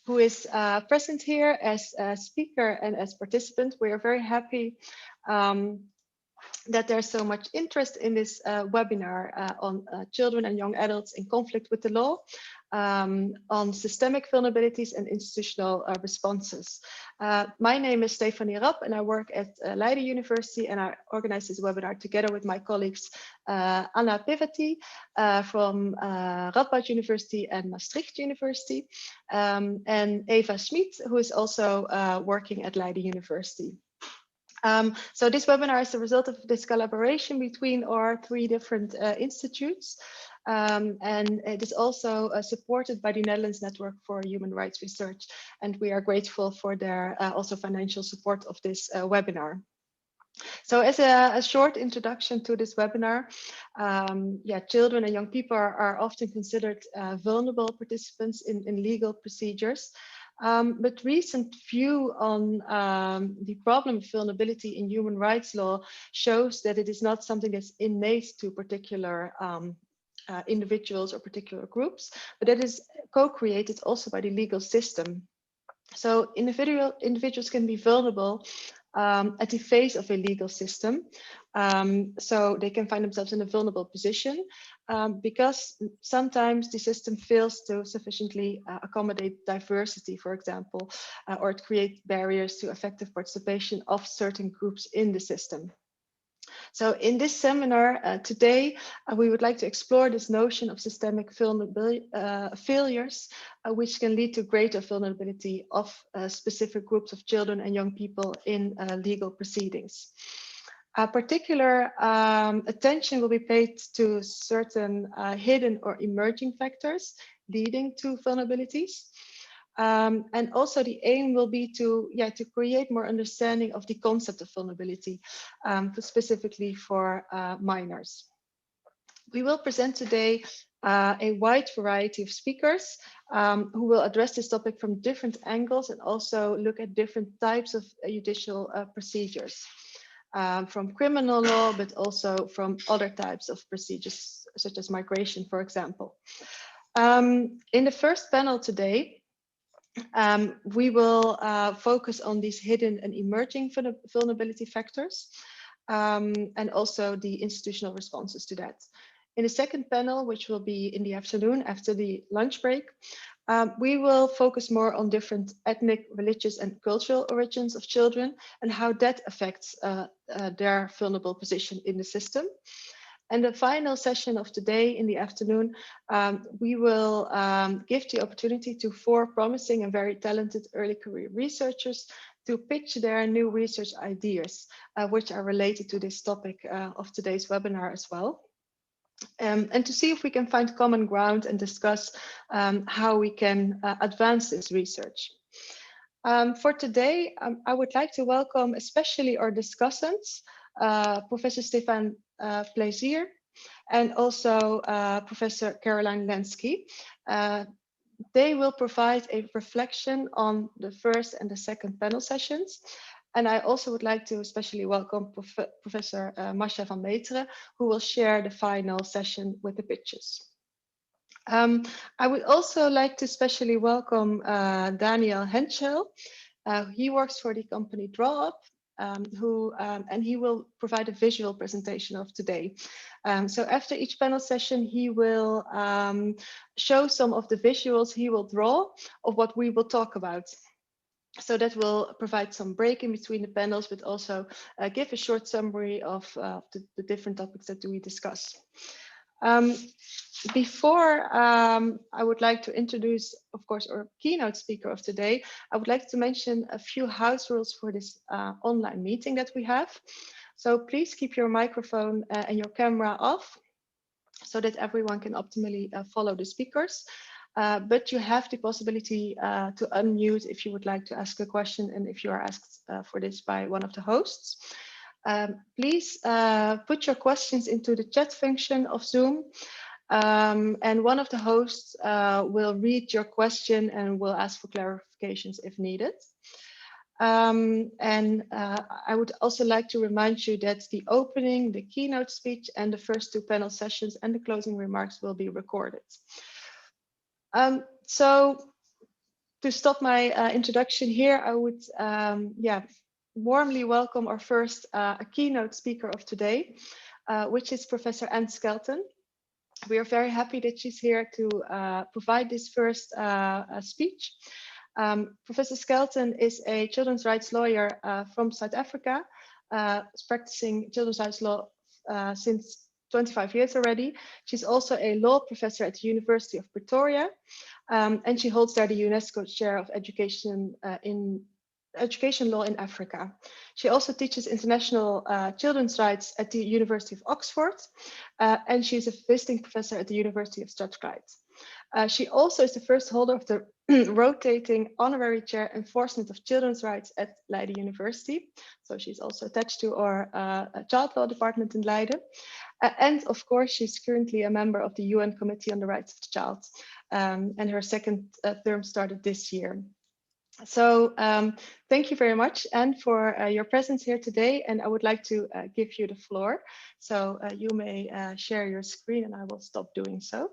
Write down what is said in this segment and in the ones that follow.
who is present here as a speaker and as participant. We are very happy that there's so much interest in this webinar on children and young adults in conflict with the law, on systemic vulnerabilities and institutional responses. My name is Stefaan and I work at Leiden University, and I organize this webinar together with my colleagues Anna Pivaty from Radboud University and Maastricht University, and Eva Schmidt, who is also working at Leiden University. So this webinar is the result of this collaboration between our three different institutes, and it is also supported by the Netherlands Network for Human Rights Research, and we are grateful for their also financial support of this webinar. So as a short introduction to this webinar, children and young people are often considered vulnerable participants in legal procedures. But recent view on the problem of vulnerability in human rights law shows that it is not something that's innate to particular individuals or particular groups, but that is co-created also by the legal system. So individuals can be vulnerable at the face of a legal system. So they can find themselves in a vulnerable position because sometimes the system fails to sufficiently accommodate diversity, for example, or to create barriers to effective participation of certain groups in the system. So in this seminar today, we would like to explore this notion of systemic failures, which can lead to greater vulnerability of specific groups of children and young people in legal proceedings. Particular attention will be paid to certain hidden or emerging factors leading to vulnerabilities. And also the aim will be to create more understanding of the concept of vulnerability, specifically for minors. We will present today a wide variety of speakers who will address this topic from different angles and also look at different types of judicial procedures, from criminal law, but also from other types of procedures, such as migration, for example. In the first panel today, we will focus on these hidden and emerging vulnerability factors and also the institutional responses to that. In the second panel, which will be in the afternoon after the lunch break, we will focus more on different ethnic, religious and cultural origins of children and how that affects their vulnerable position in the system. And the final session of today in the afternoon, we will give the opportunity to 4 promising and very talented early career researchers to pitch their new research ideas, which are related to this topic of today's webinar as well. And to see if we can find common ground and discuss how we can advance this research. For today, I would like to welcome especially our discussants, Professor Stefaan Pleysier and also Professor Caroline Lenski. They will provide a reflection on the first and the second panel sessions. And I also would like to especially welcome Professor Masha van Meteren, who will share the final session with the pitches. I would also like to especially welcome Daniel Henschel. He works for the company DrawUp, and he will provide a visual presentation of today. So after each panel session, he will show some of the visuals he will draw of what we will talk about. So that will provide some break in between the panels, but also give a short summary of the different topics that we discuss. Before I would like to introduce, of course, our keynote speaker of today, I would like to mention a few house rules for this online meeting that we have. So please keep your microphone and your camera off so that everyone can optimally follow the speakers. But you have the possibility to unmute if you would like to ask a question and if you are asked for this by one of the hosts. Please put your questions into the chat function of Zoom. And one of the hosts will read your question and will ask for clarifications if needed. I would also like to remind you that the opening, the keynote speech, and the first 2 panel sessions and the closing remarks will be recorded. So to stop my introduction here, I would warmly welcome our first keynote speaker of today, which is Professor Ann Skelton. We are very happy that she's here to provide this first speech. Professor Skelton is a children's rights lawyer from South Africa, practicing children's rights law since 25 years already. She's also a law professor at the University of Pretoria, and she holds there the UNESCO Chair of Education Law in Africa. She also teaches international children's rights at the University of Oxford, and she's a visiting professor at the University of Strathclyde. She also is the first holder of the rotating honorary chair enforcement of children's rights at Leiden University. So she's also attached to our child law department in Leiden. And of course, she's currently a member of the UN Committee on the Rights of the Child, and her second term started this year. So thank you very much, Anne, for your presence here today, and I would like to give you the floor. So you may share your screen and I will stop doing so.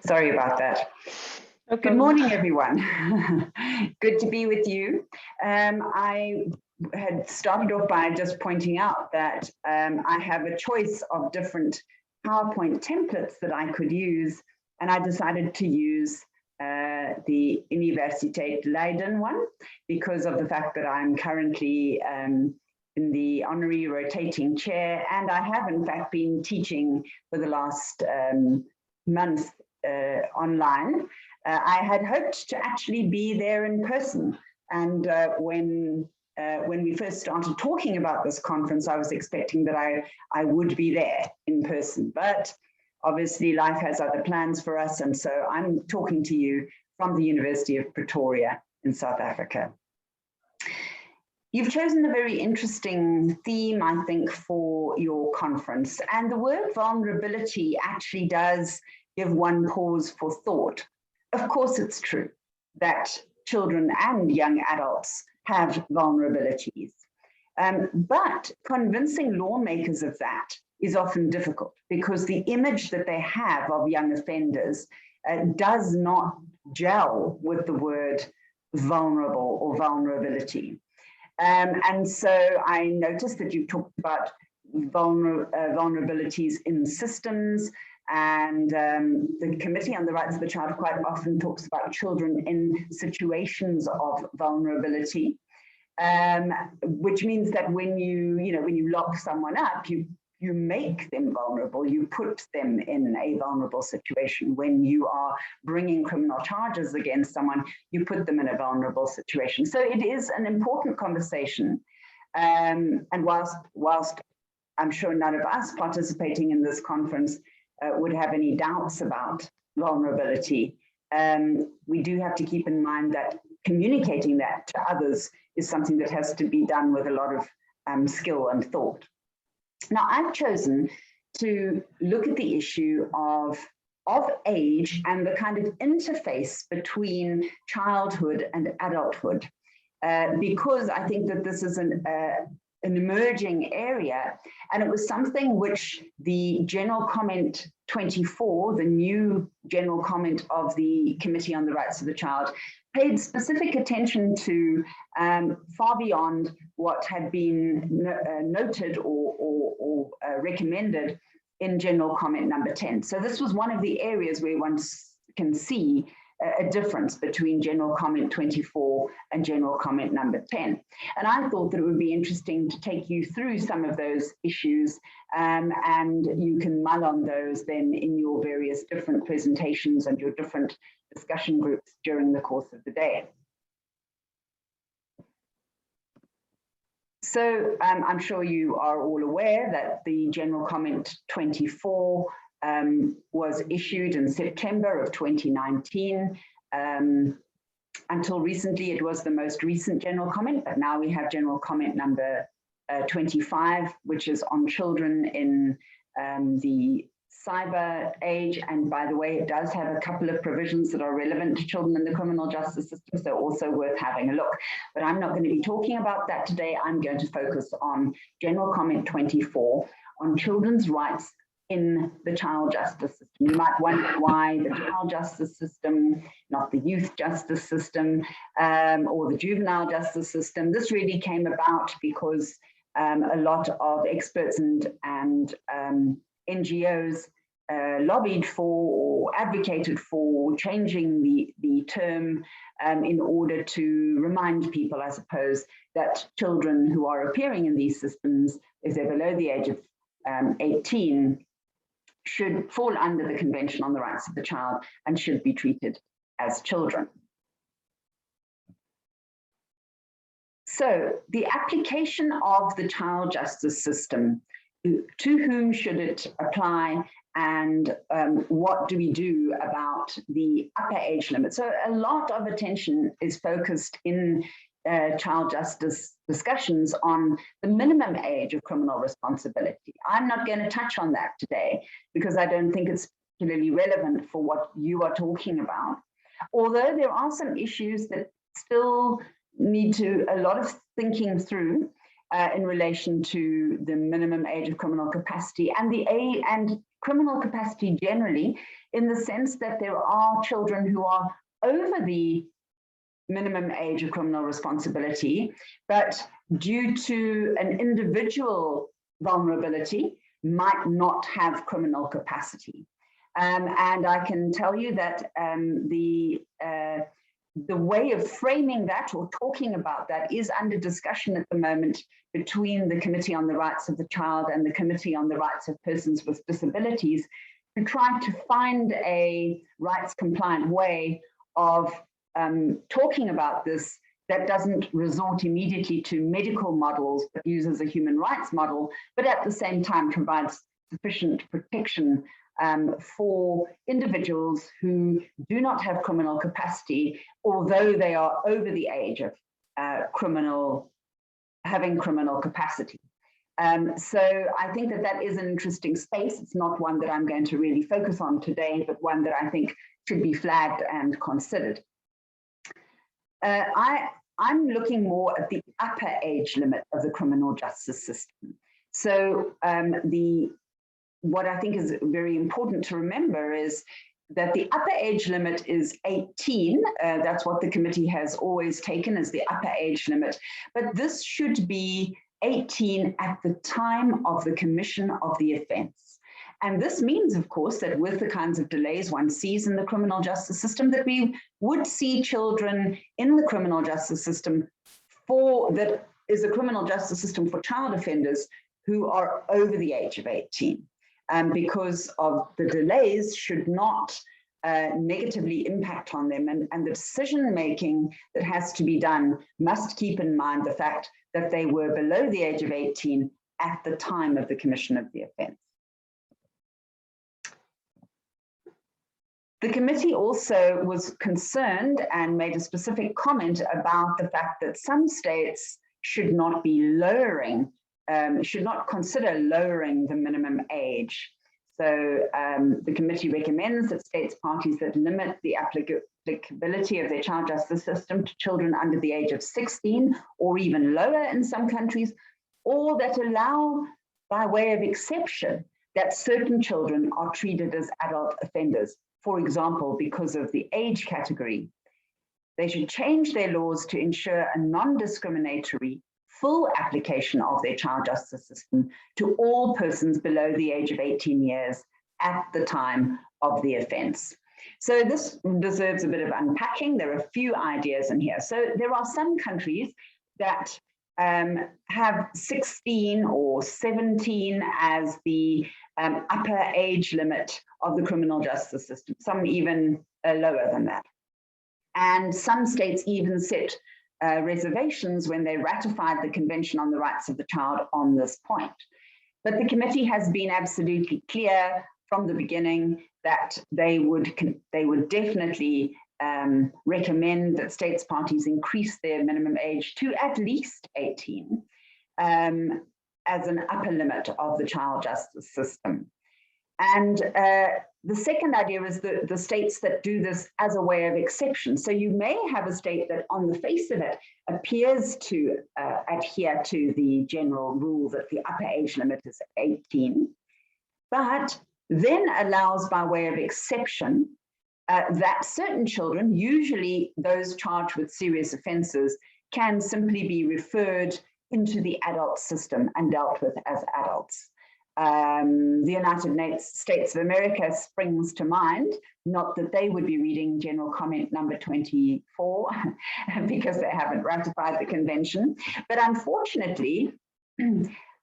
Sorry about that. No Good morning, everyone. Good to be with you. I had started off by just pointing out that I have a choice of different PowerPoint templates that I could use, and I decided to use the Universiteit Leiden one because of the fact that I'm currently in the honorary rotating chair, and I have in fact been teaching for the last month online. I had hoped to actually be there in person, and when we first started talking about this conference, I was expecting that I would be there in person, but obviously life has other plans for us, and so I'm talking to you from the University of Pretoria in South Africa. You've chosen a very interesting theme, I think, for your conference, and the word vulnerability actually does give one pause for thought. Of course, it's true that children and young adults have vulnerabilities, but convincing lawmakers of that is often difficult because the image that they have of young offenders does not gel with the word vulnerable or vulnerability. And so I noticed that you talked about vulnerabilities in systems, and the Committee on the Rights of the Child quite often talks about children in situations of vulnerability, which means that when you lock someone up, you make them vulnerable, you put them in a vulnerable situation. When you are bringing criminal charges against someone, you put them in a vulnerable situation. So it is an important conversation. And whilst I'm sure none of us participating in this conference would have any doubts about vulnerability, we do have to keep in mind that communicating that to others is something that has to be done with a lot of skill and thought. Now, I've chosen to look at the issue of age and the kind of interface between childhood and adulthood, because I think that this is an emerging area, and it was something which the General Comment 24, the new General Comment of the Committee on the Rights of the Child, paid specific attention to far beyond what had been noted or recommended in General Comment number 10. So this was one of the areas where one can see a difference between General Comment 24 and General Comment number 10. And I thought that it would be interesting to take you through some of those issues, and you can mull on those then in your various different presentations and your different discussion groups during the course of the day. So I'm sure you are all aware that the General Comment 24 was issued in September of 2019. Until recently, it was the most recent General Comment, but now we have General Comment number 25, which is on children in the cyber age. And by the way, it does have a couple of provisions that are relevant to children in the criminal justice system, so also worth having a look. But I'm not going to be talking about that today. I'm going to focus on General Comment 24 on children's rights in the child justice system. You might wonder why the child justice system, not the youth justice system or the juvenile justice system. This really came about because a lot of experts and NGOs lobbied for or advocated for changing the term in order to remind people, I suppose, that children who are appearing in these systems, if they're below the age of 18, should fall under the Convention on the Rights of the Child and should be treated as children. So the application of the child justice system, to whom should it apply, and what do we do about the upper age limit? So a lot of attention is focused in child justice discussions on the minimum age of criminal responsibility. I'm not going to touch on that today because I don't think it's particularly relevant for what you are talking about. Although there are some issues that still need a lot of thinking through in relation to the minimum age of criminal capacity and criminal capacity generally, in the sense that there are children who are over the minimum age of criminal responsibility, but due to an individual vulnerability, might not have criminal capacity. And I can tell you that the way of framing that or talking about that is under discussion at the moment between the Committee on the Rights of the Child and the Committee on the Rights of Persons with Disabilities, to try to find a rights compliant way of talking about this that doesn't resort immediately to medical models, but uses a human rights model, but at the same time provides sufficient protection for individuals who do not have criminal capacity, although they are over the age of having criminal capacity. So I think that is an interesting space. It's not one that I'm going to really focus on today, but one that I think should be flagged and considered. I'm looking more at the upper age limit of the criminal justice system. So what I think is very important to remember is that the upper age limit is 18. That's what the committee has always taken as the upper age limit. But this should be 18 at the time of the commission of the offence. And this means, of course, that with the kinds of delays one sees in the criminal justice system, that we would see children in the criminal justice system that is a criminal justice system for child offenders who are over the age of 18. Because of the delays should not negatively impact on them. And the decision-making that has to be done must keep in mind the fact that they were below the age of 18 at the time of the commission of the offence. The committee also was concerned and made a specific comment about the fact that some states should not be lowering, should not consider lowering the minimum age. So the committee recommends that states parties that limit the applicability of their child justice system to children under the age of 16 or even lower in some countries, or that allow, by way of exception, that certain children are treated as adult offenders, for example, because of the age category. They should change their laws to ensure a non-discriminatory full application of their child justice system to all persons below the age of 18 years at the time of the offence. So this deserves a bit of unpacking. There are a few ideas in here. So there are some countries that have 16 or 17 as the upper age limit of the criminal justice system, some even lower than that. And some states even set reservations when they ratified the Convention on the Rights of the Child on this point. But the committee has been absolutely clear from the beginning that they would definitely recommend that states parties increase their minimum age to at least 18. as an upper limit of the child justice system. And the second idea is the states that do this as a way of exception. So you may have a state that on the face of it appears to adhere to the general rule that the upper age limit is 18, but then allows by way of exception that certain children, usually those charged with serious offenses, can simply be referred into the adult system and dealt with as adults. The United States of America springs to mind, not that they would be reading General Comment number 24 because they haven't ratified the convention, but unfortunately,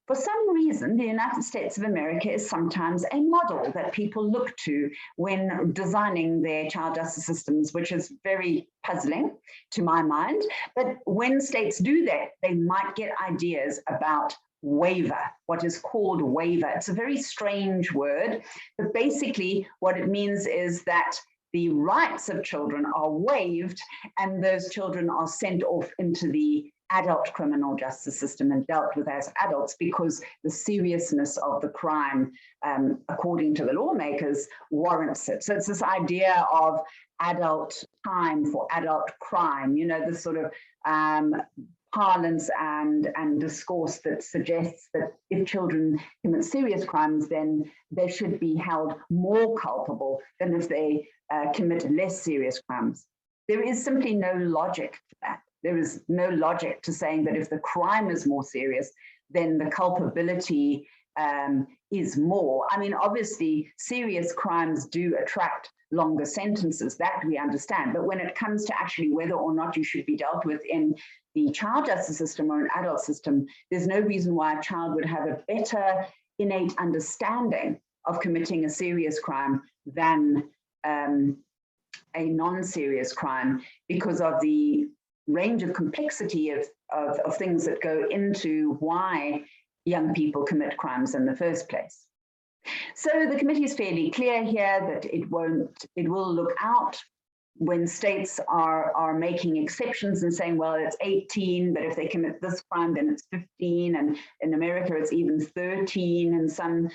for some reason, the United States of America is sometimes a model that people look to when designing their child justice systems, which is very puzzling to my mind. But when states do that, they might get ideas about waiver, what is called waiver. It's a very strange word, but basically what it means is that the rights of children are waived and those children are sent off into the adult criminal justice system and dealt with as adults because the seriousness of the crime, according to the lawmakers, warrants it. So it's this idea of adult time for adult crime, you know, this sort of parlance and discourse that suggests that if children commit serious crimes, then they should be held more culpable than if they commit less serious crimes. There is simply no logic to that. There is no logic to saying that if the crime is more serious, then the culpability is more. I mean, obviously, serious crimes do attract longer sentences, that we understand. But when it comes to actually whether or not you should be dealt with in the child justice system or an adult system, there's no reason why a child would have a better innate understanding of committing a serious crime than a non-serious crime because of the range of complexity of things that go into why young people commit crimes in the first place. So the committee is fairly clear here that it will look out when states are making exceptions and saying, well, it's 18, but if they commit this crime, then it's 15, and in America it's even 13 in some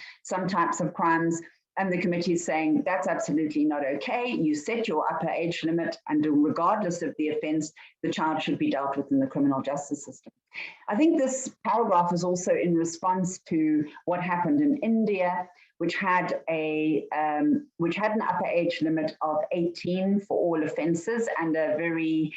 types of crimes. And the committee is saying that's absolutely not okay. You set your upper age limit, and regardless of the offense, the child should be dealt with in the criminal justice system. I think this paragraph is also in response to what happened in India, which had an upper age limit of 18 for all offenses and a very,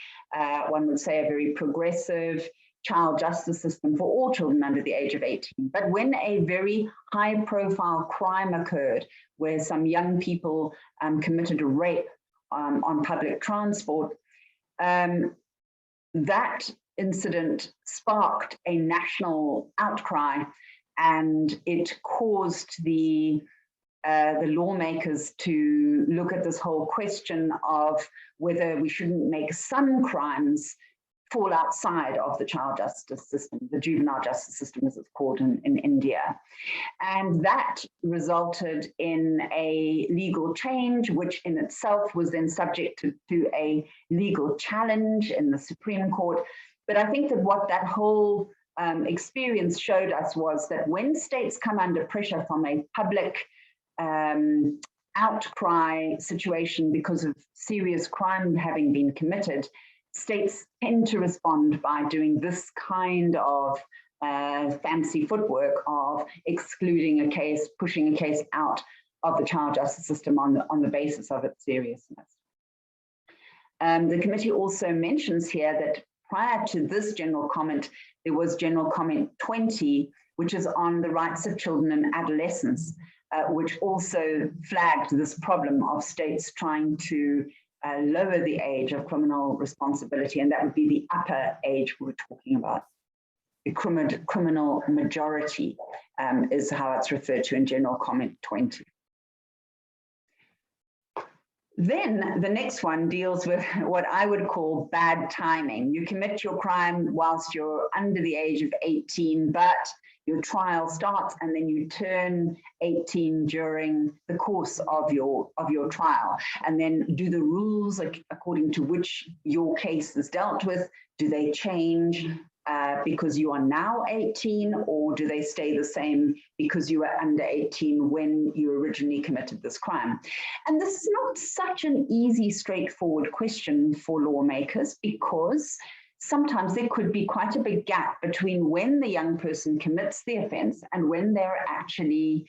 one would say, a very progressive child justice system for all children under the age of 18. But when a very high-profile crime occurred, where some young people committed a rape on public transport, that incident sparked a national outcry, and it caused the lawmakers to look at this whole question of whether we shouldn't make some crimes fall outside of the child justice system, the juvenile justice system as it's called in India. And that resulted in a legal change, which in itself was then subject to a legal challenge in the Supreme Court. But I think that what that whole experience showed us was that when states come under pressure from a public outcry situation because of serious crime having been committed, states tend to respond by doing this kind of fancy footwork of excluding a case, pushing a case out of the child justice system on the basis of its seriousness. The committee also mentions here that prior to this general comment, there was general comment 20, which is on the rights of children and adolescents, which also flagged this problem of states trying to lower the age of criminal responsibility, and that would be the upper age we're talking about. The criminal majority is how it's referred to in General Comment 20. Then the next one deals with what I would call bad timing. You commit your crime whilst you're under the age of 18, but your trial starts and then you turn 18 during the course of your trial. And then do the rules according to which your case is dealt with, do they change? because you are now 18, or do they stay the same because you were under 18 when you originally committed this crime? And this is not such an easy, straightforward question for lawmakers, because sometimes there could be quite a big gap between when the young person commits the offense and when they're actually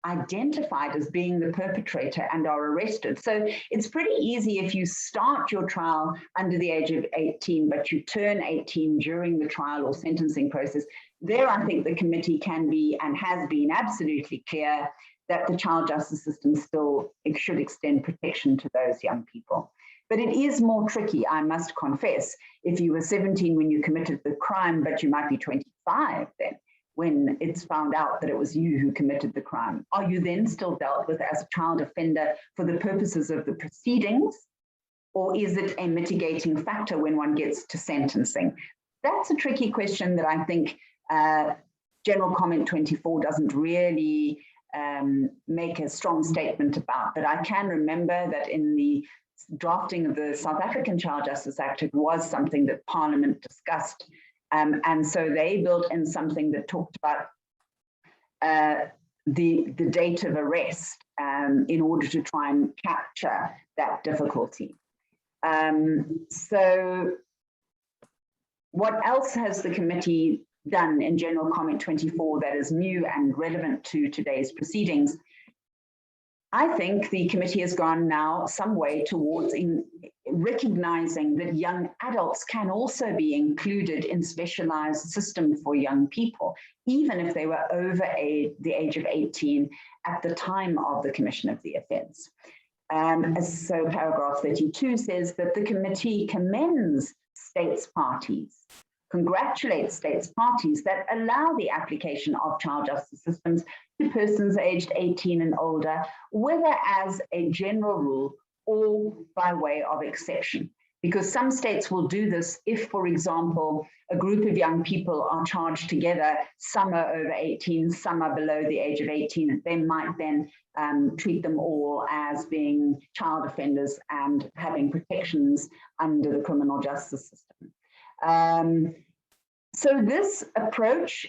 identified as being the perpetrator and are arrested. So it's pretty easy if you start your trial under the age of 18, but you turn 18 during the trial or sentencing process. There, I think the committee can be and has been absolutely clear that the child justice system still should extend protection to those young people. But it is more tricky, I must confess, if you were 17 when you committed the crime, but you might be 25 then, when it's found out that it was you who committed the crime. Are you then still dealt with as a child offender for the purposes of the proceedings, or is it a mitigating factor when one gets to sentencing? That's a tricky question that I think General Comment 24 doesn't really make a strong statement about, but I can remember that in the drafting of the South African Child Justice Act, it was something that Parliament discussed. And so they built in something that talked about the date of arrest in order to try and capture that difficulty. So what else has the committee done in General Comment 24 that is new and relevant to today's proceedings? I think the committee has gone now some way towards recognizing that young adults can also be included in specialized system for young people, even if they were over the age of 18 at the time of the commission of the offense. So paragraph 32 says that the committee commends states parties, congratulates states parties that allow the application of child justice systems to persons aged 18 and older, whether as a general rule or by way of exception. Because some states will do this if, for example, a group of young people are charged together, some are over 18, some are below the age of 18, they might then treat them all as being child offenders and having protections under the criminal justice system. So this approach,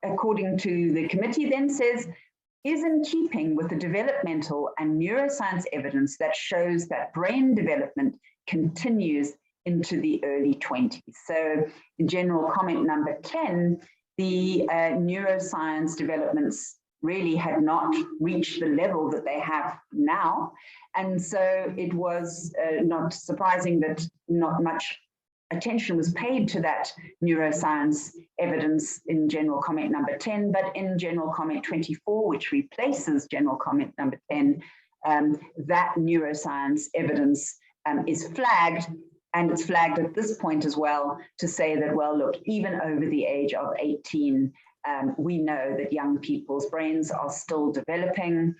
according to the committee, then says, is in keeping with the developmental and neuroscience evidence that shows that brain development continues into the early 20s. So in General Comment number 10, the neuroscience developments really had not reached the level that they have now. And so it was not surprising that not much attention was paid to that neuroscience evidence in General Comment number 10, but in General Comment 24, which replaces General Comment number 10, that neuroscience evidence is flagged, and it's flagged at this point as well to say that, well, look, even over the age of 18, we know that young people's brains are still developing.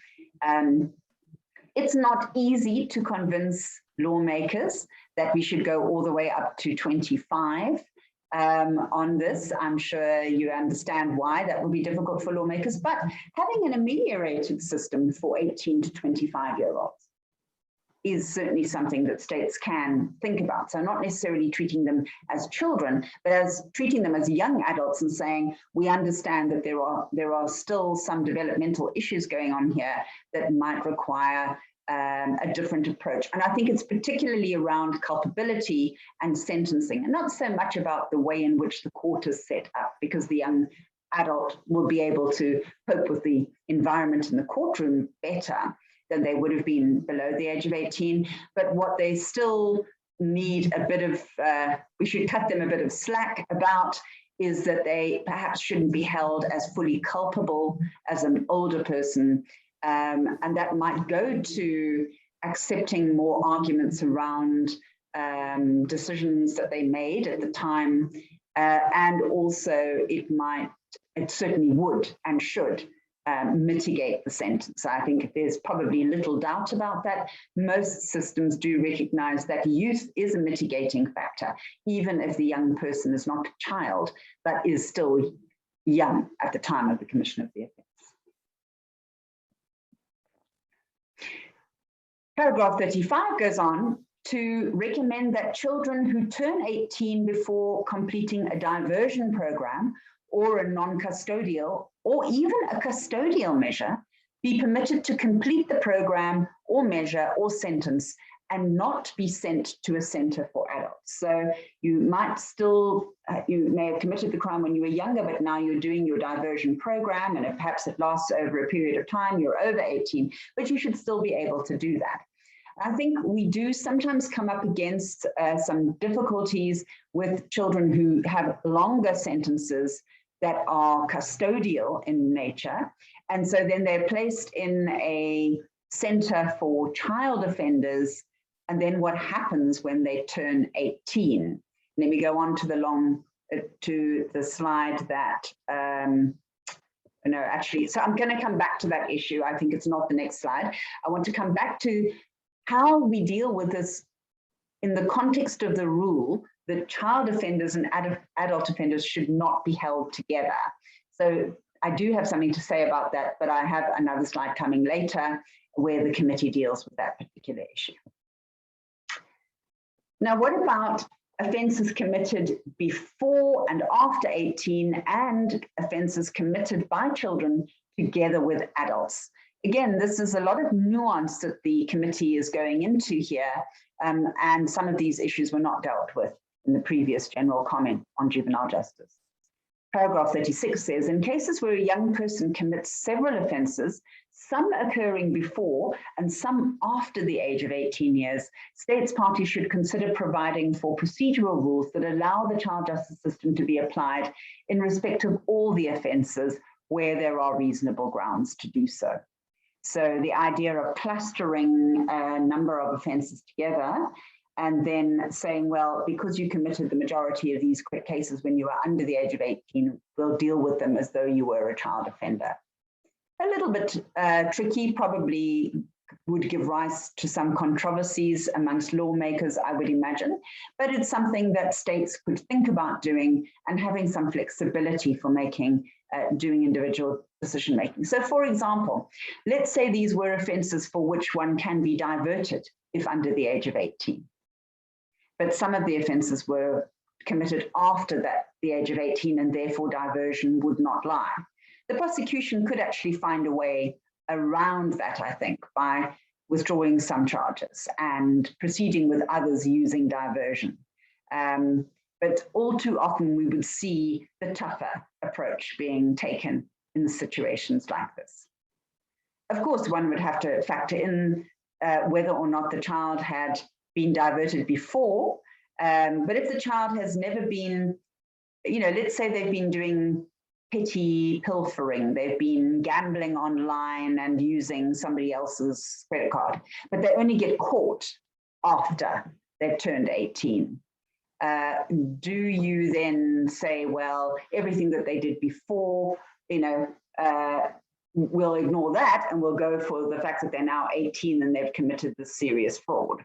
It's not easy to convince lawmakers that we should go all the way up to 25 on this. I'm sure you understand why that will be difficult for lawmakers, but having an ameliorated system for 18 to 25-year-olds is certainly something that states can think about. So not necessarily treating them as children, but as treating them as young adults and saying, we understand that there are still some developmental issues going on here that might require a different approach. And I think it's particularly around culpability and sentencing, and not so much about the way in which the court is set up, because the young adult will be able to cope with the environment in the courtroom better than they would have been below the age of 18. But what they still need a bit of, we should cut them a bit of slack about, is that they perhaps shouldn't be held as fully culpable as an older person. And that might go to accepting more arguments around decisions that they made at the time. And also it certainly would and should mitigate the sentence. I think there's probably little doubt about that. Most systems do recognize that youth is a mitigating factor, even if the young person is not a child, but is still young at the time of the commission of the offense. Paragraph 35 goes on to recommend that children who turn 18 before completing a diversion program or a non-custodial or even a custodial measure be permitted to complete the program or measure or sentence and not be sent to a center for adults. So you might still, you may have committed the crime when you were younger, but now you're doing your diversion program, and perhaps it lasts over a period of time, you're over 18, but you should still be able to do that. I think we do sometimes come up against some difficulties with children who have longer sentences that are custodial in nature. And so then they're placed in a center for child offenders. And then what happens when they turn 18? And then we go on to the slide that, no, actually, so I'm going to come back to that issue. I think it's not the next slide. I want to come back to how we deal with this in the context of the rule that child offenders and adult offenders should not be held together. So I do have something to say about that, but I have another slide coming later where the committee deals with that particular issue. Now, what about offences committed before and after 18 and offences committed by children together with adults? Again, this is a lot of nuance that the committee is going into here, and some of these issues were not dealt with in the previous general comment on juvenile justice. Paragraph 36 says, in cases where a young person commits several offences, some occurring before and some after the age of 18 years, states parties should consider providing for procedural rules that allow the child justice system to be applied in respect of all the offences where there are reasonable grounds to do so. So the idea of clustering a number of offences together and then saying, well, because you committed the majority of these cases when you were under the age of 18, we'll deal with them as though you were a child offender. A little bit tricky, probably would give rise to some controversies amongst lawmakers, I would imagine, but it's something that states could think about doing and having some flexibility for doing individual decision making. So for example, let's say these were offences for which one can be diverted if under the age of 18. But some of the offences were committed after the age of 18 and therefore diversion would not lie. The prosecution could actually find a way around that, I think, by withdrawing some charges and proceeding with others using diversion. But all too often we would see the tougher approach being taken in situations like this. Of course, one would have to factor in whether or not the child had been diverted before, but if the child has never been, let's say they've been doing petty pilfering, they've been gambling online and using somebody else's credit card, but they only get caught after they've turned 18. Do you then say, well, everything that they did before, we'll ignore that and we'll go for the fact that they're now 18 and they've committed this serious fraud?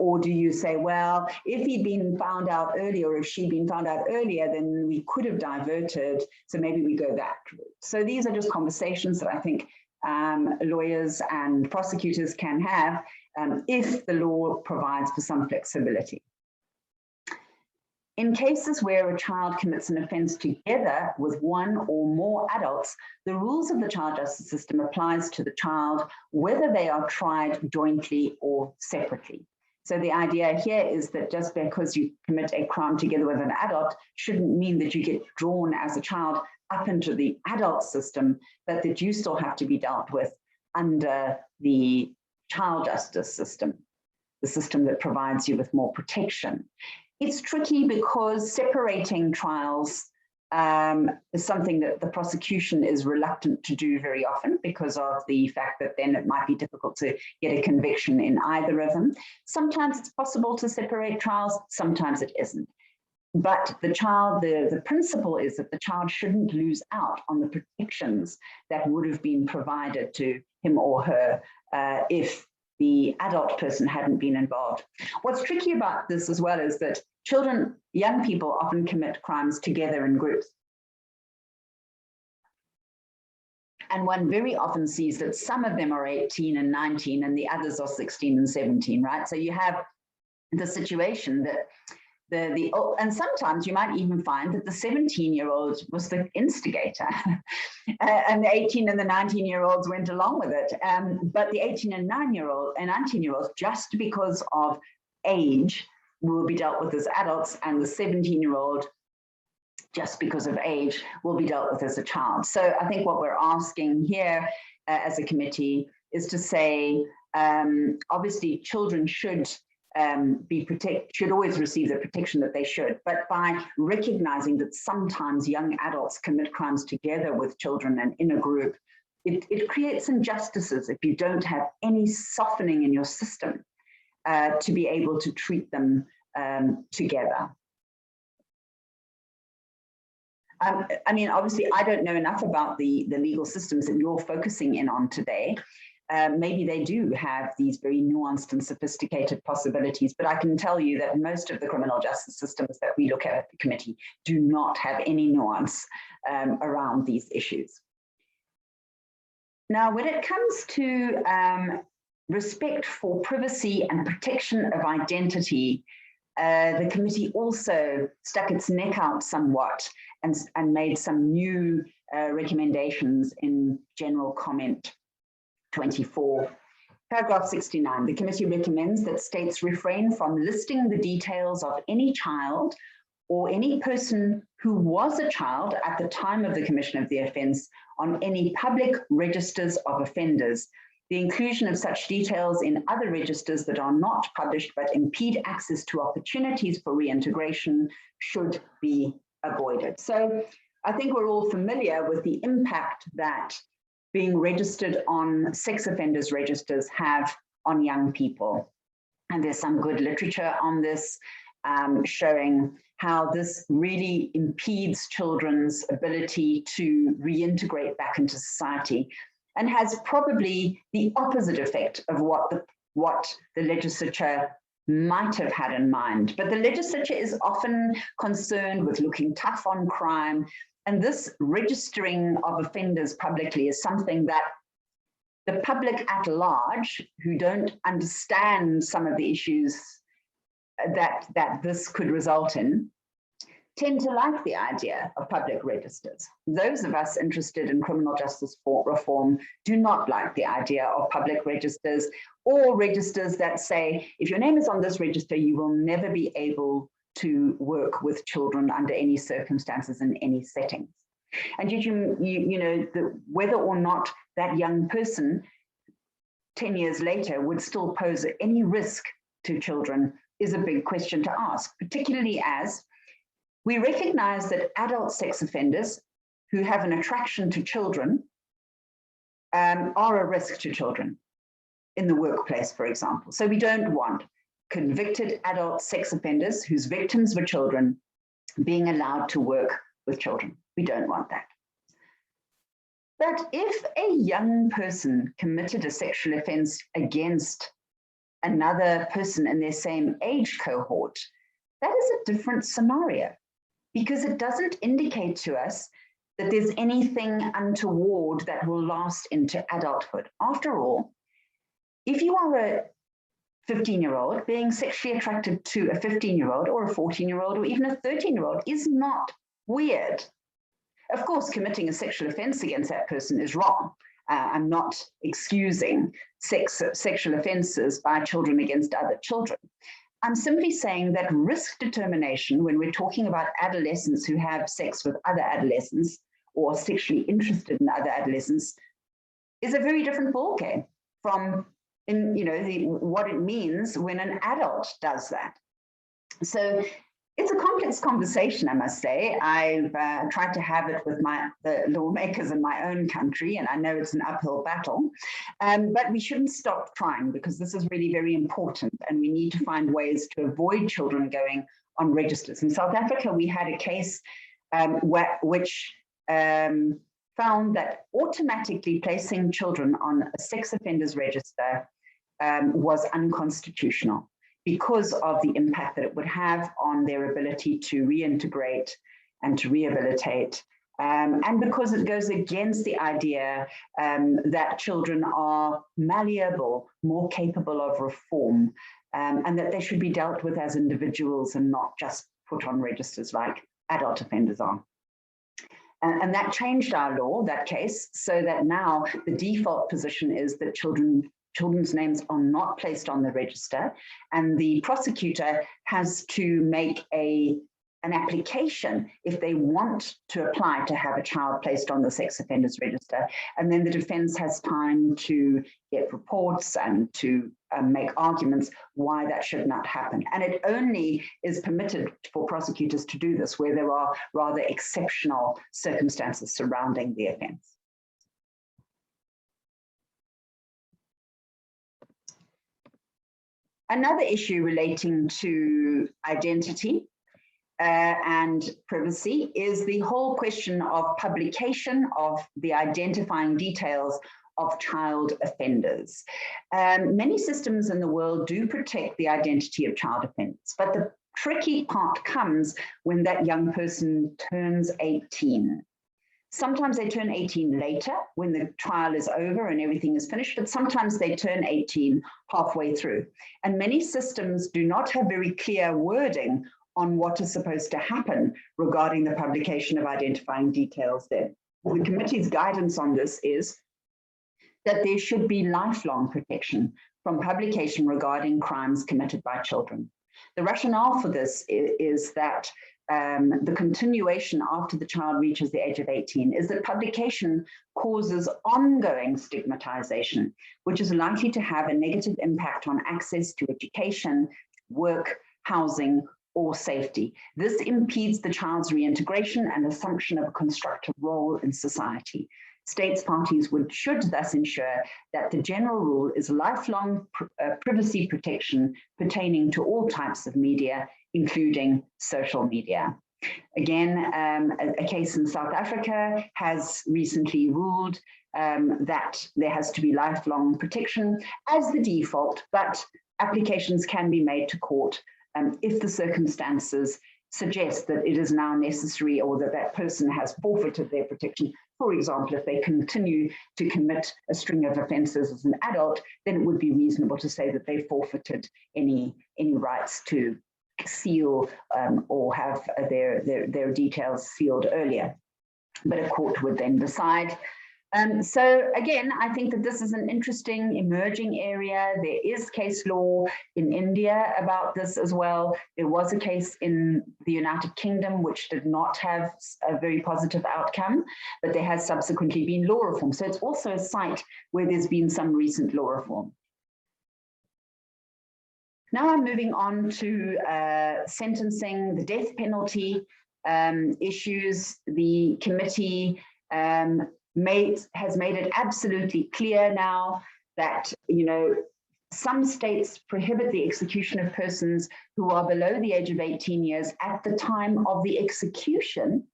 Or do you say, well, if he'd been found out earlier, or if she'd been found out earlier, then we could have diverted, so maybe we go that route. So these are just conversations that I think lawyers and prosecutors can have if the law provides for some flexibility. In cases where a child commits an offence together with one or more adults, the rules of the child justice system applies to the child whether they are tried jointly or separately. So the idea here is that just because you commit a crime together with an adult shouldn't mean that you get drawn as a child up into the adult system, but that you still have to be dealt with under the child justice system, the system that provides you with more protection. It's tricky because separating trials is something that the prosecution is reluctant to do very often because of the fact that then it might be difficult to get a conviction in either of them. Sometimes it's possible to separate trials, sometimes it isn't. But the principle is that the child shouldn't lose out on the protections that would have been provided to him or her if the adult person hadn't been involved. What's tricky about this as well is that young people often commit crimes together in groups. And one very often sees that some of them are 18 and 19 and the others are 16 and 17, right? So you have the situation that and sometimes you might even find that the 17-year-old was the instigator and the 18 and the 19-year-olds went along with it. But the 18 and 19-year-olds, just because of age, will be dealt with as adults, and the 17-year-old, just because of age, will be dealt with as a child. So I think what we're asking here as a committee is to say, obviously children should always receive the protection that they should, but by recognizing that sometimes young adults commit crimes together with children and in a group, it creates injustices if you don't have any softening in your system to be able to treat them together. I mean, obviously, I don't know enough about the legal systems that you're focusing in on today. Maybe they do have these very nuanced and sophisticated possibilities, but I can tell you that most of the criminal justice systems that we look at the committee do not have any nuance around these issues. Now, when it comes to respect for privacy and protection of identity, the committee also stuck its neck out somewhat and made some new recommendations in general comment 24. Paragraph 69, the committee recommends that states refrain from listing the details of any child or any person who was a child at the time of the commission of the offence on any public registers of offenders. The inclusion of such details in other registers that are not published but impede access to opportunities for reintegration should be avoided. So I think we're all familiar with the impact that being registered on sex offenders registers have on young people. And there's some good literature on this showing how this really impedes children's ability to reintegrate back into society, and has probably the opposite effect of what the legislature might have had in mind. But the legislature is often concerned with looking tough on crime, and this registering of offenders publicly is something that the public at large, who don't understand some of the issues that this could result in, tend to like the idea of public registers. Those of us interested in criminal justice reform do not like the idea of public registers, or registers that say, if your name is on this register, you will never be able to work with children under any circumstances in any settings. And yet, you know, whether or not that young person 10 years later would still pose any risk to children is a big question to ask, particularly as we recognize that adult sex offenders who have an attraction to children are a risk to children in the workplace, for example. So we don't want convicted adult sex offenders whose victims were children being allowed to work with children. We don't want that. But if a young person committed a sexual offense against another person in their same age cohort, that is a different scenario, because it doesn't indicate to us that there's anything untoward that will last into adulthood. After all, if you are a 15-year-old being sexually attracted to a 15-year-old or a 14-year-old or even a 13-year-old is not weird. Of course, committing a sexual offense against that person is wrong. I'm not excusing sexual offenses by children against other children. I'm simply saying that risk determination, when we're talking about adolescents who have sex with other adolescents or are sexually interested in other adolescents, is a very different ballgame from what it means when an adult does that. So it's a complex conversation, I must say. I've tried to have it with the lawmakers in my own country, and I know it's an uphill battle, but we shouldn't stop trying, because this is really very important, and we need to find ways to avoid children going on registers. In South Africa, we had a case which found that automatically placing children on a sex offenders register was unconstitutional, because of the impact that it would have on their ability to reintegrate and to rehabilitate, and because it goes against the idea that children are malleable, more capable of reform and that they should be dealt with as individuals and not just put on registers like adult offenders are. And that changed our law, that case, so that now the default position is that children's names are not placed on the register, and the prosecutor has to make an application if they want to apply to have a child placed on the sex offenders register. And then the defense has time to get reports and to make arguments why that should not happen. And it only is permitted for prosecutors to do this where there are rather exceptional circumstances surrounding the offense. Another issue relating to identity and privacy is the whole question of publication of the identifying details of child offenders. Many systems in the world do protect the identity of child offenders, but the tricky part comes when that young person turns 18. Sometimes they turn 18 later when the trial is over and everything is finished, but sometimes they turn 18 halfway through. And many systems do not have very clear wording on what is supposed to happen regarding the publication of identifying details there. The committee's guidance on this is that there should be lifelong protection from publication regarding crimes committed by children. The rationale for this is that the continuation after the child reaches the age of 18 is that publication causes ongoing stigmatization, which is likely to have a negative impact on access to education, work, housing, or safety. This impedes the child's reintegration and assumption of a constructive role in society. States parties should thus ensure that the general rule is lifelong privacy protection pertaining to all types of media, including social media. Again, a case in South Africa has recently ruled that there has to be lifelong protection as the default, but applications can be made to court if the circumstances suggest that it is now necessary or that that person has forfeited their protection. For example, if they continue to commit a string of offences as an adult, then it would be reasonable to say that they forfeited any rights to seal or have their details sealed earlier. But a court would then decide. So again, I think that this is an interesting emerging area. There is case law in India about this as well. There was a case in the United Kingdom which did not have a very positive outcome, but there has subsequently been law reform. So it's also a site where there's been some recent law reform. Now I'm moving on to sentencing, the death penalty issues. The committee has made it absolutely clear now that, some states prohibit the execution of persons who are below the age of 18 years at the time of the execution,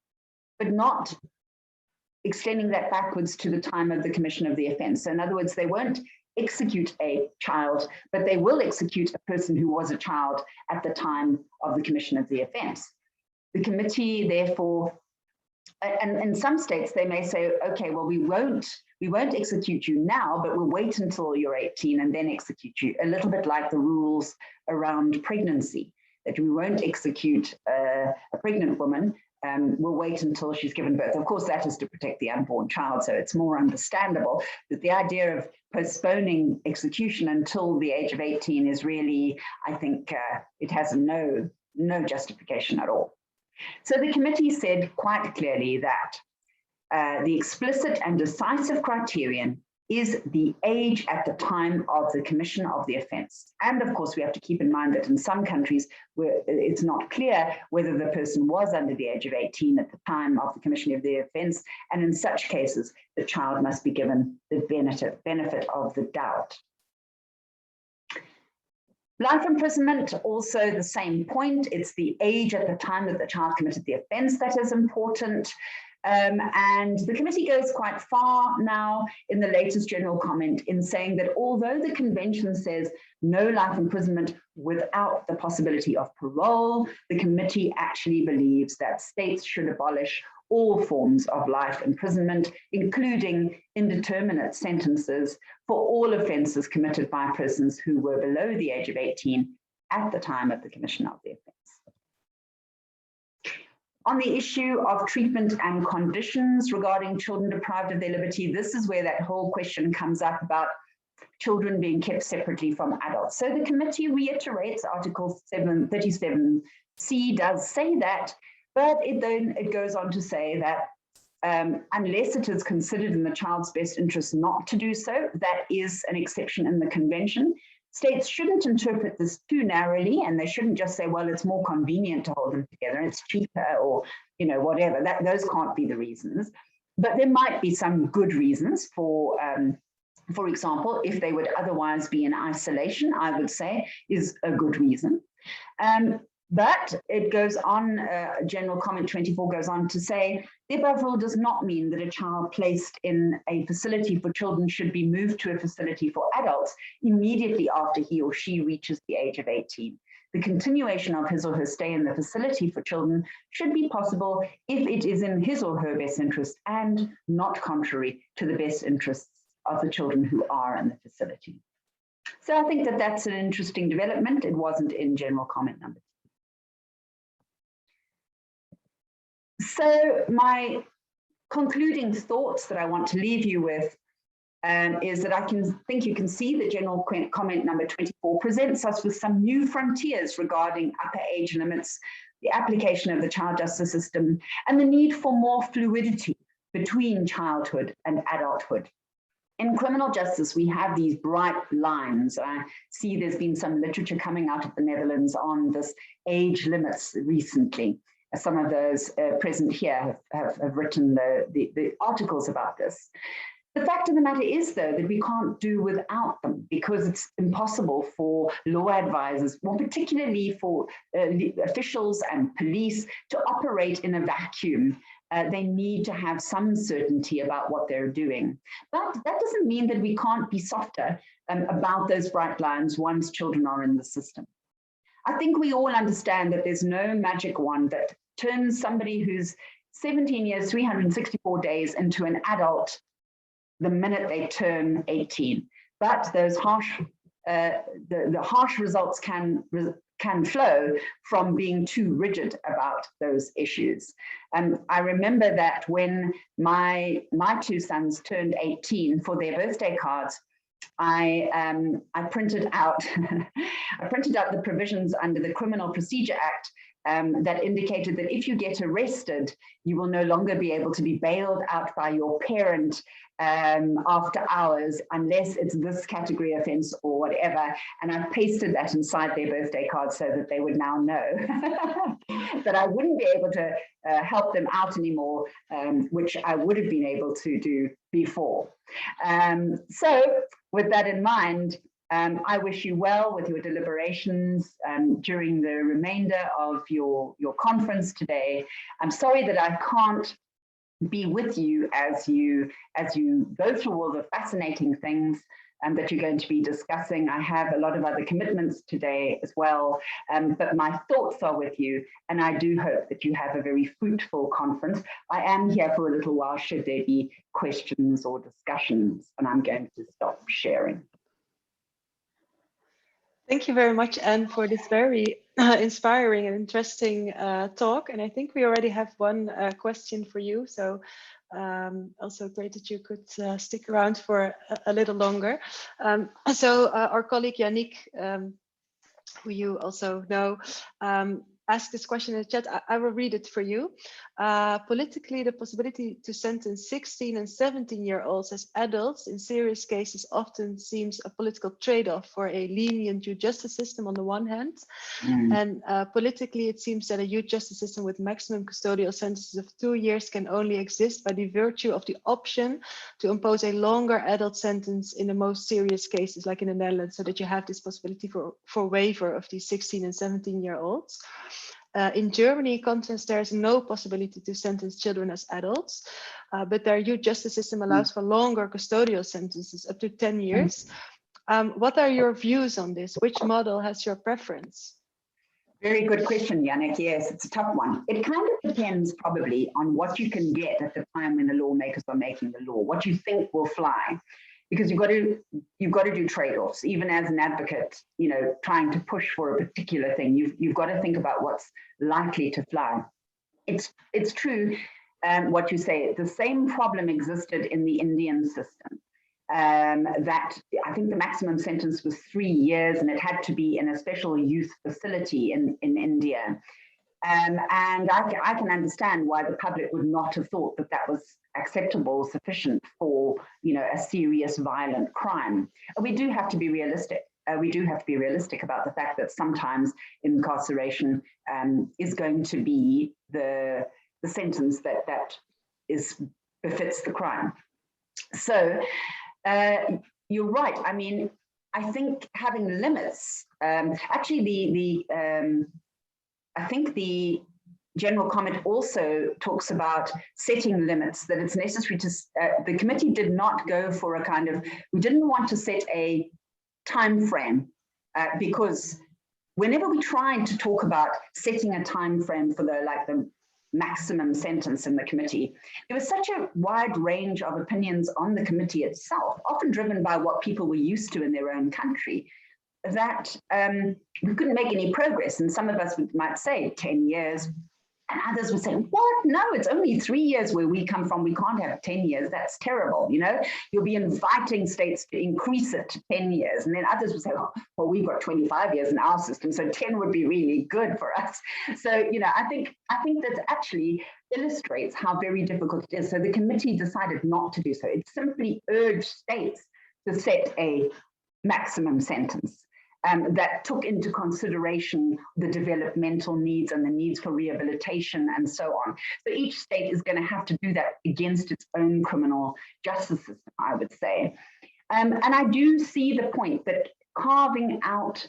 but not extending that backwards to the time of the commission of the offense. So in other words, they won't execute a child, but they will execute a person who was a child at the time of the commission of the offense. The committee, therefore, and in some states, they may say, okay, well, we won't execute you now, but we'll wait until you're 18 and then execute you. A little bit like the rules around pregnancy, that we won't execute a pregnant woman, we'll wait until she's given birth. Of course, that is to protect the unborn child, so it's more understandable. But the idea of postponing execution until the age of 18 is really, I think, it has no justification at all. So the committee said quite clearly that the explicit and decisive criterion is the age at the time of the commission of the offence. And of course, we have to keep in mind that in some countries where it's not clear whether the person was under the age of 18 at the time of the commission of the offence, and in such cases, the child must be given the benefit of the doubt. Life imprisonment, also the same point. It's the age at the time that the child committed the offence that is important. And the committee goes quite far now in the latest general comment in saying that although the convention says no life imprisonment without the possibility of parole, the committee actually believes that states should abolish all forms of life imprisonment, including indeterminate sentences for all offences committed by persons who were below the age of 18 at the time of the commission of the offence. On the issue of treatment and conditions regarding children deprived of their liberty, this is where that whole question comes up about children being kept separately from adults. So the committee reiterates Article 37C does say that, but it goes on to say that unless it is considered in the child's best interest not to do so, that is an exception in the convention. States shouldn't interpret this too narrowly, and they shouldn't just say, well, it's more convenient to hold them together, it's cheaper, or whatever. Those can't be the reasons. But there might be some good reasons for example, if they would otherwise be in isolation, I would say is a good reason. But it goes on, General Comment 24 goes on to say, the above rule does not mean that a child placed in a facility for children should be moved to a facility for adults immediately after he or she reaches the age of 18. The continuation of his or her stay in the facility for children should be possible if it is in his or her best interest and not contrary to the best interests of the children who are in the facility. So I think that that's an interesting development. It wasn't in General Comment number 2. So my concluding thoughts that I want to leave you with is that I think you can see that General Comment number 24 presents us with some new frontiers regarding upper age limits, the application of the child justice system, and the need for more fluidity between childhood and adulthood. In criminal justice, we have these bright lines. I see there's been some literature coming out of the Netherlands on this age limits recently. Some of those present here have written the articles about this. The fact of the matter is, though, that we can't do without them because it's impossible for law advisors, more particularly for officials and police, to operate in a vacuum. They need to have some certainty about what they're doing. But that doesn't mean that we can't be softer about those bright lines once children are in the system. I think we all understand that there's no magic wand that turns somebody who's 17 years, 364 days into an adult the minute they turn 18. But those harsh, the harsh results can flow from being too rigid about those issues. I remember that when my two sons turned 18 for their birthday cards, I printed out the provisions under the Criminal Procedure Act that indicated that if you get arrested, you will no longer be able to be bailed out by your parent after hours unless it's this category offense or whatever. And I pasted that inside their birthday card so that they would now know that I wouldn't be able to help them out anymore, which I would have been able to do before. So with that in mind, I wish you well with your deliberations during the remainder of your conference today. I'm sorry that I can't be with you as you go through all the fascinating things that you're going to be discussing. I have a lot of other commitments today as well, but my thoughts are with you, and I do hope that you have a very fruitful conference. I am here for a little while should there be questions or discussions, and I'm going to stop sharing. Thank you very much, Anne, for this very inspiring and interesting talk. And I think we already have one question for you. So also great that you could stick around for a little longer. Our colleague Yannick, who you also know, asked this question in the chat. I will read it for you. Politically, the possibility to sentence 16 and 17-year-olds as adults in serious cases often seems a political trade-off for a lenient youth justice system on the one hand. And politically, it seems that a youth justice system with maximum custodial sentences of 2 years can only exist by the virtue of the option to impose a longer adult sentence in the most serious cases, like in the Netherlands, so that you have this possibility for waiver of these 16 and 17-year-olds. In Germany, in contrast, there is no possibility to sentence children as adults, but their youth justice system allows for longer custodial sentences, up to 10 years. What are your views on this? Which model has your preference? Very good question, Yannick. Yes, it's a tough one. It kind of depends probably on what you can get at the time when the lawmakers are making the law, what you think will fly, because you've got to do trade-offs. Even as an advocate, you know, trying to push for a particular thing, you've got to think about what's likely to fly. It's true what you say. The same problem existed in the Indian system. That I think the maximum sentence was 3 years, and it had to be in a special youth facility in India. And I can understand why the public would not have thought that that was acceptable or sufficient for, you know, a serious violent crime. We do have to be realistic. We do have to be realistic about the fact that sometimes incarceration is going to be the sentence that befits the crime. So you're right. I mean, I think having limits, actually I think the general comment also talks about setting limits, that it's necessary to, the committee did not go for a kind of, we didn't want to set a time frame because whenever we tried to talk about setting a time frame for the maximum sentence in the committee, there was such a wide range of opinions on the committee itself, often driven by what people were used to in their own country, that we couldn't make any progress. And some of us might say 10 years, and others would say, what? No, it's only 3 years where we come from. We can't have 10 years. That's terrible. You know, you'll be inviting states to increase it to 10 years. And then others would say, oh, well, we've got 25 years in our system, so 10 would be really good for us. So, you know, I think that actually illustrates how very difficult it is. So the committee decided not to do so. It simply urged states to set a maximum sentence. That took into consideration the developmental needs and the needs for rehabilitation and so on. So each state is going to have to do that against its own criminal justice system, I would say. And I do see the point that carving out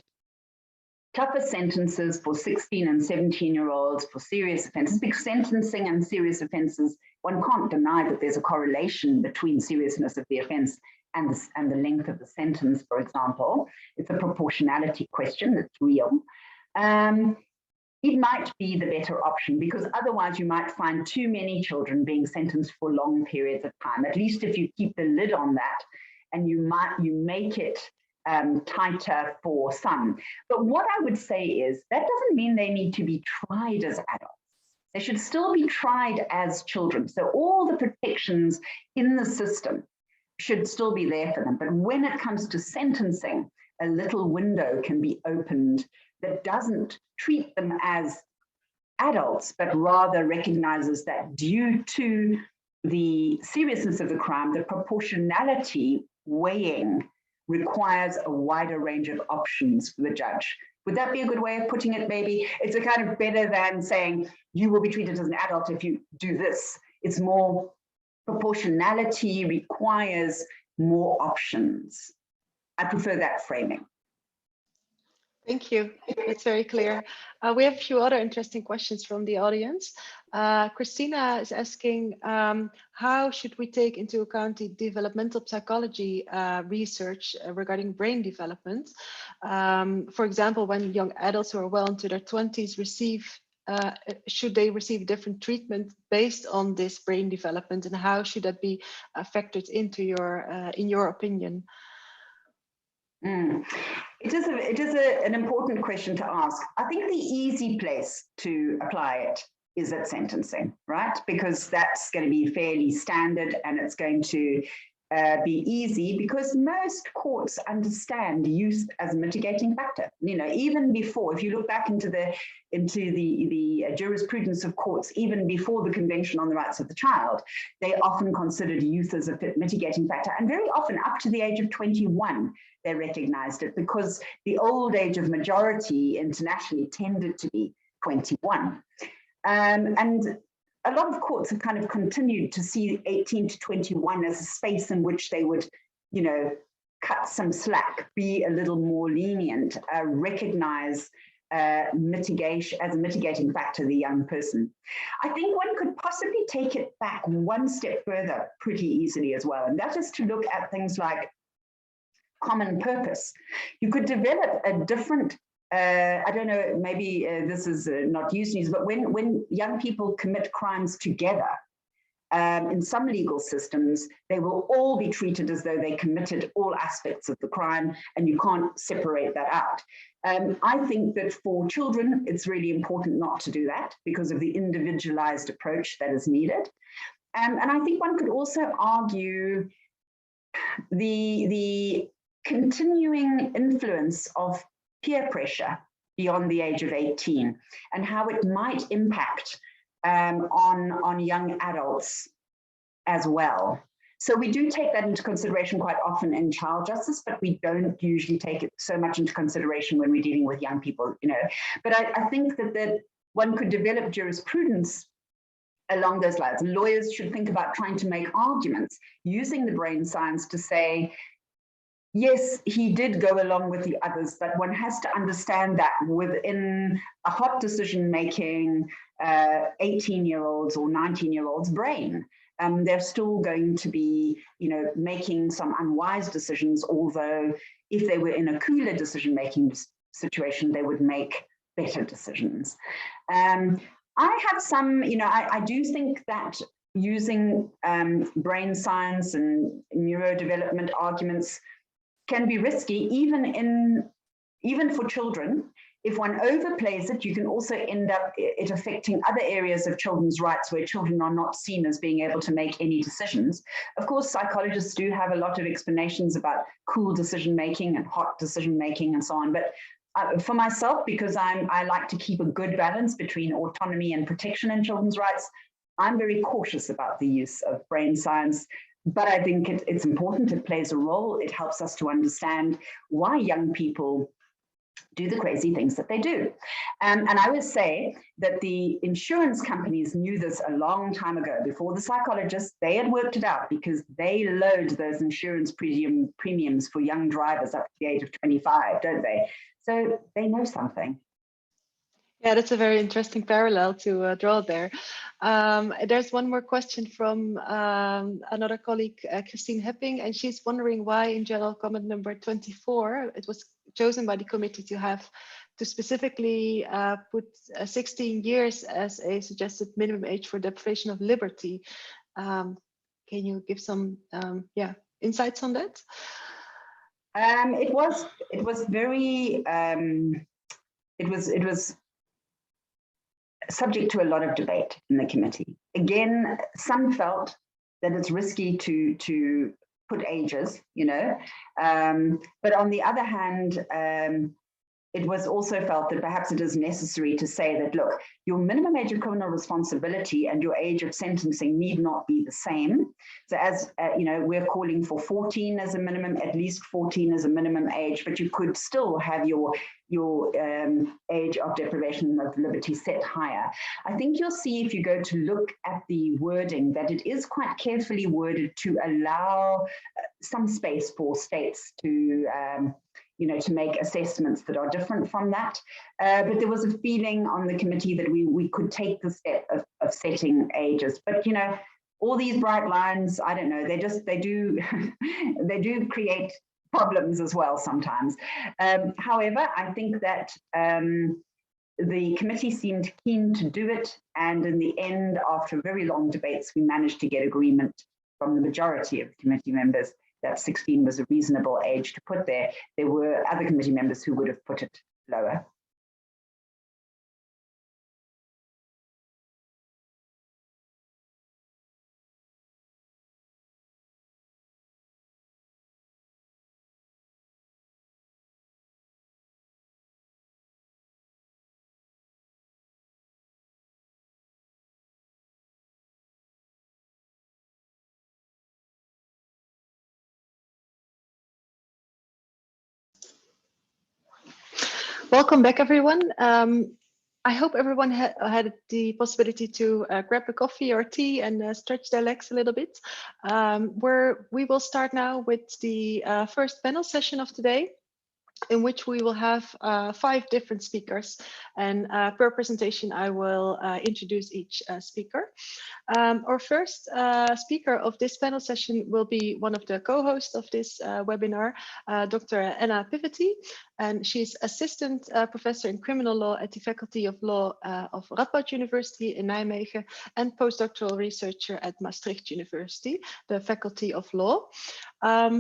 tougher sentences for 16 and 17-year-olds for serious offences, because sentencing and serious offences, one can't deny that there's a correlation between seriousness of the offence and the length of the sentence, for example. It's a proportionality question that's real. It might be the better option, because otherwise you might find too many children being sentenced for long periods of time, at least if you keep the lid on that and you make it tighter for some. But what I would say is that doesn't mean they need to be tried as adults. They should still be tried as children. So all the protections in the system should still be there for them. But when it comes to sentencing, a little window can be opened that doesn't treat them as adults, but rather recognizes that due to the seriousness of the crime, the proportionality weighing requires a wider range of options for the judge. Would that be a good way of putting it, maybe? It's a kind of better than saying you will be treated as an adult if you do this. It's more proportionality requires more options. I prefer that framing. Thank you. It's very clear. We have a few other interesting questions from the audience. Christina is asking, how should we take into account the developmental psychology research regarding brain development? For example, when young adults who are well into their 20s should they receive different treatment based on this brain development, and how should that be factored into in your opinion? It is an important question to ask. I think the easy place to apply it is at sentencing, right? Because that's going to be fairly standard, and it's going to be easy because most courts understand youth as a mitigating factor. You know, even before, if you look back into the jurisprudence of courts, even before the Convention on the Rights of the Child, they often considered youth as a mitigating factor, and very often up to the age of 21, they recognized it, because the old age of majority internationally tended to be 21. And a lot of courts have kind of continued to see 18 to 21 as a space in which they would, you know, cut some slack, be a little more lenient, recognize mitigation as a mitigating factor, the young person. I think one could possibly take it back one step further pretty easily as well, and that is to look at things like common purpose. You could develop a different I don't know, maybe this is not used news, but when young people commit crimes together, in some legal systems, they will all be treated as though they committed all aspects of the crime, and you can't separate that out. I think that for children, it's really important not to do that because of the individualized approach that is needed. And I think one could also argue the continuing influence of peer pressure beyond the age of 18 and how it might impact on young adults as well. So we do take that into consideration quite often in child justice, but we don't usually take it so much into consideration when we're dealing with young people, you know. But I think that one could develop jurisprudence along those lines. Lawyers should think about trying to make arguments using the brain science to say, yes, he did go along with the others, but one has to understand that within a hot decision-making 18-year-olds or 19-year-olds brain, they're still going to be, you know, making some unwise decisions, although if they were in a cooler decision-making situation, they would make better decisions. I have some, you know, I do think that using brain science and neurodevelopment arguments can be risky, even for children. If one overplays it, you can also end up it affecting other areas of children's rights where children are not seen as being able to make any decisions. Of course, psychologists do have a lot of explanations about cool decision-making and hot decision-making and so on. But for myself, because I like to keep a good balance between autonomy and protection in children's rights, I'm very cautious about the use of brain science. But I think it's important, it plays a role, it helps us to understand why young people do the crazy things that they do. And I would say that the insurance companies knew this a long time ago. Before the psychologists, they had worked it out because they load those insurance premiums for young drivers up to the age of 25, don't they? So they know something. Yeah, that's a very interesting parallel to draw there. There's one more question from another colleague, Christine Hepping, and she's wondering why in general comment number 24, it was chosen by the committee to have to specifically put 16 years as a suggested minimum age for deprivation of liberty. Can you give some insights on that? It was very it was subject to a lot of debate in the committee. Again, some felt that it's risky to put ages, you know, but on the other hand, it was also felt that perhaps it is necessary to say that, look, your minimum age of criminal responsibility and your age of sentencing need not be the same. So as, you know, we're calling for 14 as a minimum, at least 14 as a minimum age, but you could still have your age of deprivation of liberty set higher. I think you'll see if you go to look at the wording that it is quite carefully worded to allow some space for states to you know, to make assessments that are different from that. But there was a feeling on the committee that we could take the step of setting ages. But, you know, all these bright lines, I don't know, they do create problems as well sometimes. However, I think that the committee seemed keen to do it. And in the end, after very long debates, we managed to get agreement from the majority of the committee members that 16 was a reasonable age to put there. There were other committee members who would have put it lower. Welcome back, everyone. I hope everyone had the possibility to grab a coffee or tea and stretch their legs a little bit. We will start now with the first panel session of today, in which we will have 5 different speakers, and per presentation I will introduce each speaker. Our first speaker of this panel session will be one of the co-hosts of this webinar, Dr. Anna Pivaty. and she's assistant professor in criminal law at the Faculty of Law of Radboud University in Nijmegen, and postdoctoral researcher at Maastricht University, the Faculty of Law.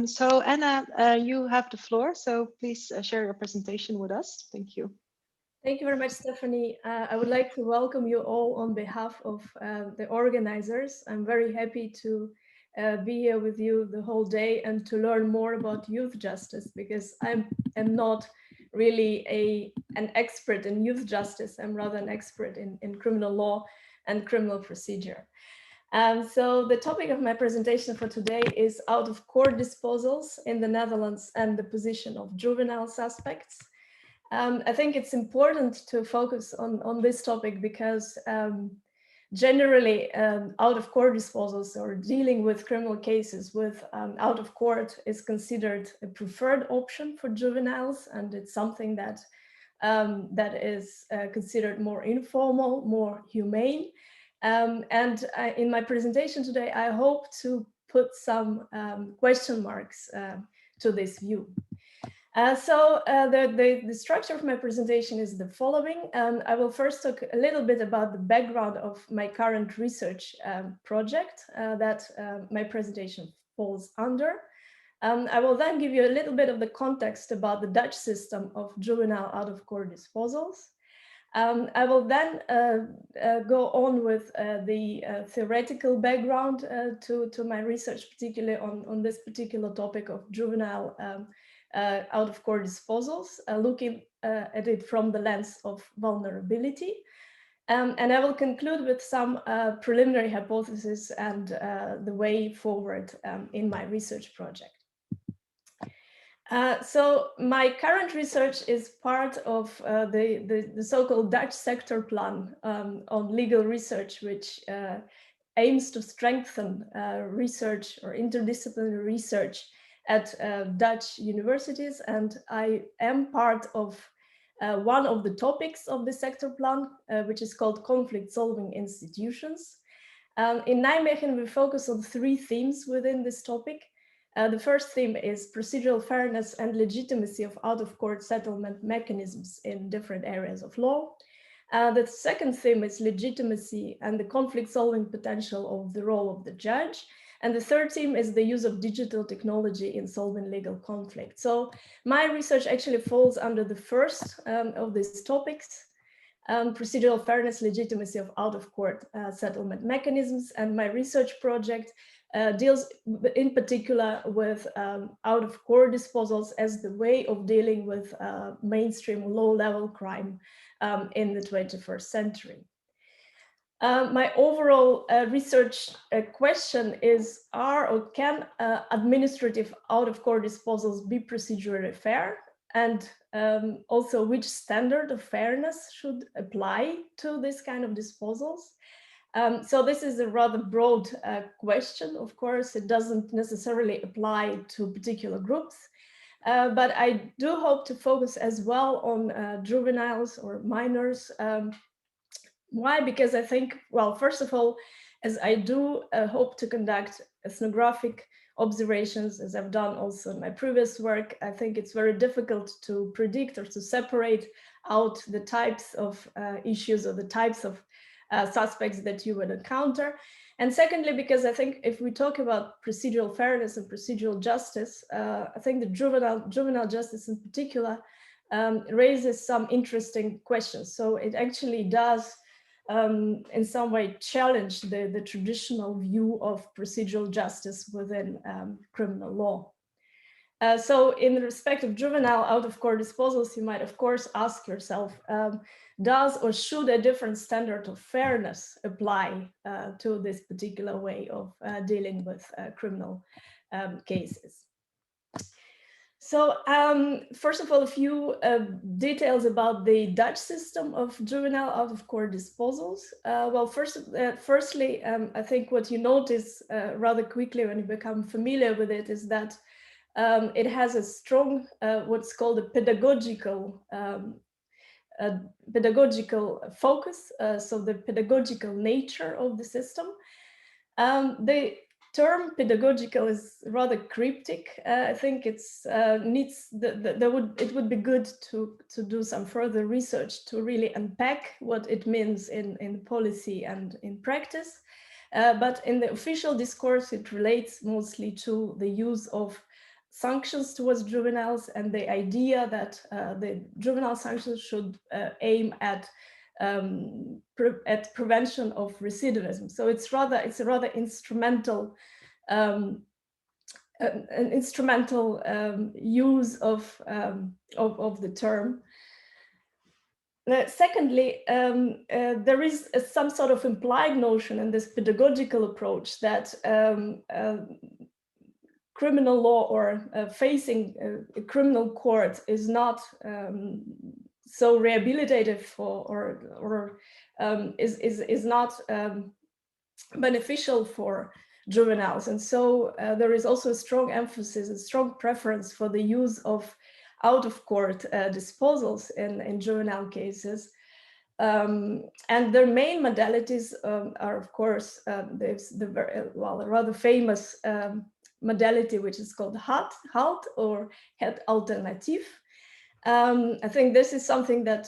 So Anna, you have the floor, so please share your presentation with us. Thank you. Thank you very much, Stephanie. I would like to welcome you all on behalf of the organizers. I'm very happy to be here with you the whole day and to learn more about youth justice, because I am not really an expert in youth justice. I'm rather an expert in criminal law and criminal procedure. So the topic of my presentation for today is out-of-court disposals in the Netherlands and the position of juvenile suspects. I think it's important to focus on this topic because generally out-of-court disposals or dealing with criminal cases with out-of-court is considered a preferred option for juveniles, and it's something that is considered more informal, more humane. In my presentation today, I hope to put some question marks to this view. The structure of my presentation is the following. I will first talk a little bit about the background of my current research project that my presentation falls under. I will then give you a little bit of the context about the Dutch system of juvenile out-of-court disposals. I will then go on with the theoretical background to my research, particularly on this particular topic of juvenile out-of-court disposals, looking at it from the lens of vulnerability. And I will conclude with some preliminary hypotheses and the way forward in my research project. So my current research is part of the so-called Dutch sector plan on legal research, which aims to strengthen research or interdisciplinary research at Dutch universities. And I am part of one of the topics of the sector plan, which is called conflict solving institutions. In Nijmegen, we focus on 3 themes within this topic. The first theme is procedural fairness and legitimacy of out-of-court settlement mechanisms in different areas of law. The second theme is legitimacy and the conflict-solving potential of the role of the judge. And the third theme is the use of digital technology in solving legal conflict. So my research actually falls under the first of these topics, procedural fairness, legitimacy of out-of-court settlement mechanisms. And my research project deals in particular with out-of-court disposals as the way of dealing with mainstream low-level crime in the 21st century. My overall research question is, are or can administrative out-of-court disposals be procedurally fair? And also, which standard of fairness should apply to this kind of disposals? So this is a rather broad question. Of course, it doesn't necessarily apply to particular groups, but I do hope to focus as well on juveniles or minors. Why? Because I think, well, first of all, as I do hope to conduct ethnographic observations, as I've done also in my previous work, I think it's very difficult to predict or to separate out the types of issues or the types of suspects that you would encounter. And secondly, because I think if we talk about procedural fairness and procedural justice, I think the juvenile justice in particular raises some interesting questions. So it actually does in some way challenge the traditional view of procedural justice within criminal law. So in respect of juvenile out-of-court disposals, you might of course ask yourself, does or should a different standard of fairness apply to this particular way of dealing with criminal cases? So first of all, a few details about the Dutch system of juvenile out-of-court disposals. Well, firstly, I think what you notice rather quickly when you become familiar with it is that it has a strong, what's called a pedagogical focus, so the pedagogical nature of the system. The term pedagogical is rather cryptic. I think it's it would be good to do some further research to really unpack what it means in policy and in practice. But in the official discourse, it relates mostly to the use of sanctions towards juveniles and the idea that the juvenile sanctions should aim at prevention of recidivism. So it's a rather instrumental an instrumental use of the term. Secondly, there is some sort of implied notion in this pedagogical approach that criminal law or facing a criminal court is not so rehabilitative or is not beneficial for juveniles. And so there is also a strong emphasis, a strong preference for the use of out-of-court disposals in juvenile cases. And their main modalities are, of course, there's the rather famous modality, which is called halt or het alternatief. I think this is something that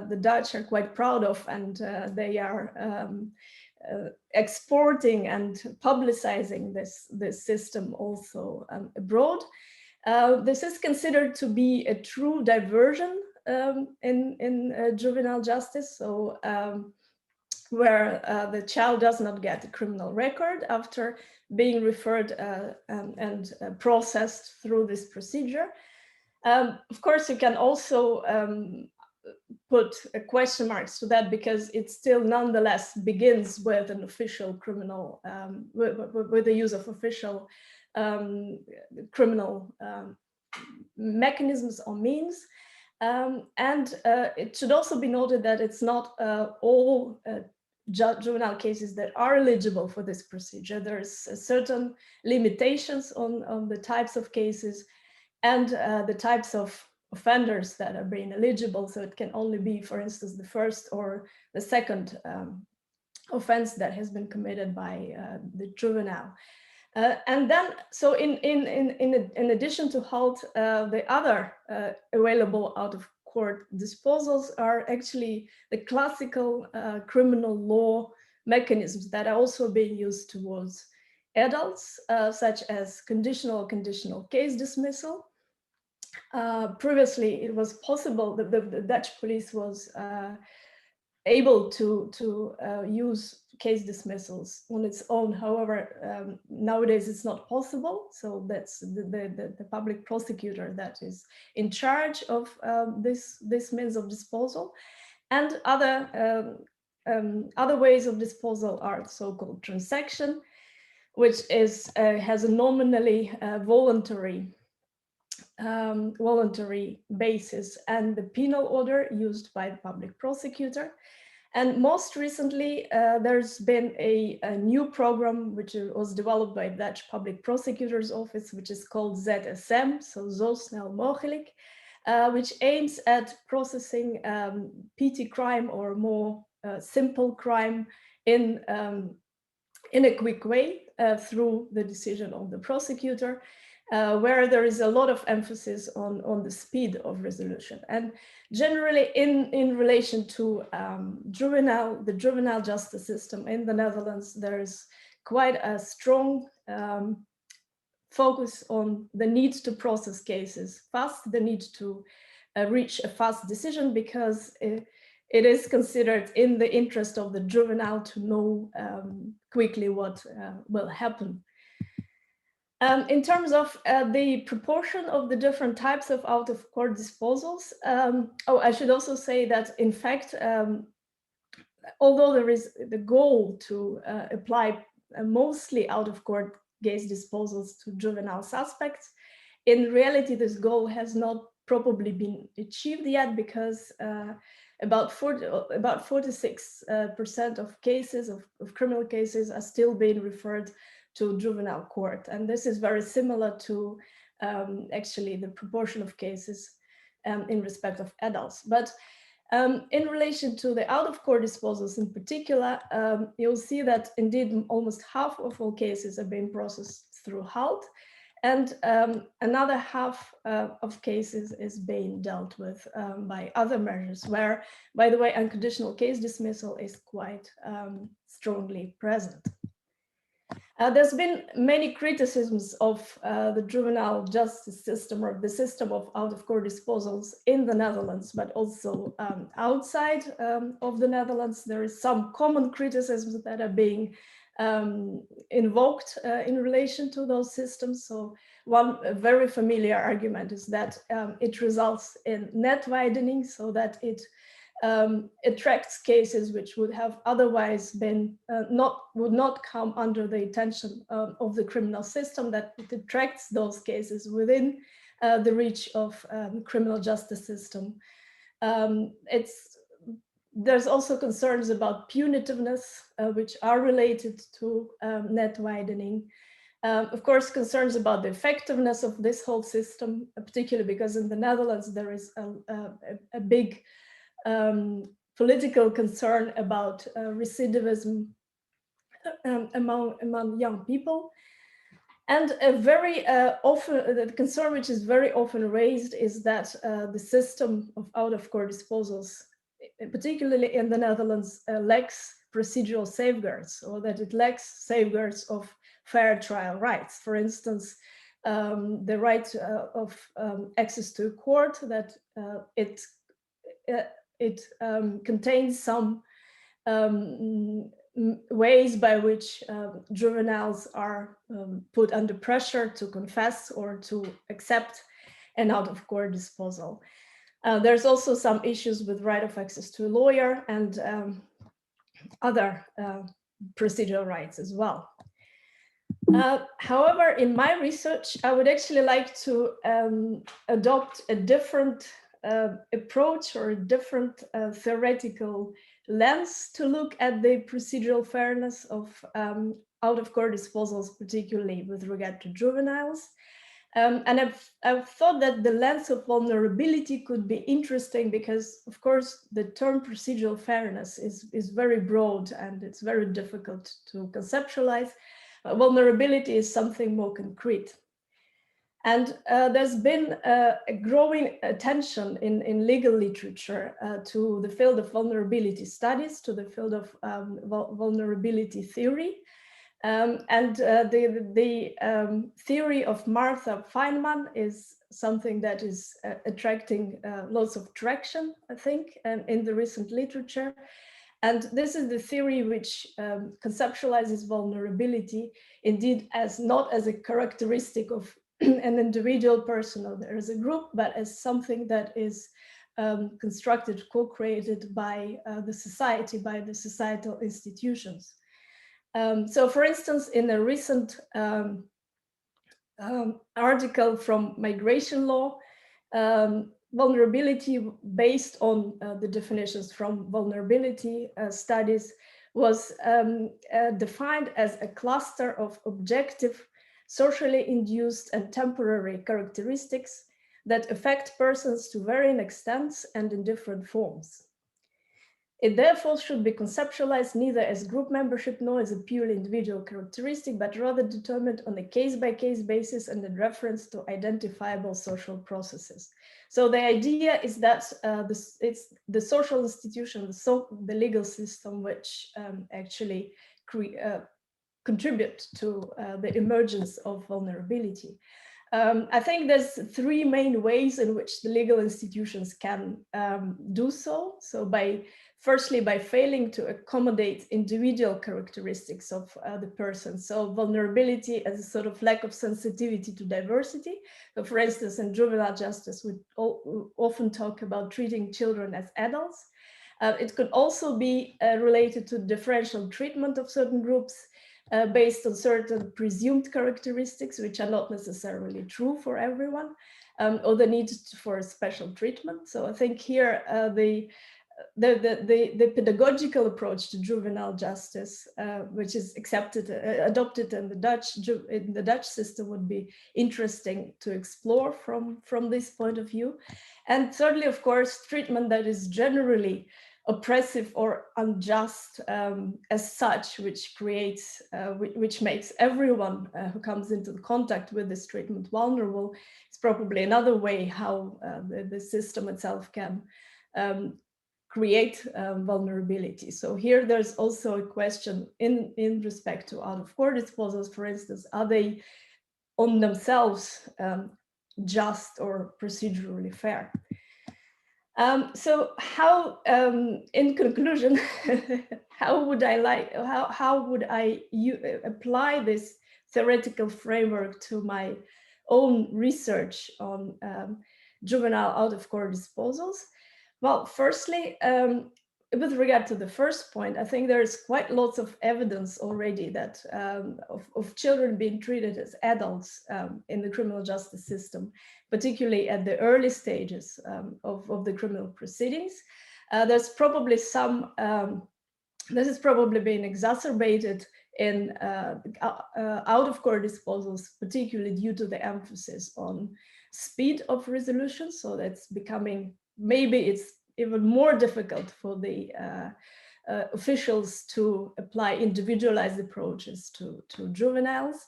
the Dutch are quite proud of, and they are exporting and publicizing this system also abroad. This is considered to be a true diversion in juvenile justice, so where the child does not get a criminal record after being referred and processed through this procedure. Of course, you can also put question marks to that, because it still nonetheless begins with an official criminal, with the use of official criminal mechanisms or means. And it should also be noted that it's not all juvenile cases that are eligible for this procedure. There's certain limitations on the types of cases and the types of offenders that are being eligible. So it can only be, for instance, the first or the second offense that has been committed by the juvenile. And then, so in addition to HALT, the other available out-of-court disposals are actually the classical criminal law mechanisms that are also being used towards adults, such as conditional case dismissal. Previously, it was possible that the Dutch police was able to use case dismissals on its own. However, nowadays it's not possible. So that's the public prosecutor that is in charge of this means of disposal. And other ways of disposal are so-called transaction, which is has a nominally voluntary basis, and the penal order used by the public prosecutor. And most recently, there's been a new program which was developed by the Dutch Public Prosecutor's Office, which is called ZSM, so Zo Snel Mogelijk, which aims at processing petty crime or more simple crime in a quick way through the decision of the prosecutor, where there is a lot of emphasis on the speed of resolution. And generally in relation to the juvenile justice system in the Netherlands, there is quite a strong focus on the need to process cases fast, the need to reach a fast decision, because it is considered in the interest of the juvenile to know quickly what will happen. In terms of the proportion of the different types of out-of-court disposals, I should also say that, in fact, although there is the goal to apply mostly out-of-court case disposals to juvenile suspects, in reality, this goal has not probably been achieved yet, because about 46% of cases, of criminal cases, are still being referred to juvenile court. And this is very similar to actually the proportion of cases in respect of adults. But In relation to the out-of-court disposals in particular, you'll see that indeed almost half of all cases are being processed through HALT, and another half of cases is being dealt with by other measures, where, by the way, unconditional case dismissal is quite strongly present. There's been many criticisms of the juvenile justice system, or the system of out-of-court disposals in the Netherlands, but also outside of the Netherlands. There is some common criticisms that are being invoked in relation to those systems. So one very familiar argument is that it results in net widening, so that it attracts cases which would have otherwise been would not come under the attention of the criminal system, that it attracts those cases within the reach of criminal justice system. There's also concerns about punitiveness, which are related to net widening. Of course, concerns about the effectiveness of this whole system, particularly because in the Netherlands there is a big political concern about recidivism among young people. And a very often, the concern which is very often raised is that the system of out-of-court disposals, particularly in the Netherlands, lacks procedural safeguards, or that it lacks safeguards of fair trial rights. For instance, the right of access to a court, that it contains some ways by which juveniles are put under pressure to confess or to accept an out-of-court disposal. There's also some issues with right of access to a lawyer and other procedural rights as well. However, in my research, I would actually like to adopt a different approach, or a different theoretical lens to look at the procedural fairness of out-of-court disposals, particularly with regard to juveniles. And I've thought that the lens of vulnerability could be interesting because, of course, the term procedural fairness is very broad and it's very difficult to conceptualize. Vulnerability is something more concrete. And there's been a growing attention in legal literature to the field of vulnerability studies, to the field of vulnerability theory. The theory of Martha Feynman is something that is attracting lots of traction, I think, in the recent literature. And this is the theory which conceptualizes vulnerability, indeed, as not as a characteristic of an individual person or there is a group, but as something that is constructed, co-created by the society, by the societal institutions. So for instance, in a recent article from Migration Law, vulnerability based on the definitions from vulnerability studies was defined as a cluster of objective, socially induced and temporary characteristics that affect persons to varying extents and in different forms. It therefore should be conceptualized neither as group membership nor as a purely individual characteristic, but rather determined on a case-by-case basis and in reference to identifiable social processes. So the idea is that it's the social institution, the legal system, which actually contribute to the emergence of vulnerability. I think there's three main ways in which the legal institutions can do so. So firstly, by failing to accommodate individual characteristics of the person. So vulnerability as a sort of lack of sensitivity to diversity. So for instance, in juvenile justice, we often talk about treating children as adults. It could also be related to differential treatment of certain groups based on certain presumed characteristics, which are not necessarily true for everyone, or the need for special treatment. So I think here the pedagogical approach to juvenile justice, which is adopted in the Dutch system, would be interesting to explore from this point of view. And thirdly, of course, treatment that is generally oppressive or unjust as such, which creates, which makes everyone who comes into contact with this treatment vulnerable. It's probably another way how the system itself can create vulnerability. So here there's also a question in respect to out-of-court disposals, for instance, are they on themselves just or procedurally fair? So how, in conclusion, how would I apply this theoretical framework to my own research on juvenile out-of-court disposals? Well, firstly, with regard to the first point, I think there's quite lots of evidence already that of children being treated as adults in the criminal justice system, particularly at the early stages of the criminal proceedings. There's probably this has probably been exacerbated in out-of-court disposals, particularly due to the emphasis on speed of resolution. So that's becoming, maybe it's even more difficult for the officials to apply individualized approaches to juveniles.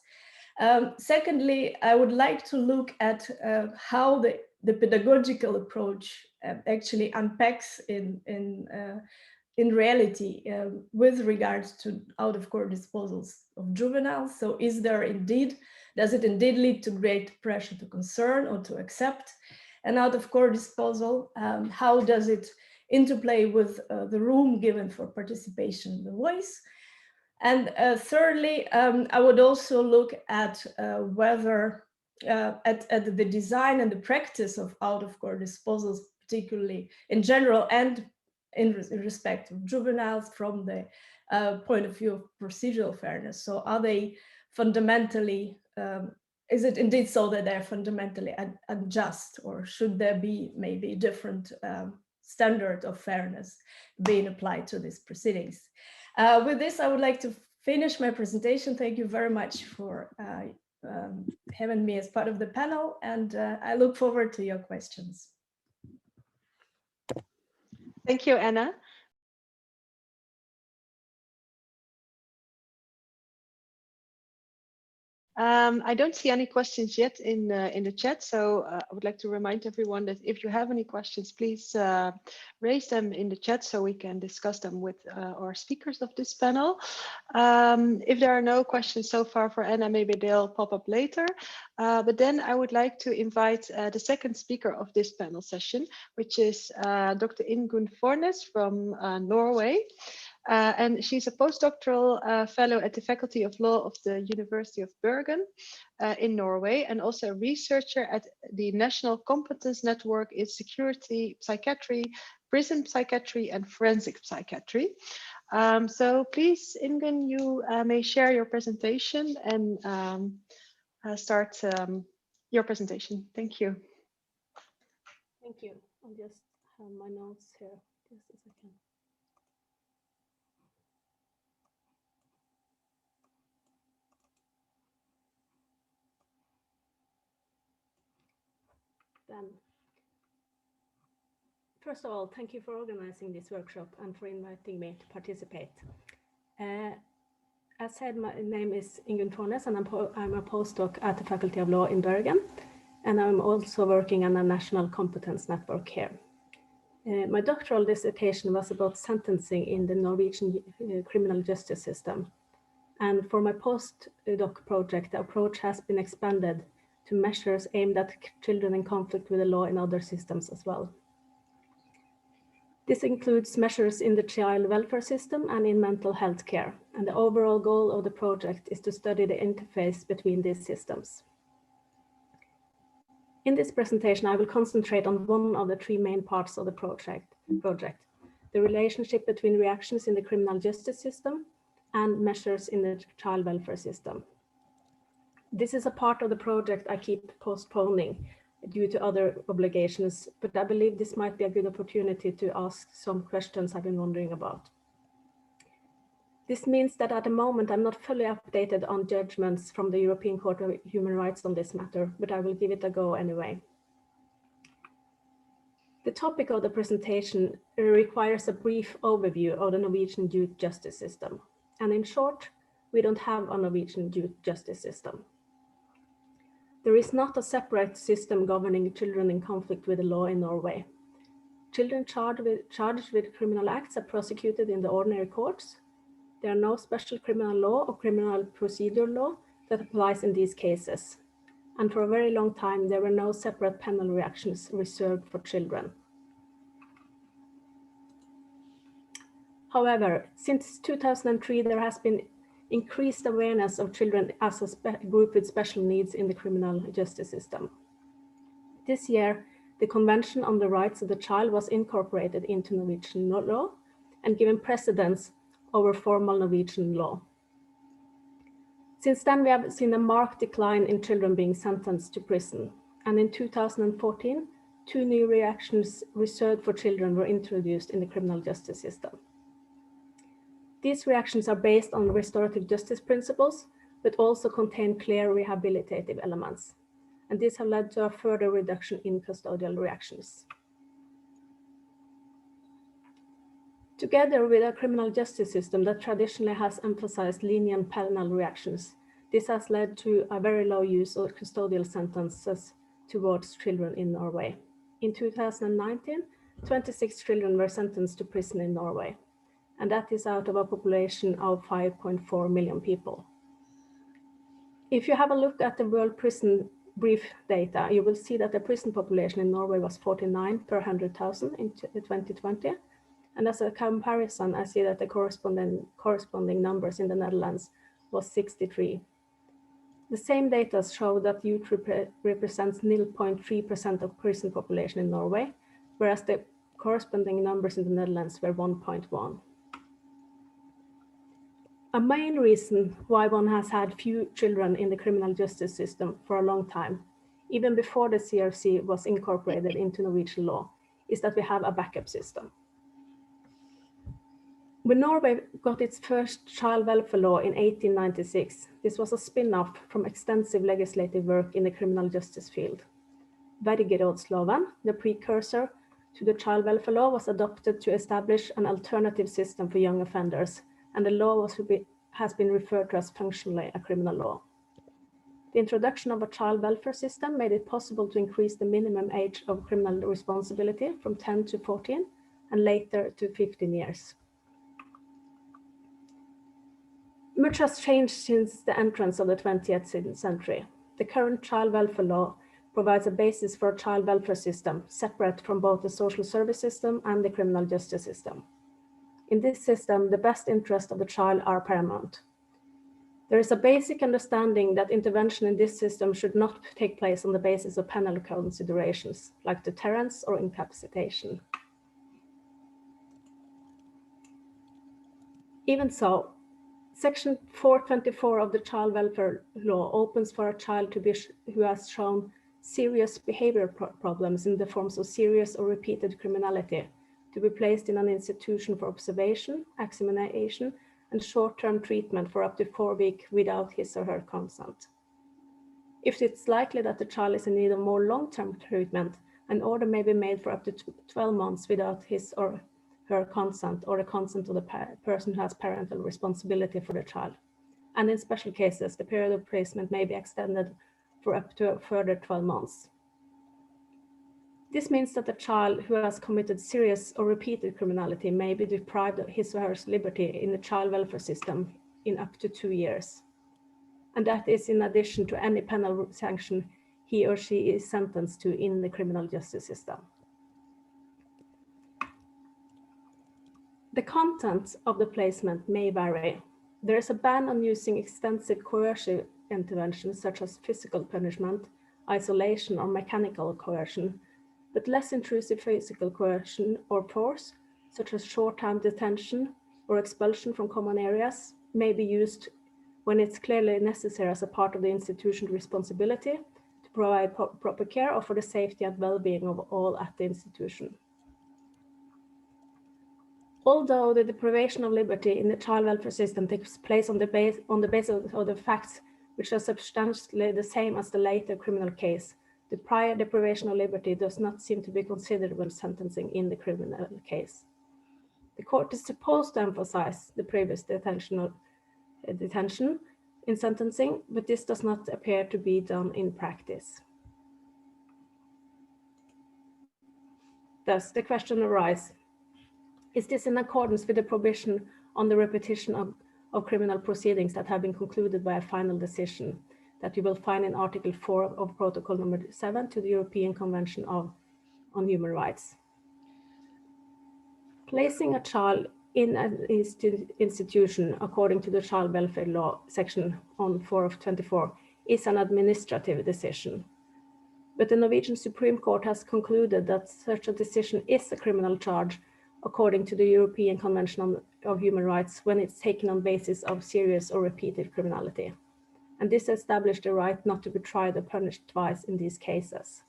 Secondly, I would like to look at how the pedagogical approach actually unpacks in reality with regards to out-of-court disposals of juveniles. So is there indeed, does it indeed lead to great pressure to concern or to accept an out-of-court disposal? How does it interplay with the room given for participation in the voice? And thirdly, I would also look at whether at the design and the practice of out-of-court disposals, particularly in general and in respect of juveniles from the point of view of procedural fairness. So are they fundamentally, is it indeed so that they're fundamentally unjust, or should there be maybe a different standard of fairness being applied to these proceedings? With this, I would like to finish my presentation. Thank you very much for having me as part of the panel, and I look forward to your questions. Thank you, Anna. I don't see any questions yet in the chat, so I would like to remind everyone that if you have any questions, please raise them in the chat so we can discuss them with our speakers of this panel. If there are no questions so far for Anna, maybe they'll pop up later. But then I would like to invite the second speaker of this panel session, which is Dr. Ingun Fornes from Norway. And she's a postdoctoral fellow at the Faculty of Law of the University of Bergen in Norway, and also a researcher at the National Competence Network in Security Psychiatry, Prison Psychiatry, and Forensic Psychiatry. So please, Ingun, you may share your presentation and start your presentation. Thank you. Thank you. I'll just have my notes here. Just a second. Then, first of all, thank you for organizing this workshop and for inviting me to participate. As said, my name is Ingun Fornes, and I'm a postdoc at the Faculty of Law in Bergen, and I'm also working on a national competence network here. My doctoral dissertation was about sentencing in the Norwegian criminal justice system. And for my postdoc project, the approach has been expanded to measures aimed at children in conflict with the law in other systems as well. This includes measures in the child welfare system and in mental health care. And the overall goal of the project is to study the interface between these systems. In this presentation, I will concentrate on one of the three main parts of the project, the relationship between reactions in the criminal justice system and measures in the child welfare system. This is a part of the project I keep postponing due to other obligations, but I believe this might be a good opportunity to ask some questions I've been wondering about. This means that at the moment I'm not fully updated on judgments from the European Court of Human Rights on this matter, but I will give it a go anyway. The topic of the presentation requires a brief overview of the Norwegian youth justice system. And in short, we don't have a Norwegian youth justice system. There is not a separate system governing children in conflict with the law in Norway. Children charged with criminal acts are prosecuted in the ordinary courts. There are no special criminal law or criminal procedure law that applies in these cases. And for a very long time, there were no separate penal reactions reserved for children. However, since 2003, there has been increased awareness of children as a group with special needs in the criminal justice system. This year, the Convention on the Rights of the Child was incorporated into Norwegian law and given precedence over formal Norwegian law. Since then, we have seen a marked decline in children being sentenced to prison. And in 2014, 2 new reactions reserved for children were introduced in the criminal justice system. These reactions are based on restorative justice principles, but also contain clear rehabilitative elements. And these have led to a further reduction in custodial reactions. Together with a criminal justice system that traditionally has emphasized lenient penal reactions, this has led to a very low use of custodial sentences towards children in Norway. In 2019, 26 children were sentenced to prison in Norway, and that is out of a population of 5.4 million people. If you have a look at the World Prison Brief data, you will see that the prison population in Norway was 49 per 100,000 in 2020. And as a comparison, I see that the corresponding numbers in the Netherlands was 63. The same data show that youth represents 0.3% of prison population in Norway, whereas the corresponding numbers in the Netherlands were 1.1. A main reason why one has had few children in the criminal justice system for a long time, even before the CRC was incorporated into Norwegian law, is that we have a backup system. When Norway got its first child welfare law in 1896, this was a spin-off from extensive legislative work in the criminal justice field. Mergaerts, the precursor to the child welfare law, was adopted to establish an alternative system for young offenders, and the law has been referred to as functionally a criminal law. The introduction of a child welfare system made it possible to increase the minimum age of criminal responsibility from 10 to 14 and later to 15 years. Much has changed since the entrance of the 20th century. The current child welfare law provides a basis for a child welfare system separate from both the social service system and the criminal justice system. In this system, the best interests of the child are paramount. There is a basic understanding that intervention in this system should not take place on the basis of penal considerations, like deterrence or incapacitation. Even so, Section 424 of the Child Welfare Law opens for a child who has shown serious behavior problems in the forms of serious or repeated criminality to be placed in an institution for observation, examination, and short-term treatment for up to 4 weeks without his or her consent. If it's likely that the child is in need of more long-term treatment, an order may be made for up to 12 months without his or her consent or the consent of the person who has parental responsibility for the child. And in special cases, the period of placement may be extended for up to a further 12 months. This means that a child who has committed serious or repeated criminality may be deprived of his or her liberty in the child welfare system in up to 2 years. And that is in addition to any penal sanction he or she is sentenced to in the criminal justice system. The content of the placement may vary. There is a ban on using extensive coercive interventions such as physical punishment, isolation, or mechanical coercion, but less intrusive physical coercion or force, such as short-time detention or expulsion from common areas, may be used when it's clearly necessary as a part of the institution's responsibility to provide proper care or for the safety and well-being of all at the institution. Although the deprivation of liberty in the child welfare system takes place on the basis of the facts which are substantially the same as the later criminal case, the prior deprivation of liberty does not seem to be considered when sentencing in the criminal case. The court is supposed to emphasize the previous detention in sentencing, but this does not appear to be done in practice. Thus, the question arises, is this in accordance with the provision on the repetition of criminal proceedings that have been concluded by a final decision that you will find in Article 4 of Protocol number 7 to the European Convention on Human Rights? Placing a child in an institution according to the Child Welfare Law section on 4 of 24 is an administrative decision. But the Norwegian Supreme Court has concluded that such a decision is a criminal charge according to the European Convention of Human Rights when it's taken on basis of serious or repeated criminality. And this established the right not to be tried or punished twice in these cases.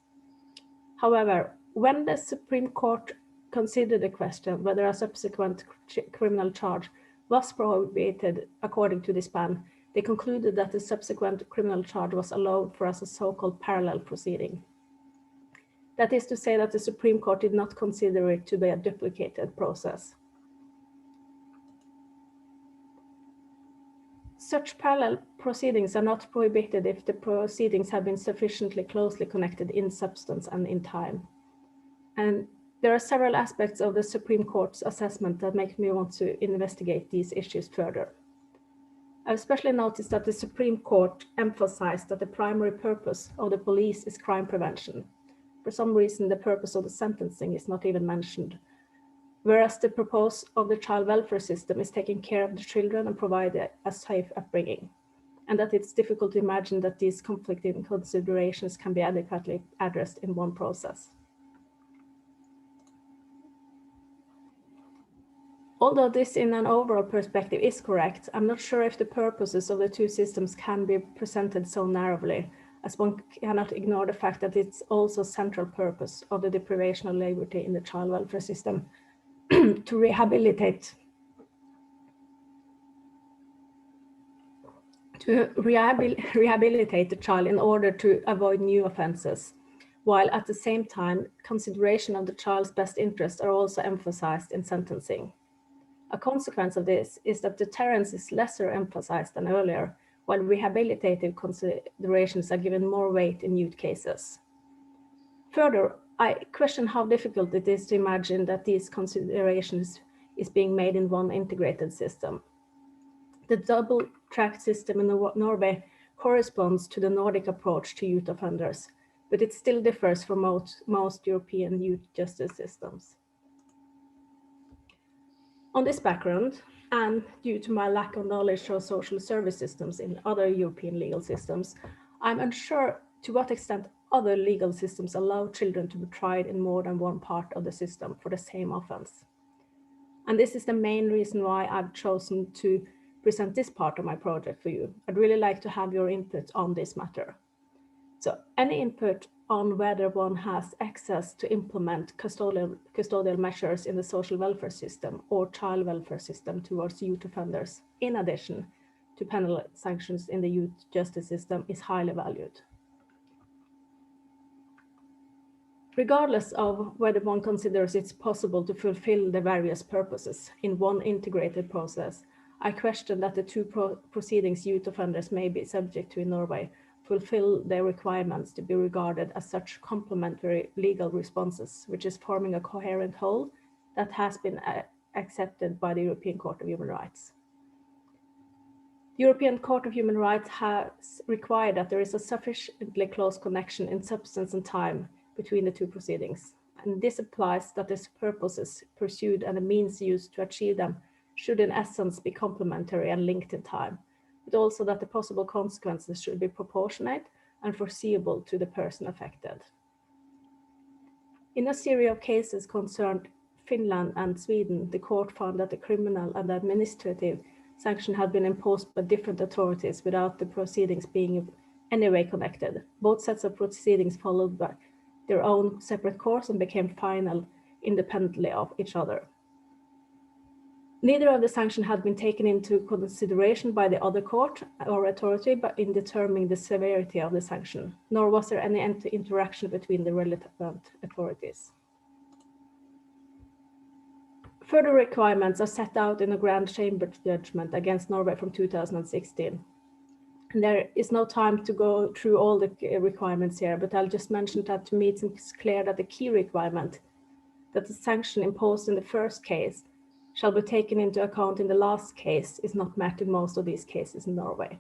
However, when the Supreme Court considered the question whether a subsequent criminal charge was prohibited according to this ban, they concluded that the subsequent criminal charge was allowed for as a so-called parallel proceeding. That is to say that the Supreme Court did not consider it to be a duplicated process. Such parallel proceedings are not prohibited if the proceedings have been sufficiently closely connected in substance and in time. And there are several aspects of the Supreme Court's assessment that make me want to investigate these issues further. I've especially noticed that the Supreme Court emphasized that the primary purpose of the police is crime prevention. For some reason, the purpose of the sentencing is not even mentioned, whereas the purpose of the child welfare system is taking care of the children and provide a safe upbringing, and that it's difficult to imagine that these conflicting considerations can be adequately addressed in one process. Although this in an overall perspective is correct, I'm not sure if the purposes of the two systems can be presented so narrowly, as one cannot ignore the fact that it's also a central purpose of the deprivation of liberty in the child welfare system to rehabilitate the child in order to avoid new offenses, while at the same time consideration of the child's best interests are also emphasized in sentencing. A consequence of this is that deterrence is lesser emphasized than earlier, while rehabilitative considerations are given more weight in youth cases. Further, I question how difficult it is to imagine that these considerations is being made in one integrated system. The double-track system in Norway corresponds to the Nordic approach to youth offenders, but it still differs from most European youth justice systems. On this background, and due to my lack of knowledge of social service systems in other European legal systems, I'm unsure to what extent other legal systems allow children to be tried in more than one part of the system for the same offense. And this is the main reason why I've chosen to present this part of my project for you. I'd really like to have your input on this matter. So any input on whether one has access to implement custodial measures in the social welfare system or child welfare system towards youth offenders, in addition to penal sanctions in the youth justice system, is highly valued. Regardless of whether one considers it's possible to fulfill the various purposes in one integrated process, I question that the two proceedings youth offenders may be subject to in Norway fulfill their requirements to be regarded as such complementary legal responses, which is forming a coherent whole that has been accepted by the European Court of Human Rights. The European Court of Human Rights has required that there is a sufficiently close connection in substance and time between the two proceedings, and this implies that the purposes pursued and the means used to achieve them should in essence be complementary and linked in time, but also that the possible consequences should be proportionate and foreseeable to the person affected. In a series of cases concerned Finland and Sweden, the court found that the criminal and administrative sanction had been imposed by different authorities without the proceedings being anyway connected. Both sets of proceedings followed by their own separate course and became final independently of each other. Neither of the sanctions had been taken into consideration by the other court or authority but in determining the severity of the sanction, nor was there any interaction between the relevant authorities. Further requirements are set out in a Grand Chamber judgment against Norway from 2016. And there is no time to go through all the requirements here, but I'll just mention that to me it seems clear that the key requirement, that the sanction imposed in the first case shall be taken into account in the last case, is not met in most of these cases in Norway.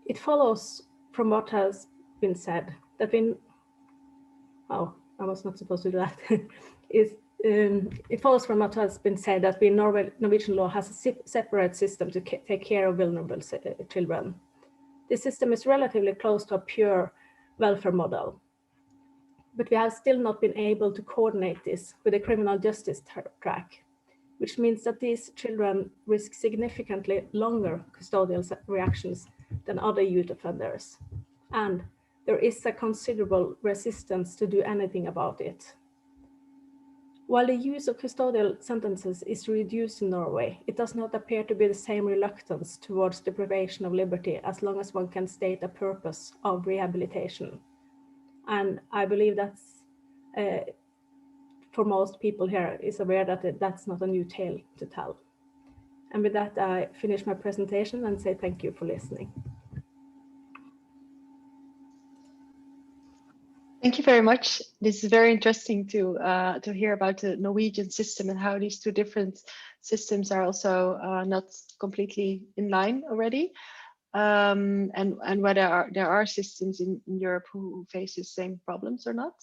It follows from what has been said that I was not supposed to do that. It follows from what has been said that Norwegian law has a separate system to take care of vulnerable children. This system is relatively close to a pure welfare model, but we have still not been able to coordinate this with the criminal justice track, which means that these children risk significantly longer custodial reactions than other youth offenders. And there is a considerable resistance to do anything about it. While the use of custodial sentences is reduced in Norway, it does not appear to be the same reluctance towards deprivation of liberty as long as one can state a purpose of rehabilitation. And I believe that's, for most people here, is aware that that's not a new tale to tell. And with that, I finish my presentation and say thank you for listening. Thank you very much. This is very interesting to hear about the Norwegian system and how these two different systems are also not completely in line already, and whether there are systems in Europe who face the same problems or not.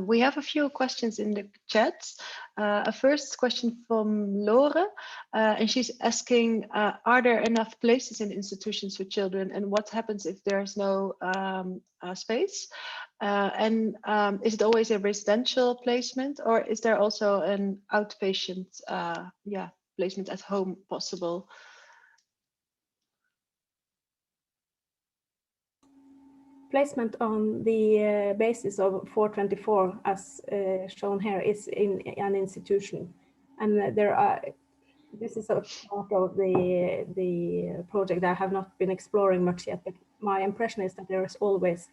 We have a few questions in the chat. A first question from Lore, and she's asking, are there enough places in institutions for children, and what happens if there's no space? And is it always a residential placement, or is there also an outpatient placement at home possible? Placement on the basis of 424, as shown here, is in an institution, and this is a part of the project that I have not been exploring much yet, but my impression is that there is always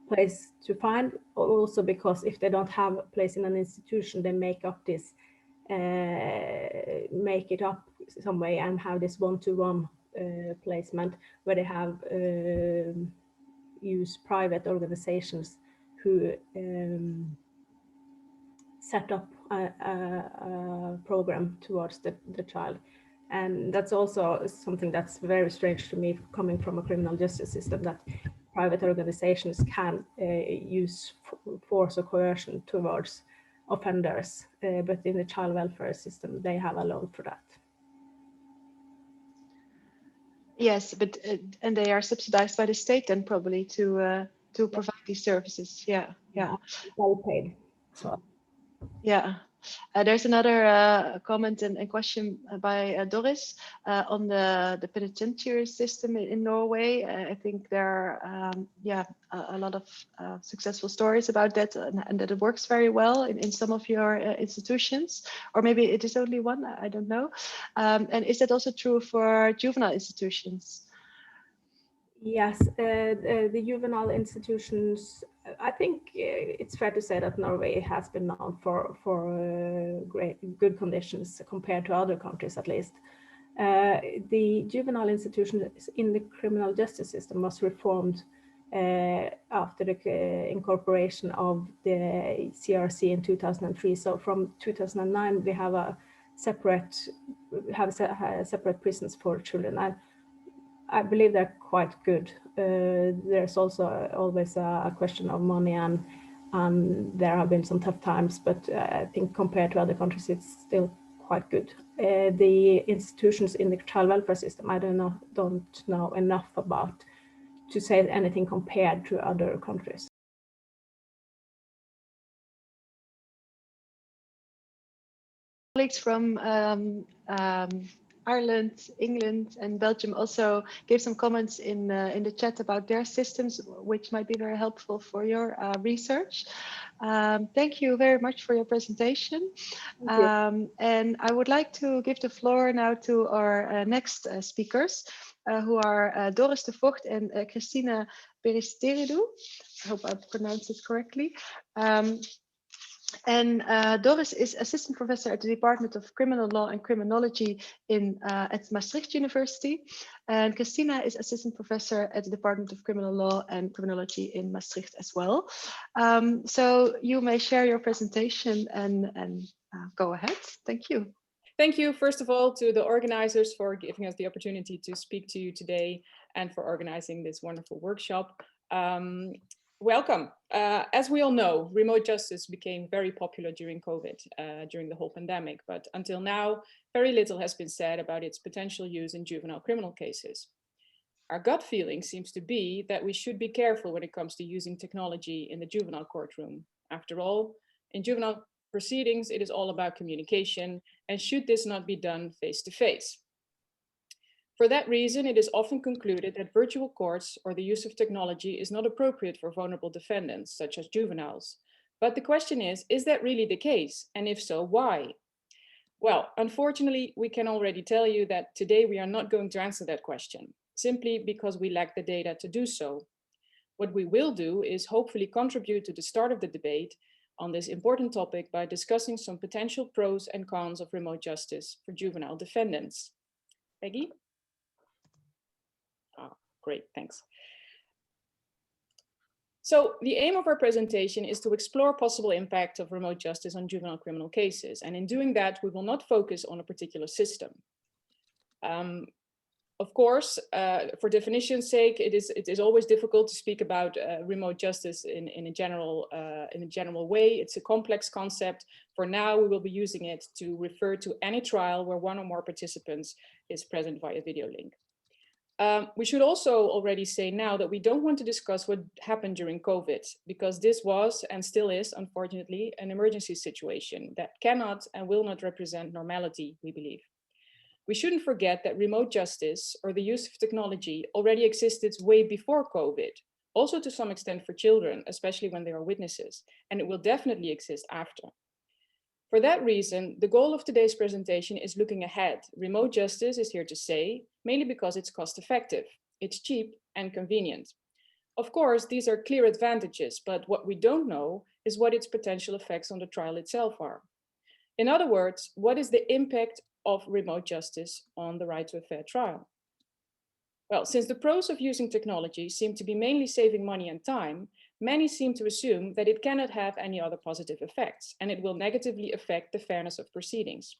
place to find, also because if they don't have a place in an institution, they make it up some way and have this one-to-one placement where they have use private organizations who set up a program towards the child. And that's also something that's very strange to me, coming from a criminal justice system, that private organizations can use force or coercion towards offenders, but in the child welfare system, they have a loan for that. Yes, but and they are subsidized by the state then probably to provide these services. Yeah. Well paid. So. Yeah. There's another comment and question by Dorris on the penitentiary system in Norway. I think there are a lot of successful stories about that, and that it works very well in some of your institutions, or maybe it is only one, I don't know. And is that also true for juvenile institutions? Yes, the juvenile institutions, I think it's fair to say that Norway has been known for good conditions compared to other countries, at least. The juvenile institutions in the criminal justice system was reformed after the incorporation of the CRC in 2003. So from 2009, we have separate prisons for children. I believe they're quite good. There's also always a question of money, and there have been some tough times, but I think compared to other countries, it's still quite good. The institutions in the child welfare system, I don't know enough about to say anything compared to other countries. Colleagues from Ireland, England, and Belgium also gave some comments in the chat about their systems, which might be very helpful for your research. Thank you very much for your presentation. And I would like to give the floor now to our next speakers, who are Dorris de Vocht and Christina Peristeridou. I hope I pronounced it correctly. Dorris is assistant professor at the Department of Criminal Law and Criminology at Maastricht University. And Christina is assistant professor at the Department of Criminal Law and Criminology in Maastricht as well. So you may share your presentation and go ahead. Thank you. Thank you, first of all, to the organizers for giving us the opportunity to speak to you today and for organizing this wonderful workshop. Welcome. As we all know, remote justice became very popular during COVID, during the whole pandemic, but until now, very little has been said about its potential use in juvenile criminal cases. Our gut feeling seems to be that we should be careful when it comes to using technology in the juvenile courtroom. After all, in juvenile proceedings, it is all about communication, and should this not be done face-to-face? For that reason, it is often concluded that virtual courts or the use of technology is not appropriate for vulnerable defendants, such as juveniles. But the question is that really the case? And if so, why? Well, unfortunately, we can already tell you that today we are not going to answer that question, simply because we lack the data to do so. What we will do is hopefully contribute to the start of the debate on this important topic by discussing some potential pros and cons of remote justice for juvenile defendants. Peggy? Great, thanks. So the aim of our presentation is to explore possible impact of remote justice on juvenile criminal cases. And in doing that, we will not focus on a particular system. Of course, for definition's sake, it is always difficult to speak about remote justice in a general way. It's a complex concept. For now, we will be using it to refer to any trial where one or more participants is present via video link. We should also already say now that we don't want to discuss what happened during COVID, because this was and still is, unfortunately, an emergency situation that cannot and will not represent normality, we believe. We shouldn't forget that remote justice, or the use of technology, already existed way before COVID, also to some extent for children, especially when they are witnesses, and it will definitely exist after. For that reason, the goal of today's presentation is looking ahead. Remote justice is here to stay, mainly because it's cost effective, it's cheap and convenient. Of course, these are clear advantages, but what we don't know is what its potential effects on the trial itself are. In other words, what is the impact of remote justice on the right to a fair trial? Well, since the pros of using technology seem to be mainly saving money and time, many seem to assume that it cannot have any other positive effects, and it will negatively affect the fairness of proceedings,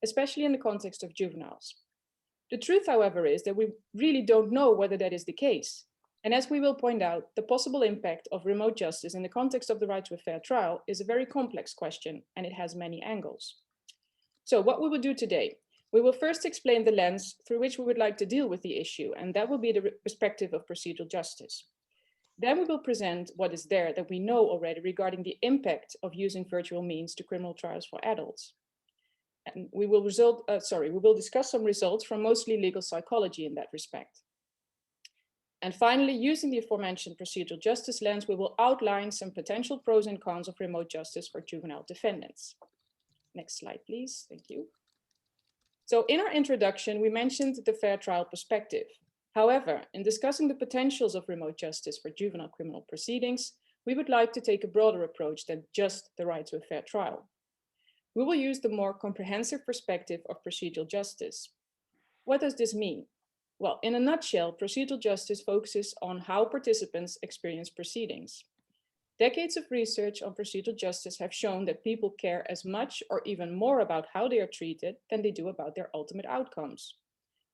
especially in the context of juveniles. The truth, however, is that we really don't know whether that is the case. And as we will point out, the possible impact of remote justice in the context of the right to a fair trial is a very complex question, and it has many angles. So what we will do today, we will first explain the lens through which we would like to deal with the issue, and that will be the perspective of procedural justice. Then we will present what is there that we know already regarding the impact of using virtual means to criminal trials for adults. And we will discuss some results from mostly legal psychology in that respect. And finally, using the aforementioned procedural justice lens, we will outline some potential pros and cons of remote justice for juvenile defendants. Next slide, please. Thank you. So in our introduction, we mentioned the fair trial perspective. However, in discussing the potentials of remote justice for juvenile criminal proceedings, we would like to take a broader approach than just the right to a fair trial. We will use the more comprehensive perspective of procedural justice. What does this mean? Well, in a nutshell, procedural justice focuses on how participants experience proceedings. Decades of research on procedural justice have shown that people care as much or even more about how they are treated than they do about their ultimate outcomes.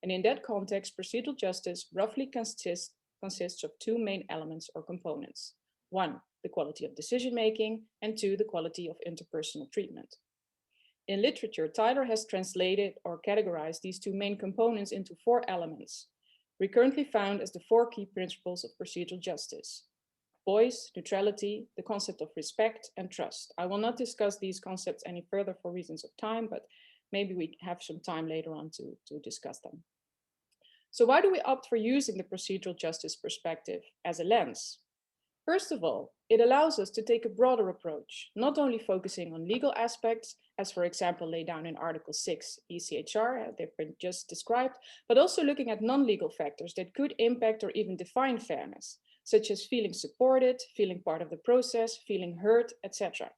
And in that context, procedural justice roughly consists of two main elements or components. One, the quality of decision-making, and two, the quality of interpersonal treatment. In literature, Tyler has translated or categorized these two main components into four elements, recurrently found as the four key principles of procedural justice: voice, neutrality, the concept of respect, and trust. I will not discuss these concepts any further for reasons of time, but maybe we have some time later on to discuss them. So why do we opt for using the procedural justice perspective as a lens? First of all, it allows us to take a broader approach, not only focusing on legal aspects, as for example laid down in Article 6 ECHR, they've been just described, but also looking at non-legal factors that could impact or even define fairness, such as feeling supported, feeling part of the process, feeling heard, etc.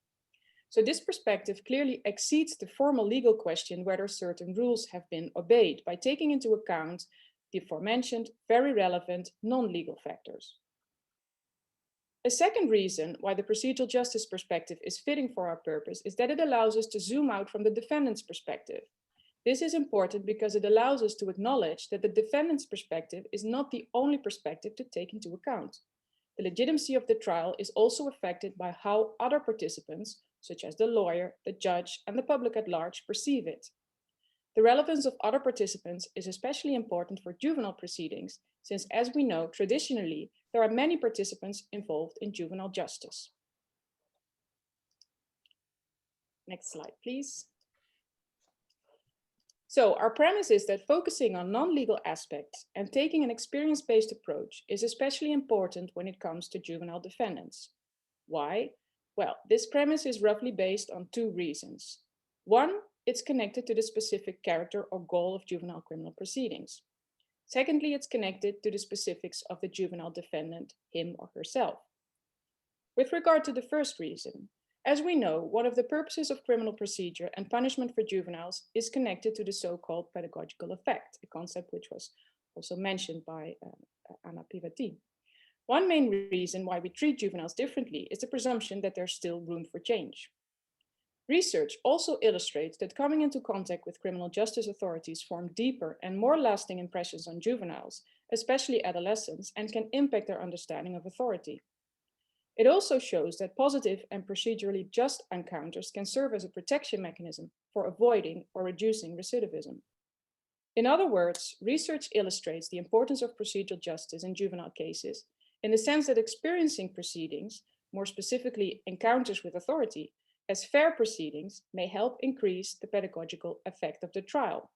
So this perspective clearly exceeds the formal legal question whether certain rules have been obeyed by taking into account the aforementioned very relevant non-legal factors. A second reason why the procedural justice perspective is fitting for our purpose is that it allows us to zoom out from the defendant's perspective. This is important because it allows us to acknowledge that the defendant's perspective is not the only perspective to take into account. The legitimacy of the trial is also affected by how other participants, such as the lawyer, the judge, and the public at large, perceive it. The relevance of other participants is especially important for juvenile proceedings, since, as we know, traditionally, there are many participants involved in juvenile justice. Next slide, please. So our premise is that focusing on non-legal aspects and taking an experience-based approach is especially important when it comes to juvenile defendants. Why? Well, this premise is roughly based on two reasons. One, it's connected to the specific character or goal of juvenile criminal proceedings. Secondly, it's connected to the specifics of the juvenile defendant, him or herself. With regard to the first reason, as we know, one of the purposes of criminal procedure and punishment for juveniles is connected to the so-called pedagogical effect, a concept which was also mentioned by Anna Pivaty. One main reason why we treat juveniles differently is the presumption that there's still room for change. Research also illustrates that coming into contact with criminal justice authorities form deeper and more lasting impressions on juveniles, especially adolescents, and can impact their understanding of authority. It also shows that positive and procedurally just encounters can serve as a protection mechanism for avoiding or reducing recidivism. In other words, research illustrates the importance of procedural justice in juvenile cases in the sense that experiencing proceedings, more specifically encounters with authority, as fair proceedings may help increase the pedagogical effect of the trial.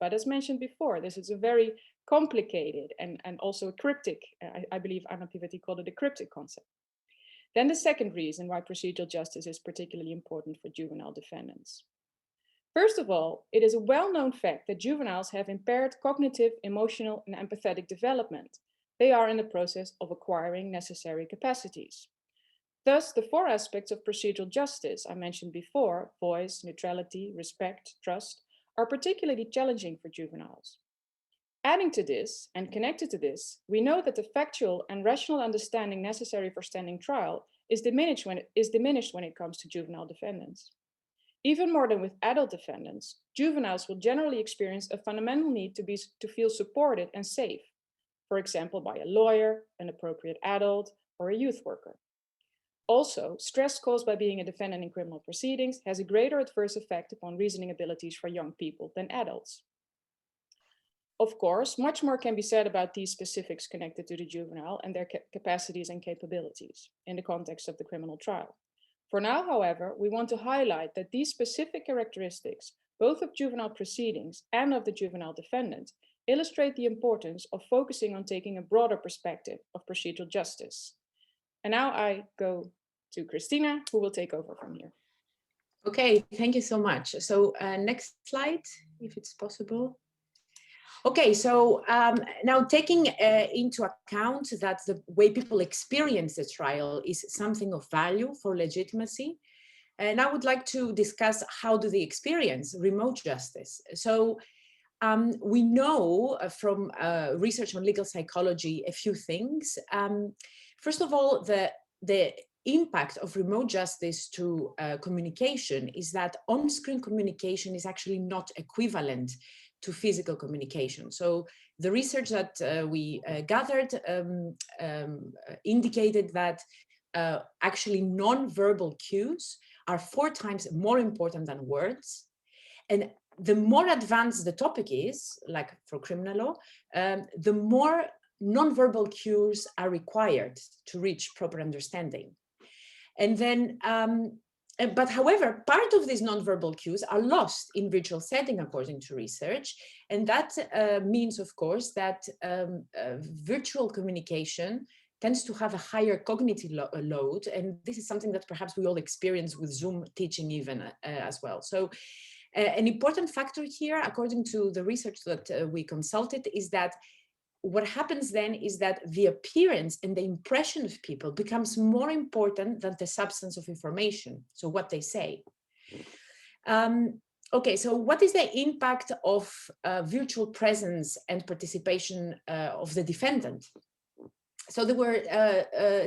But as mentioned before, this is a very complicated and also a cryptic, I believe Anna Pivaty called it a cryptic concept. Then the second reason why procedural justice is particularly important for juvenile defendants. First of all, it is a well-known fact that juveniles have impaired cognitive, emotional, and empathetic development. They are in the process of acquiring necessary capacities. Thus, the four aspects of procedural justice I mentioned before, voice, neutrality, respect, trust, are particularly challenging for juveniles. Adding to this, and connected to this, we know that the factual and rational understanding necessary for standing trial is diminished when it comes to juvenile defendants. Even more than with adult defendants, juveniles will generally experience a fundamental need to feel supported and safe, for example, by a lawyer, an appropriate adult, or a youth worker. Also, stress caused by being a defendant in criminal proceedings has a greater adverse effect upon reasoning abilities for young people than adults. Of course, much more can be said about these specifics connected to the juvenile and their capacities and capabilities in the context of the criminal trial. For now, however, we want to highlight that these specific characteristics, both of juvenile proceedings and of the juvenile defendant, illustrate the importance of focusing on taking a broader perspective of procedural justice. And now I go to Christina, who will take over from here. Okay, thank you so much. So next slide, if it's possible. Okay, so now taking into account that the way people experience the trial is something of value for legitimacy, and I would like to discuss how do they experience remote justice. So we know from research on legal psychology a few things. First of all, the impact of remote justice to communication is that on-screen communication is actually not equivalent to physical communication. So the research that we gathered indicated that actually non-verbal cues are 4 times more important than words. And the more advanced the topic is, like for criminal law, the more non-verbal cues are required to reach proper understanding. And then But however, part of these nonverbal cues are lost in virtual setting, according to research. And that means, of course, that virtual communication tends to have a higher cognitive load. And this is something that perhaps we all experience with Zoom teaching even as well. So an important factor here, according to the research that we consulted, is that what happens then is that the appearance and the impression of people becomes more important than the substance of information, so what they say. Okay, so what is the impact of virtual presence and participation of the defendant? So there were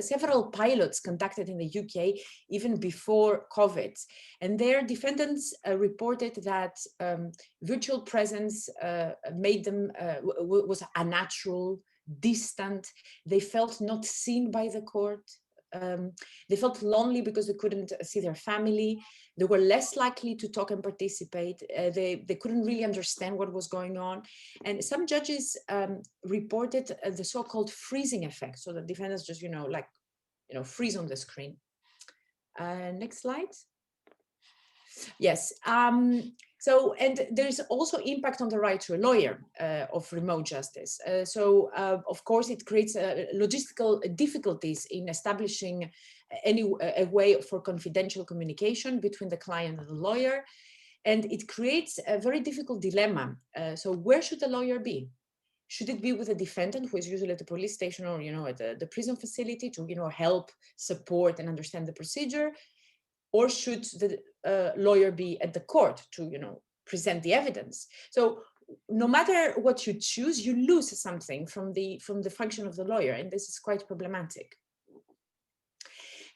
several pilots conducted in the UK even before COVID, and their defendants reported that virtual presence made them was unnatural, distant. They felt not seen by the court. They felt lonely because they couldn't see their family. They were less likely to talk and participate. They couldn't really understand what was going on. And some judges reported the so-called freezing effect. So the defendants just, freeze on the screen. Next slide. Yes. And there is also impact on the right to a lawyer of remote justice. Of course, it creates logistical difficulties in establishing a way for confidential communication between the client and the lawyer. And it creates a very difficult dilemma. So where should the lawyer be? Should it be with the defendant, who is usually at the police station or, at the prison facility to, help, support and understand the procedure? Or should the lawyer be at the court to, present the evidence? So no matter what you choose, you lose something from the function of the lawyer, and this is quite problematic.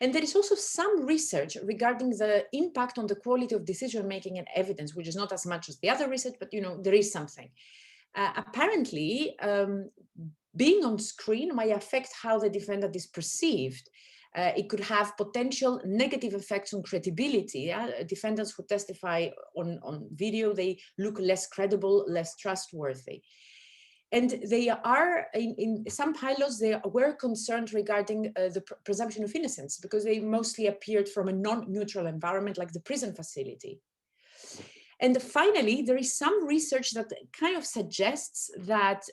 And there is also some research regarding the impact on the quality of decision-making and evidence, which is not as much as the other research, but there is something. Apparently, being on screen might affect how the defendant is perceived. It could have potential negative effects on credibility. Defendants who testify on video, they look less credible, less trustworthy. And they are, in some pilots, they were concerned regarding the presumption of innocence because they mostly appeared from a non-neutral environment like the prison facility. And finally, there is some research that kind of suggests that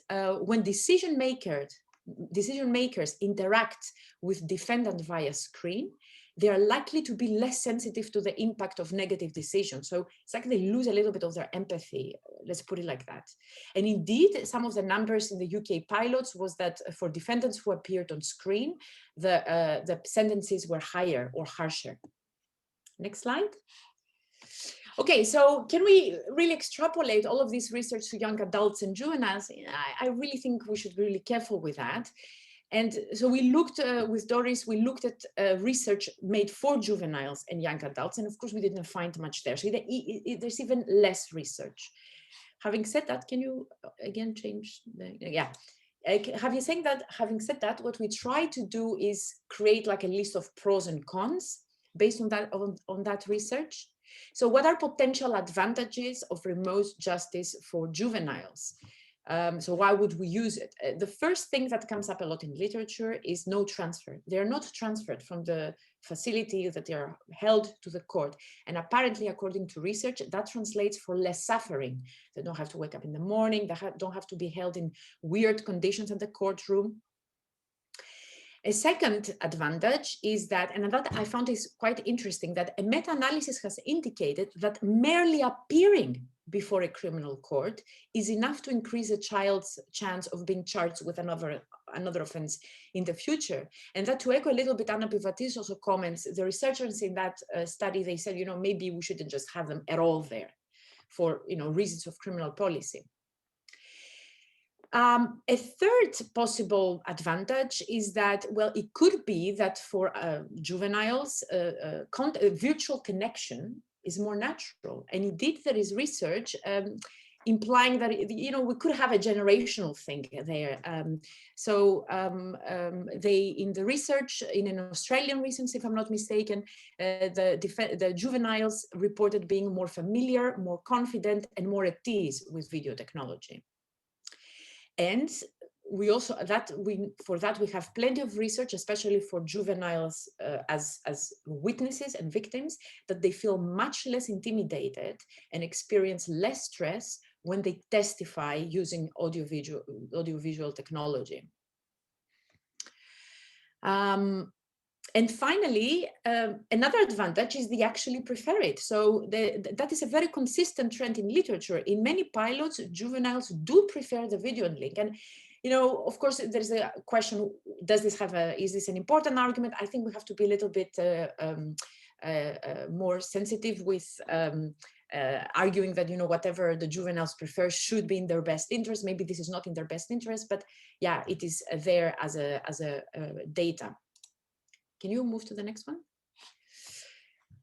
when decision makers interact with defendant via screen, they are likely to be less sensitive to the impact of negative decisions. So it's like they lose a little bit of their empathy, let's put it like that. And indeed, some of the numbers in the UK pilots was that for defendants who appeared on screen, the sentences were higher or harsher. Next slide. Okay, so can we really extrapolate all of this research to young adults and juveniles? I really think we should be really careful with that. And so we looked with Dorris, we looked at research made for juveniles and young adults, and of course we didn't find much there. So there's even less research. Having said that, can you again change the, yeah. Having said that, what we try to do is create like a list of pros and cons based on that research. So what are potential advantages of remote justice for juveniles? So why would we use it? The first thing that comes up a lot in literature is no transfer. They're not transferred from the facility that they are held to the court. And apparently, according to research, that translates for less suffering. They don't have to wake up in the morning. They don't have to be held in weird conditions at the courtroom. A second advantage is that, and that I found is quite interesting, that a meta-analysis has indicated that merely appearing before a criminal court is enough to increase a child's chance of being charged with another offense in the future. And that, to echo a little bit Anna Pivaty's also comments, the researchers in that study, they said, maybe we shouldn't just have them at all there for, reasons of criminal policy. A third possible advantage is that, well, it could be that for juveniles, virtual connection is more natural. And indeed, there is research implying that, we could have a generational thing there. In the research, in an Australian research, if I'm not mistaken, the juveniles reported being more familiar, more confident, and more at ease with video technology. And for that we have plenty of research, especially for juveniles as witnesses and victims, that they feel much less intimidated and experience less stress when they testify using audiovisual technology. And finally, another advantage is they actually prefer it. So that is a very consistent trend in literature. In many pilots, juveniles do prefer the video link. And, you know, of course, there's a question, is this an important argument? I think we have to be a little bit more sensitive with arguing that, you know, whatever the juveniles prefer should be in their best interest. Maybe this is not in their best interest, but yeah, it is there as a data. Can you move to the next one?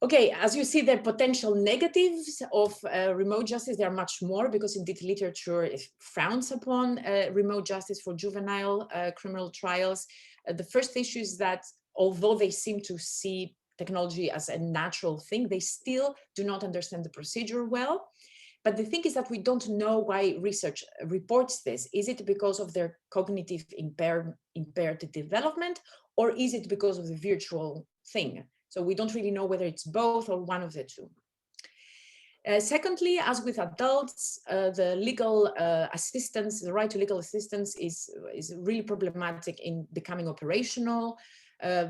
Okay, as you see, the potential negatives of remote justice, there are much more, because indeed literature frowns upon remote justice for juvenile criminal trials. The first issue is that although they seem to see technology as a natural thing, they still do not understand the procedure well. But the thing is that we don't know why research reports this. Is it because of their cognitive impaired development, or is it because of the virtual thing? So we don't really know whether it's both or one of the two. Secondly, as with adults, the legal assistance, the right to legal assistance is really problematic in becoming operational.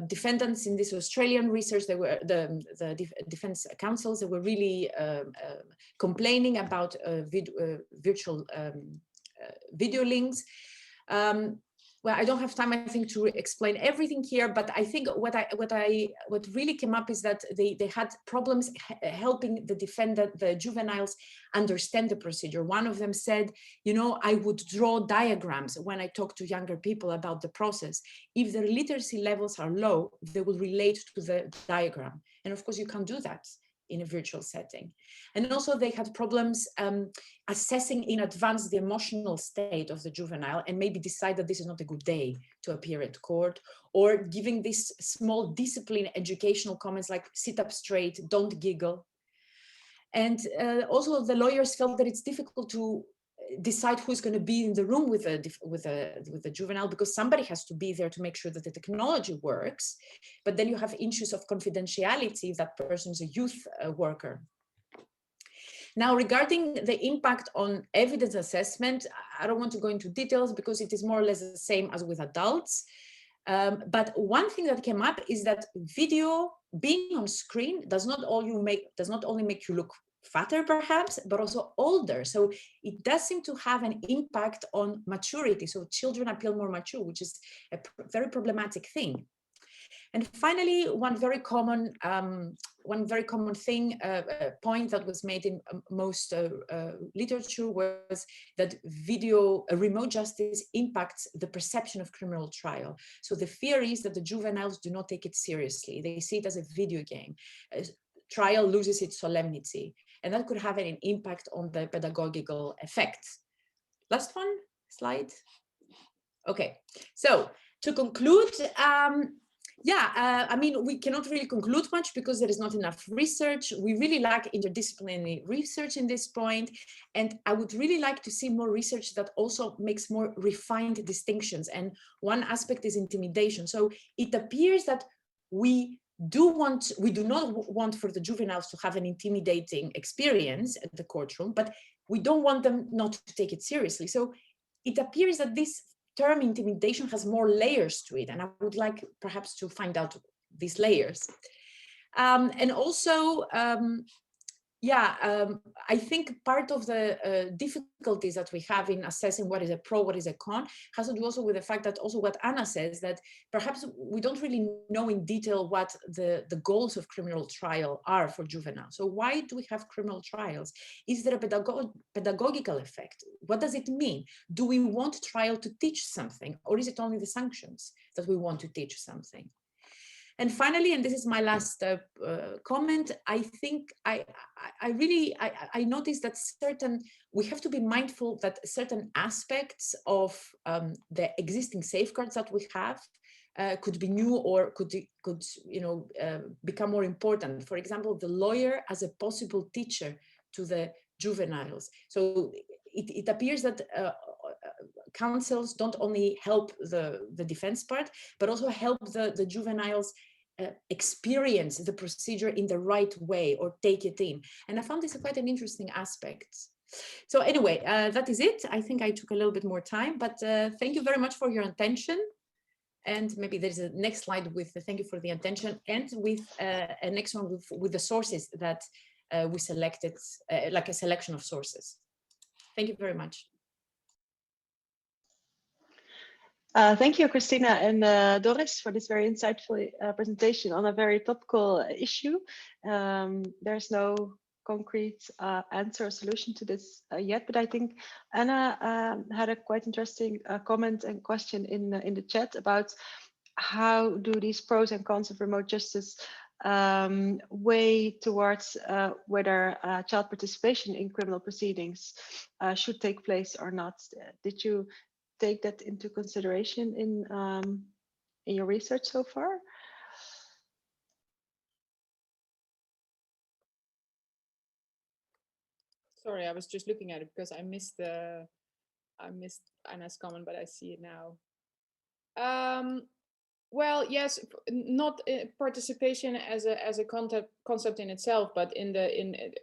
Defendants in this Australian research, they were the defense counsels, they were really complaining about virtual video links. Well, I don't have time, I think, to explain everything here, but I think what really came up is that they had problems helping the juveniles understand the procedure. One of them said, you know, I would draw diagrams when I talk to younger people about the process. If their literacy levels are low, they will relate to the diagram. And of course, you can't do that in a virtual setting. And also they had problems assessing in advance the emotional state of the juvenile and maybe decide that this is not a good day to appear at court, or giving this small discipline educational comments like sit up straight, don't giggle. And also the lawyers felt that it's difficult to decide who's going to be in the room with the juvenile, because somebody has to be there to make sure that the technology works. But then you have issues of confidentiality if that person is a youth worker. Now, regarding the impact on evidence assessment, I don't want to go into details because it is more or less the same as with adults. But one thing that came up is that video being on screen does not only make you look fatter perhaps, but also older. So it does seem to have an impact on maturity. So children appear more mature, which is a very problematic thing. And finally, one very common point that was made in most literature was that remote justice impacts the perception of criminal trial. So the fear is that the juveniles do not take it seriously. They see it as a video game. Trial loses its solemnity, and that could have an impact on the pedagogical effect. Last one, slide. Okay, so to conclude, I mean, we cannot really conclude much because there is not enough research. We really lack interdisciplinary research in this point. And I would really like to see more research that also makes more refined distinctions. And one aspect is intimidation. So it appears that we do not want for the juveniles to have an intimidating experience at the courtroom, but we don't want them not to take it seriously. So it appears that this term intimidation has more layers to it, and I would like perhaps to find out these layers. And also, I think part of the difficulties that we have in assessing what is a pro, what is a con, has to do also with the fact that also what Anna says, that perhaps we don't really know in detail what the goals of criminal trial are for juveniles. So why do we have criminal trials? Is there a pedagogical effect? What does it mean? Do we want trial to teach something, or is it only the sanctions that we want to teach something? And finally, and this is my last comment, I think I noticed that we have to be mindful that certain aspects of the existing safeguards that we have could be new or could become more important. For example, the lawyer as a possible teacher to the juveniles. So it appears that counsels don't only help the defense part, but also help the juveniles experience the procedure in the right way or take it in. And I found this quite an interesting aspect. So anyway, that is it. I think I took a little bit more time, but thank you very much for your attention. And maybe there's a next slide with the thank you for the attention, and with a next one with the sources that we selected, like a selection of sources. Thank you very much. Thank you, Christina and Dorris, for this very insightful presentation on a very topical issue. There's no concrete answer or solution to this yet, but I think Anna had a quite interesting comment and question in the chat about how do these pros and cons of remote justice weigh towards whether child participation in criminal proceedings should take place or not. Did you take that into consideration in your research so far? Sorry, I was just looking at it because I missed Anna's comment, but I see it now. Well, yes, not participation as a concept in itself, but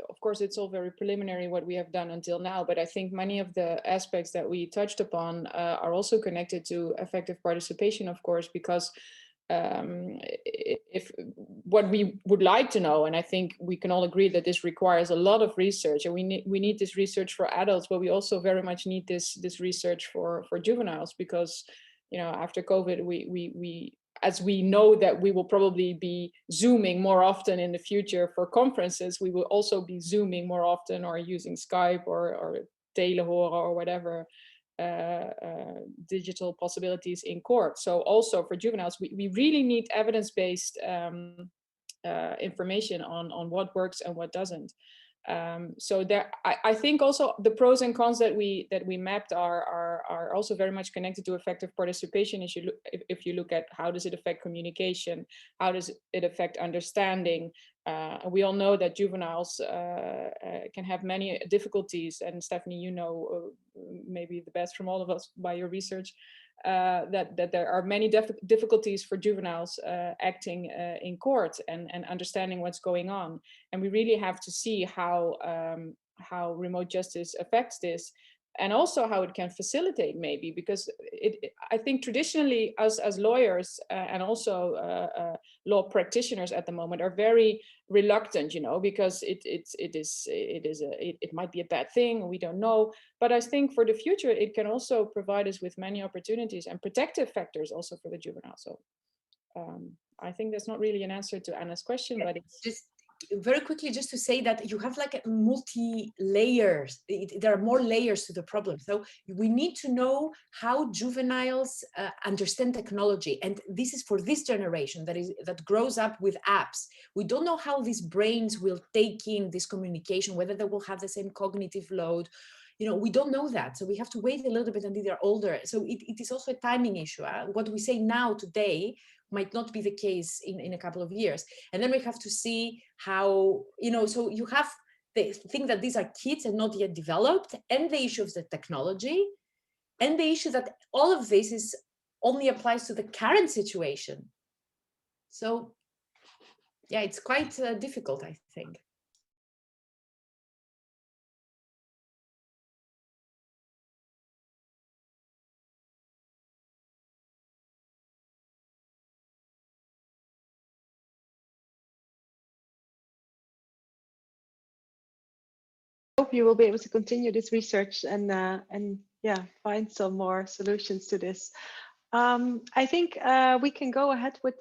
of course it's all very preliminary what we have done until now. But I think many of the aspects that we touched upon are also connected to effective participation, of course, because if what we would like to know, and I think we can all agree that this requires a lot of research, and we need this research for adults, but we also very much need this research for juveniles, because after COVID, we as we know that we will probably be Zooming more often in the future for conferences, we will also be Zooming more often, or using Skype or telehoren or whatever digital possibilities in court. So also for juveniles, we really need evidence-based information on what works and what doesn't. So there, I think also the pros and cons that we mapped are also very much connected to effective participation. If you look at how does it affect communication, how does it affect understanding. We all know that juveniles can have many difficulties, and Stephanie, maybe the best from all of us by your research, that there are many difficulties for juveniles acting in court and understanding what's going on. And we really have to see how remote justice affects this, and also how it can facilitate, maybe, because I think traditionally us as lawyers and also law practitioners at the moment are very reluctant, because it might be a bad thing, we don't know. But I think for the future it can also provide us with many opportunities and protective factors also for the juvenile. So I think that's not really an answer to Anna's question, but it's just very quickly, just to say that you have like a multi-layers. There are more layers to the problem. So we need to know how juveniles understand technology, and this is for this generation that grows up with apps. We don't know how these brains will take in this communication, whether they will have the same cognitive load. We don't know that, so we have to wait a little bit until they're older. So it is also a timing issue. What we say now today might not be the case in a couple of years. And then we have to see how, so you have the thing that these are kids and not yet developed, and the issue of the technology, and the issue that all of this only applies to the current situation. So yeah, it's quite difficult, I think. Hope you will be able to continue this research and find some more solutions to this. I think we can go ahead with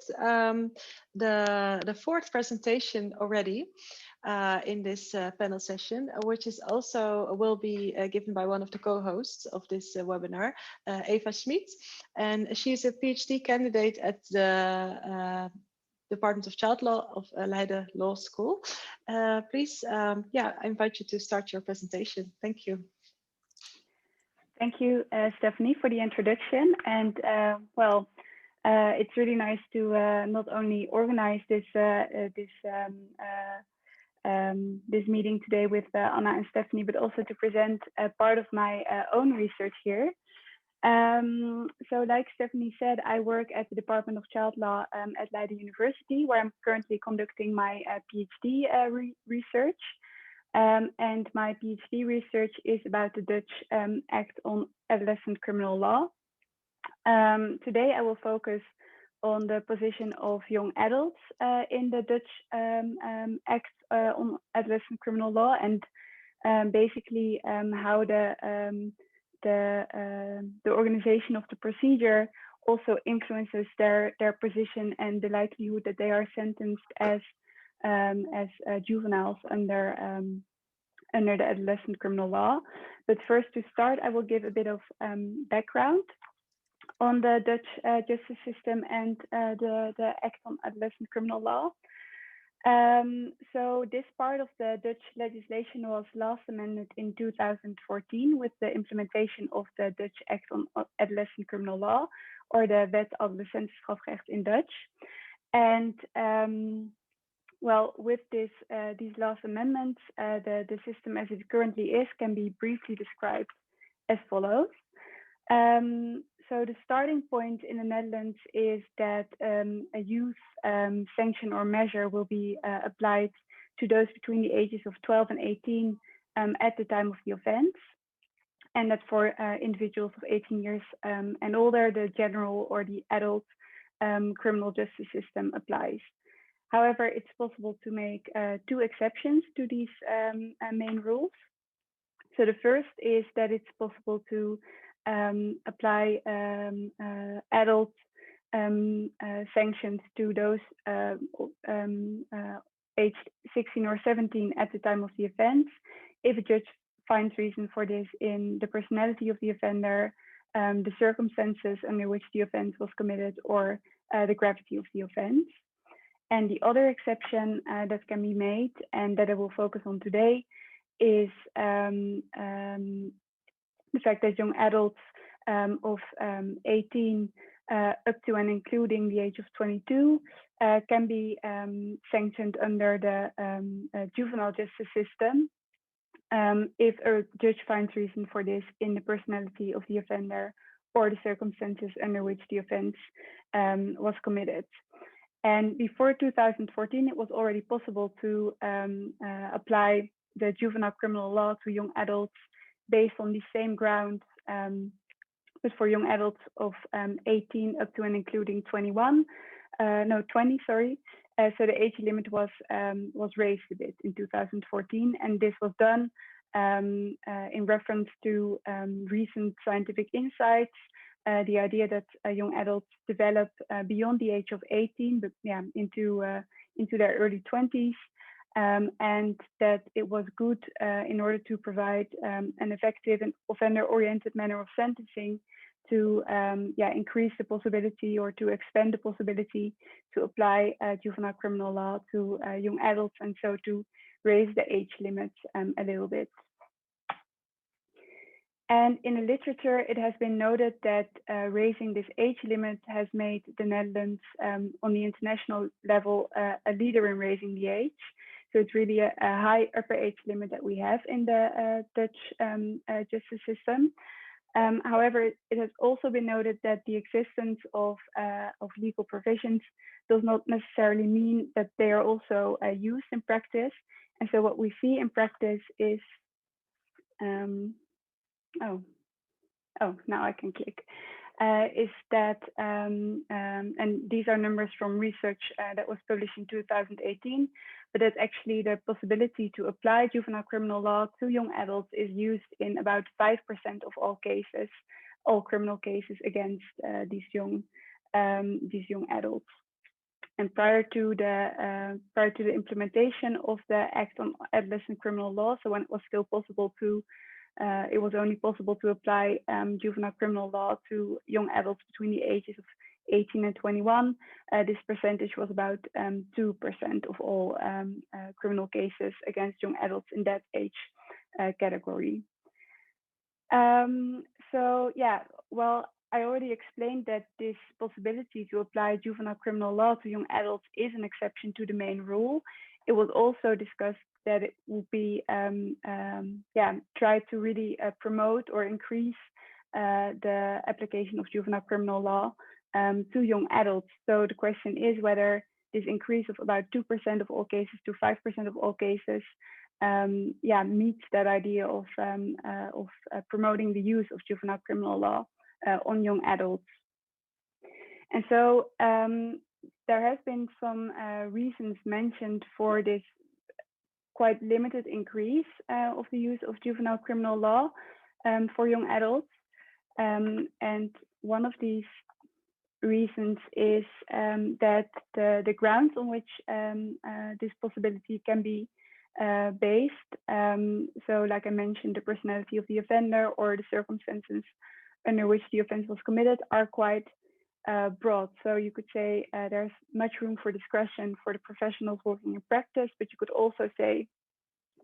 the fourth presentation already in this panel session, which is also will be given by one of the co-hosts of this webinar, Eva Schmidt, and she is a PhD candidate at the Department of Child Law of Leiden Law School. Please, I invite you to start your presentation. Thank you. Thank you, Stephanie, for the introduction. And it's really nice to not only organize this meeting today with Anna and Stephanie, but also to present part of my own research here. So like Stephanie said, I work at the Department of Child Law at Leiden University, where I'm currently conducting my PhD research. And my PhD research is about the Dutch Act on Adolescent Criminal Law. Today I will focus on the position of young adults in the Dutch Act on Adolescent Criminal Law, and basically how the organization of the procedure also influences their position and the likelihood that they are sentenced as juveniles under the Adolescent Criminal Law. But first, to start, I will give a bit of background on the Dutch justice system and the Act on Adolescent Criminal Law. So this part of the Dutch legislation was last amended in 2014 with the implementation of the Dutch Act on Adolescent Criminal Law, or the Wet Adolescentenstrafrecht in Dutch. And well, with these last amendments, the system as it currently is can be briefly described as follows. So the starting point in the Netherlands is that a youth sanction or measure will be applied to those between the ages of 12 and 18 at the time of the offense. And that for individuals of 18 years and older, the general or the adult criminal justice system applies. However, it's possible to make two exceptions to these main rules. So the first is that it's possible to apply adult sanctions to those aged 16 or 17 at the time of the offense, if a judge finds reason for this in the personality of the offender, the circumstances under which the offense was committed, or the gravity of the offense. And the other exception that can be made, and that I will focus on today, is the fact that young adults of 18 up to and including the age of 22 can be sanctioned under the juvenile justice system if a judge finds reason for this in the personality of the offender or the circumstances under which the offense was committed. And before 2014, it was already possible to apply the juvenile criminal law to young adults based on the same grounds, but for young adults of 18 up to and including 20, sorry. So the age limit was raised a bit in 2014, and this was done in reference to recent scientific insights, the idea that young adults develop beyond the age of 18, but yeah, into their early 20s. And that it was good in order to provide an effective and offender-oriented manner of sentencing to increase the possibility or to expand the possibility to apply juvenile criminal law to young adults, and so to raise the age limits a little bit. And in the literature, it has been noted that raising this age limit has made the Netherlands on the international level a leader in raising the age. So it's really a high upper age limit that we have in the Dutch justice system. However, it has also been noted that the existence of legal provisions does not necessarily mean that they are also used in practice. And so what we see in practice is, now I can click, is that, and these are numbers from research that was published in 2018, but that actually the possibility to apply juvenile criminal law to young adults is used in about 5% of all cases, all criminal cases against these young adults. And prior to the implementation of the Act on Adolescent Criminal Law, so when it was still possible to it was only possible to apply juvenile criminal law to young adults between the ages of 18 and 21. This percentage was about 2% of all criminal cases against young adults in that age category. So yeah, well, I already explained that this possibility to apply juvenile criminal law to young adults is an exception to the main rule. It was also discussed that it would be tried to really promote or increase the application of juvenile criminal law to young adults. So the question is whether this increase of about 2% of all cases to 5% of all cases meets that idea of promoting the use of juvenile criminal law on young adults. And so there has been some reasons mentioned for this quite limited increase of the use of juvenile criminal law for young adults. And one of these reasons is that the grounds on which this possibility can be based, so like I mentioned, the personality of the offender or the circumstances under which the offense was committed are quite broad. So you could say there's much room for discretion for the professionals working in practice, but you could also say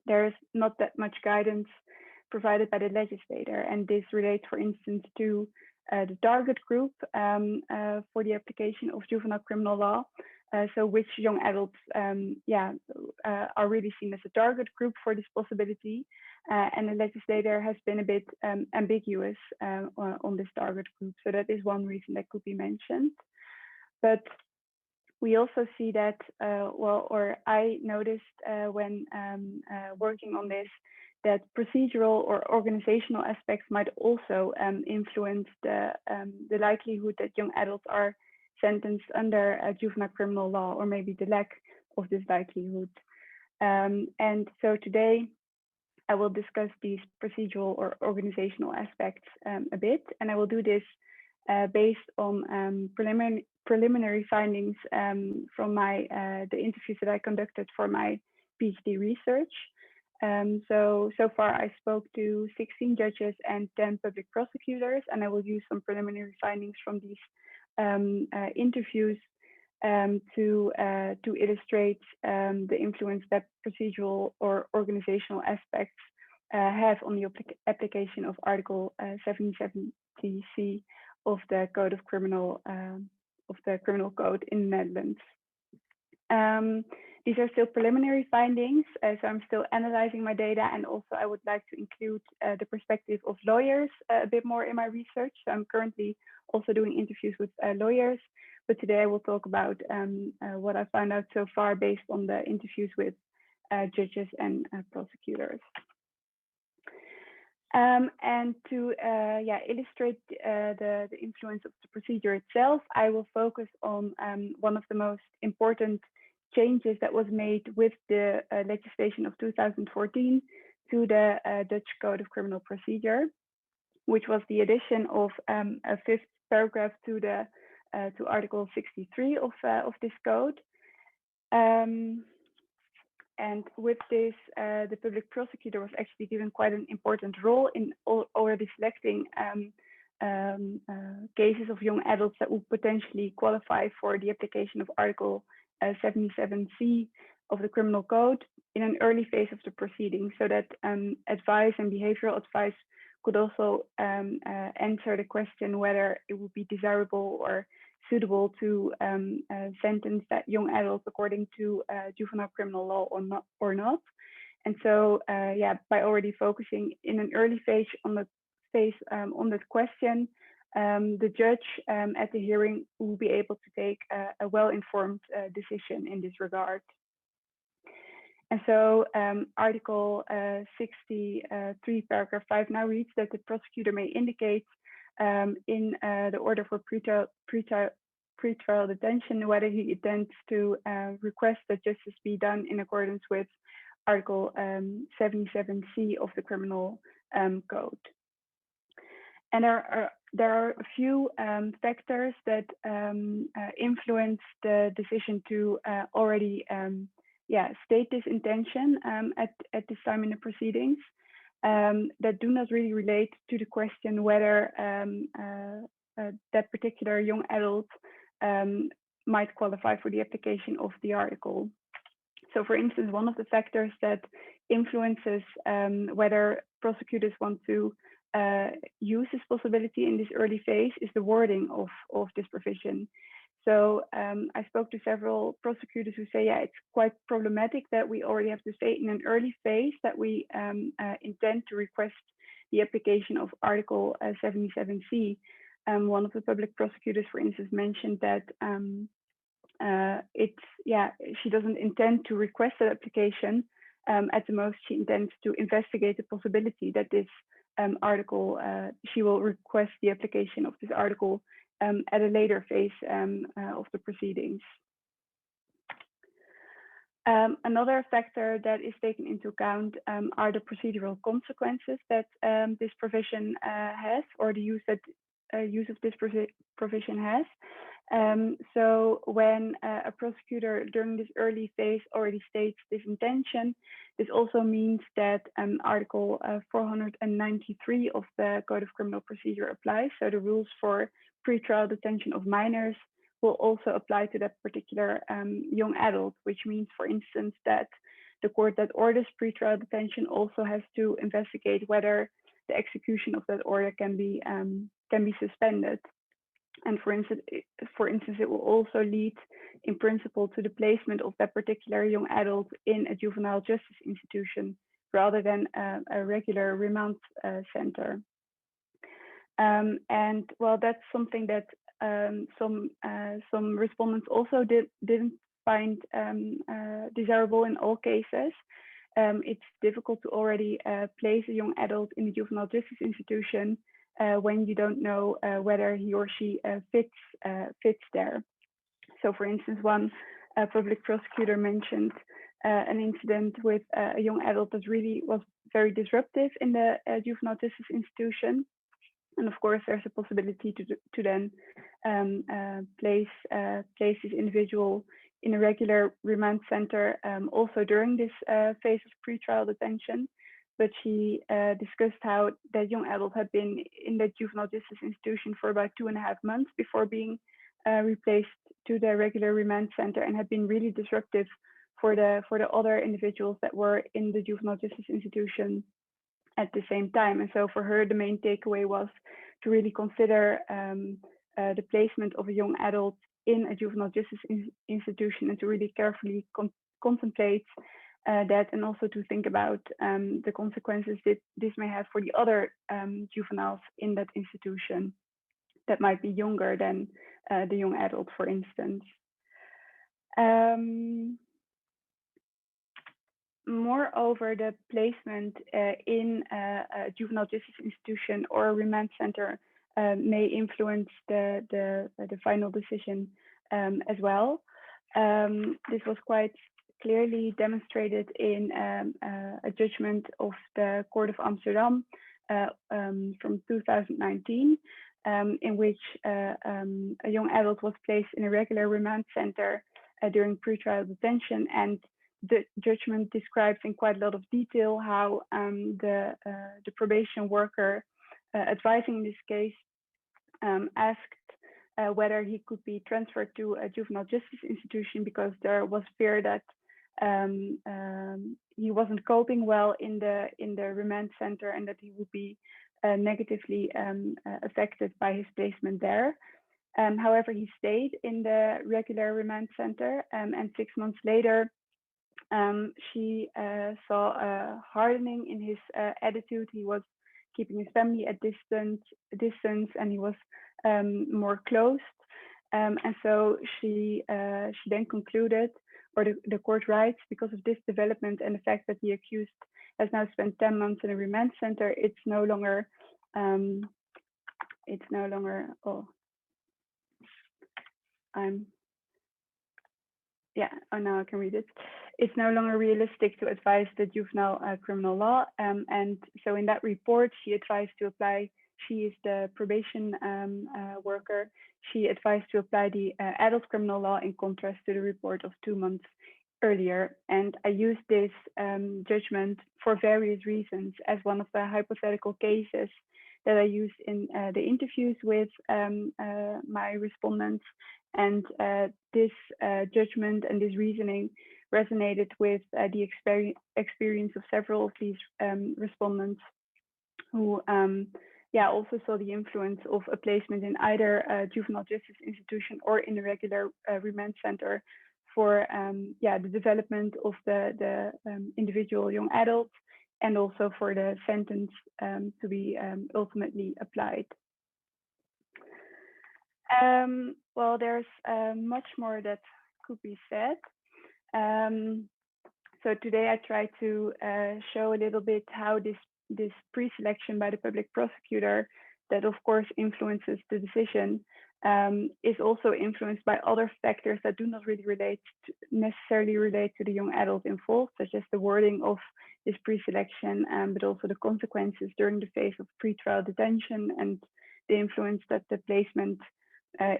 there's not that much guidance provided by the legislator. And this relates, for instance, to the target group for the application of juvenile criminal law. So which young adults are really seen as a target group for this possibility. And the legislator has been a bit ambiguous on this target group. So that is one reason that could be mentioned. But we also see that, I noticed when working on this, that procedural or organizational aspects might also influence the likelihood that young adults are sentenced under juvenile criminal law, or maybe the lack of this likelihood. And so today I will discuss these procedural or organizational aspects a bit, and I will do this based on preliminary findings from the interviews that I conducted for my PhD research. So far I spoke to 16 judges and 10 public prosecutors, and I will use some preliminary findings from these interviews to illustrate the influence that procedural or organizational aspects have on the application of Article 77C of the Code of Criminal Code in the Netherlands. These are still preliminary findings, so I'm still analyzing my data, and also I would like to include the perspective of lawyers a bit more in my research. So I'm currently also doing interviews with lawyers, but today I will talk about what I found out so far based on the interviews with judges and prosecutors. And to illustrate the influence of the procedure itself, I will focus on one of the most important changes that was made with the legislation of 2014 to the Dutch Code of Criminal Procedure, which was the addition of a fifth paragraph to Article 63 of this code. And with this, the public prosecutor was actually given quite an important role in already selecting cases of young adults that would potentially qualify for the application of Article 77C of the Criminal Code in an early phase of the proceedings, so that advice and behavioral advice could also answer the question whether it would be desirable or suitable to sentence that young adult according to juvenile criminal law or not. And so, by already focusing in an early phase on that question, the judge at the hearing will be able to take a well-informed decision in this regard. And so Article 63, paragraph 5 now reads that the prosecutor may indicate in the order for pretrial detention whether he intends to request that justice be done in accordance with Article 77C of the Criminal Code. And there are a few factors that influence the decision to already state this intention at this time in the proceedings that do not really relate to the question whether that particular young adult might qualify for the application of the article. So for instance, one of the factors that influences whether prosecutors want to use this possibility in this early phase is the wording of this provision. So I spoke to several prosecutors who say, it's quite problematic that we already have to say in an early phase that we intend to request the application of Article 77C. One of the public prosecutors, for instance, mentioned that she doesn't intend to request that application. At the most, she intends to investigate the possibility that this article, she will request the application of this article at a later phase of the proceedings. Another factor that is taken into account are the procedural consequences that this provision has, or the use of this provision has. So when a prosecutor during this early phase already states this intention, this also means that Article 493 of the Code of Criminal Procedure applies. So the rules for pretrial detention of minors will also apply to that particular young adult, which means, for instance, that the court that orders pretrial detention also has to investigate whether the execution of that order can be suspended. And for instance, it will also lead, in principle, to the placement of that particular young adult in a juvenile justice institution rather than a regular remand center. And well, that's something that some respondents also didn't find desirable in all cases. It's difficult to already place a young adult in a juvenile justice institution when you don't know whether he or she fits there. So, for instance, one public prosecutor mentioned an incident with a young adult that really was very disruptive in the juvenile justice institution. And of course, there's a possibility to then place this individual in a regular remand center also during this phase of pretrial detention. But she discussed how that young adult had been in the juvenile justice institution for about 2.5 months before being replaced to the regular remand center, and had been really disruptive for the other individuals that were in the juvenile justice institution at the same time. And so for her, the main takeaway was to really consider the placement of a young adult in a juvenile justice institution, and to really carefully contemplate that, and also to think about the consequences that this may have for the other juveniles in that institution that might be younger than the young adult, for instance. Moreover, the placement in a juvenile justice institution or a remand center may influence the final decision as well. This was quite clearly demonstrated in a judgment of the Court of Amsterdam from 2019, in which a young adult was placed in a regular remand center during pretrial detention, and the judgment describes in quite a lot of detail how the probation worker advising in this case asked whether he could be transferred to a juvenile justice institution, because there was fear that he wasn't coping well in the remand center, and that he would be negatively affected by his placement there. However, he stayed in the regular remand center, and 6 months later, she saw a hardening in his attitude. He was keeping his family at distance, and he was more closed. And so she then concluded, or the court writes, because of this development and the fact that the accused has now spent 10 months in a remand center, it's no longer now I can read it. It's no longer realistic to advise the juvenile criminal law. And so in that report, she advised to apply, she is the probation worker, she advised to apply the adult criminal law, in contrast to the report of 2 months earlier. And I used this judgment for various reasons as one of the hypothetical cases that I used in the interviews with my respondents. And this judgment and this reasoning resonated with the experience of several of these respondents who also saw the influence of a placement in either a juvenile justice institution or in a regular remand center for the development of the individual young adult and also for the sentence to be ultimately applied. Well, there's much more that could be said. So today I try to show a little bit how this pre-selection by the public prosecutor, that of course influences the decision, is also influenced by other factors that do not really necessarily relate to the young adult involved, such as the wording of this pre-selection, but also the consequences during the phase of pretrial detention and the influence that the placement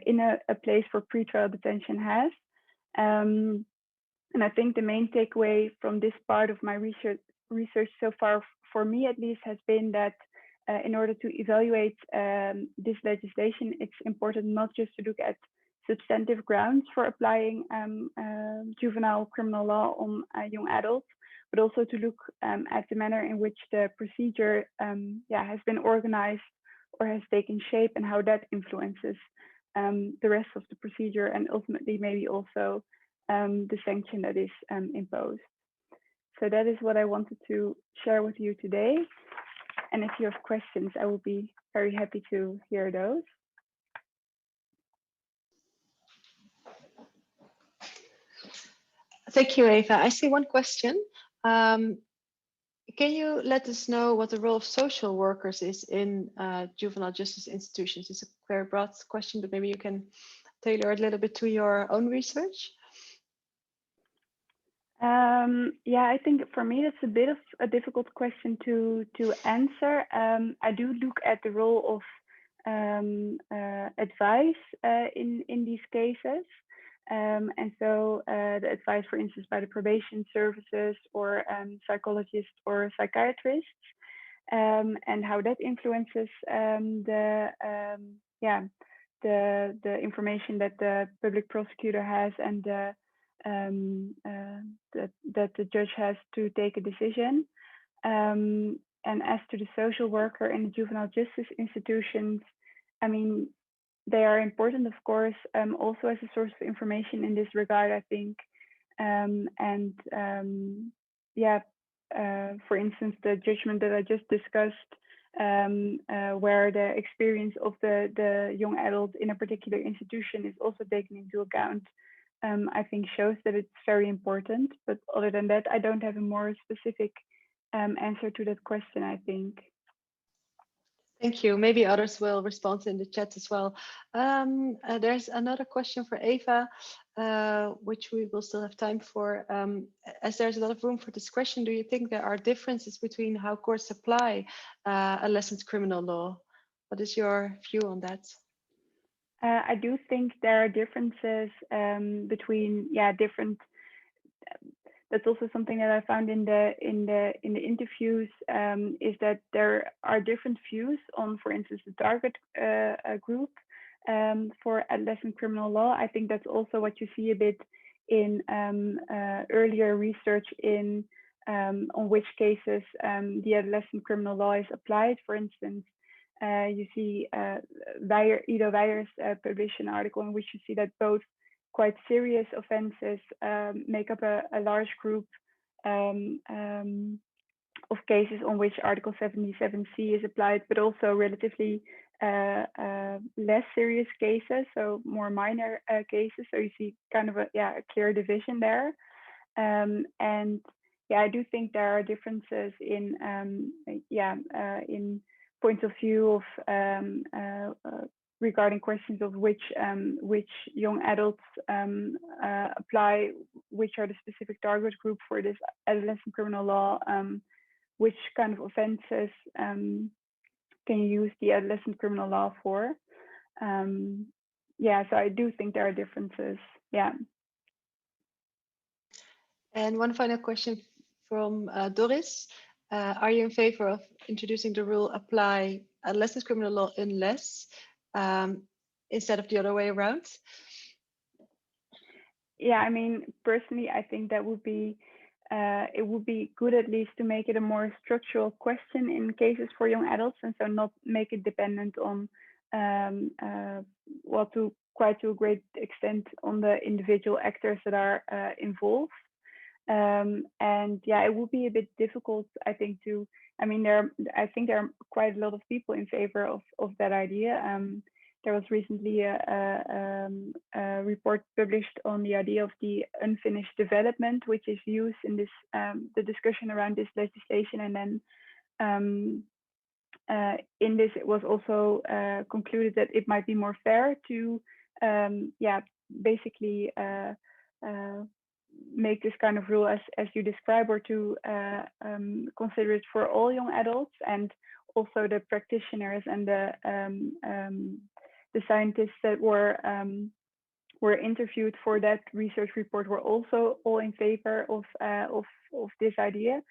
in a place for pretrial detention has. And I think the main takeaway from this part of my research so far, for me at least, has been that in order to evaluate this legislation, it's important not just to look at substantive grounds for applying juvenile criminal law on young adults, but also to look at the manner in which the procedure has been organized or has taken shape, and how that influences the rest of the procedure, and ultimately maybe also the sanction that is imposed. So that is what I wanted to share with you today. And if you have questions, I will be very happy to hear those. Thank you, Eva. I see one question. Can you let us know what the role of social workers is in juvenile justice institutions? It's a very broad question, but maybe you can tailor it a little bit to your own research. Yeah, I think for me that's a bit of a difficult question to answer. I do look at the role of advice in these cases, and so the advice, for instance, by the probation services or psychologists or psychiatrists, and how that influences the information that the public prosecutor has, and that the judge has to take a decision. And as to the social worker in the juvenile justice institutions, I mean, they are important, of course, also as a source of information in this regard, I think. For instance, the judgment that I just discussed, where the experience of the young adult in a particular institution is also taken into account, I think shows that it's very important. But other than that, I don't have a more specific answer to that question, I think. Thank you. Maybe others will respond in the chat as well. There's another question for Eva, which we will still have time for. As there's a lot of room for discretion, do you think there are differences between how courts apply adolescent criminal law? What is your view on that? I do think there are differences between different. That's also something that I found in the interviews, is that there are different views on, for instance, the target group for adolescent criminal law. I think that's also what you see a bit in earlier research in on which cases the adolescent criminal law is applied. For instance, you see Ido Weijers published an article in which you see that both quite serious offenses make up a large group of cases on which Article 77C is applied, but also relatively less serious cases, so more minor cases. So you see kind of a clear division there. And I do think there are differences in points of view of regarding questions of which young adults apply, which are the specific target group for this adolescent criminal law, which kind of offenses can you use the adolescent criminal law for. So I do think there are differences. Yeah. And one final question from Dorris. Are you in favor of introducing the rule apply adolescent criminal law unless instead of the other way around? Yeah, I mean, personally, I think that would be it would be good at least to make it a more structural question in cases for young adults, and so not make it dependent on to quite to a great extent on the individual actors that are involved. And yeah, it would be a bit difficult, I think, I think there are quite a lot of people in favor of that idea. There was recently a report published on the idea of the unfinished development, which is used in this the discussion around this legislation. And then in this, it was also concluded that it might be more fair to, basically make this kind of rule as you describe, or to consider it for all young adults, and also the practitioners and the scientists that were interviewed for that research report were also all in favor of this idea.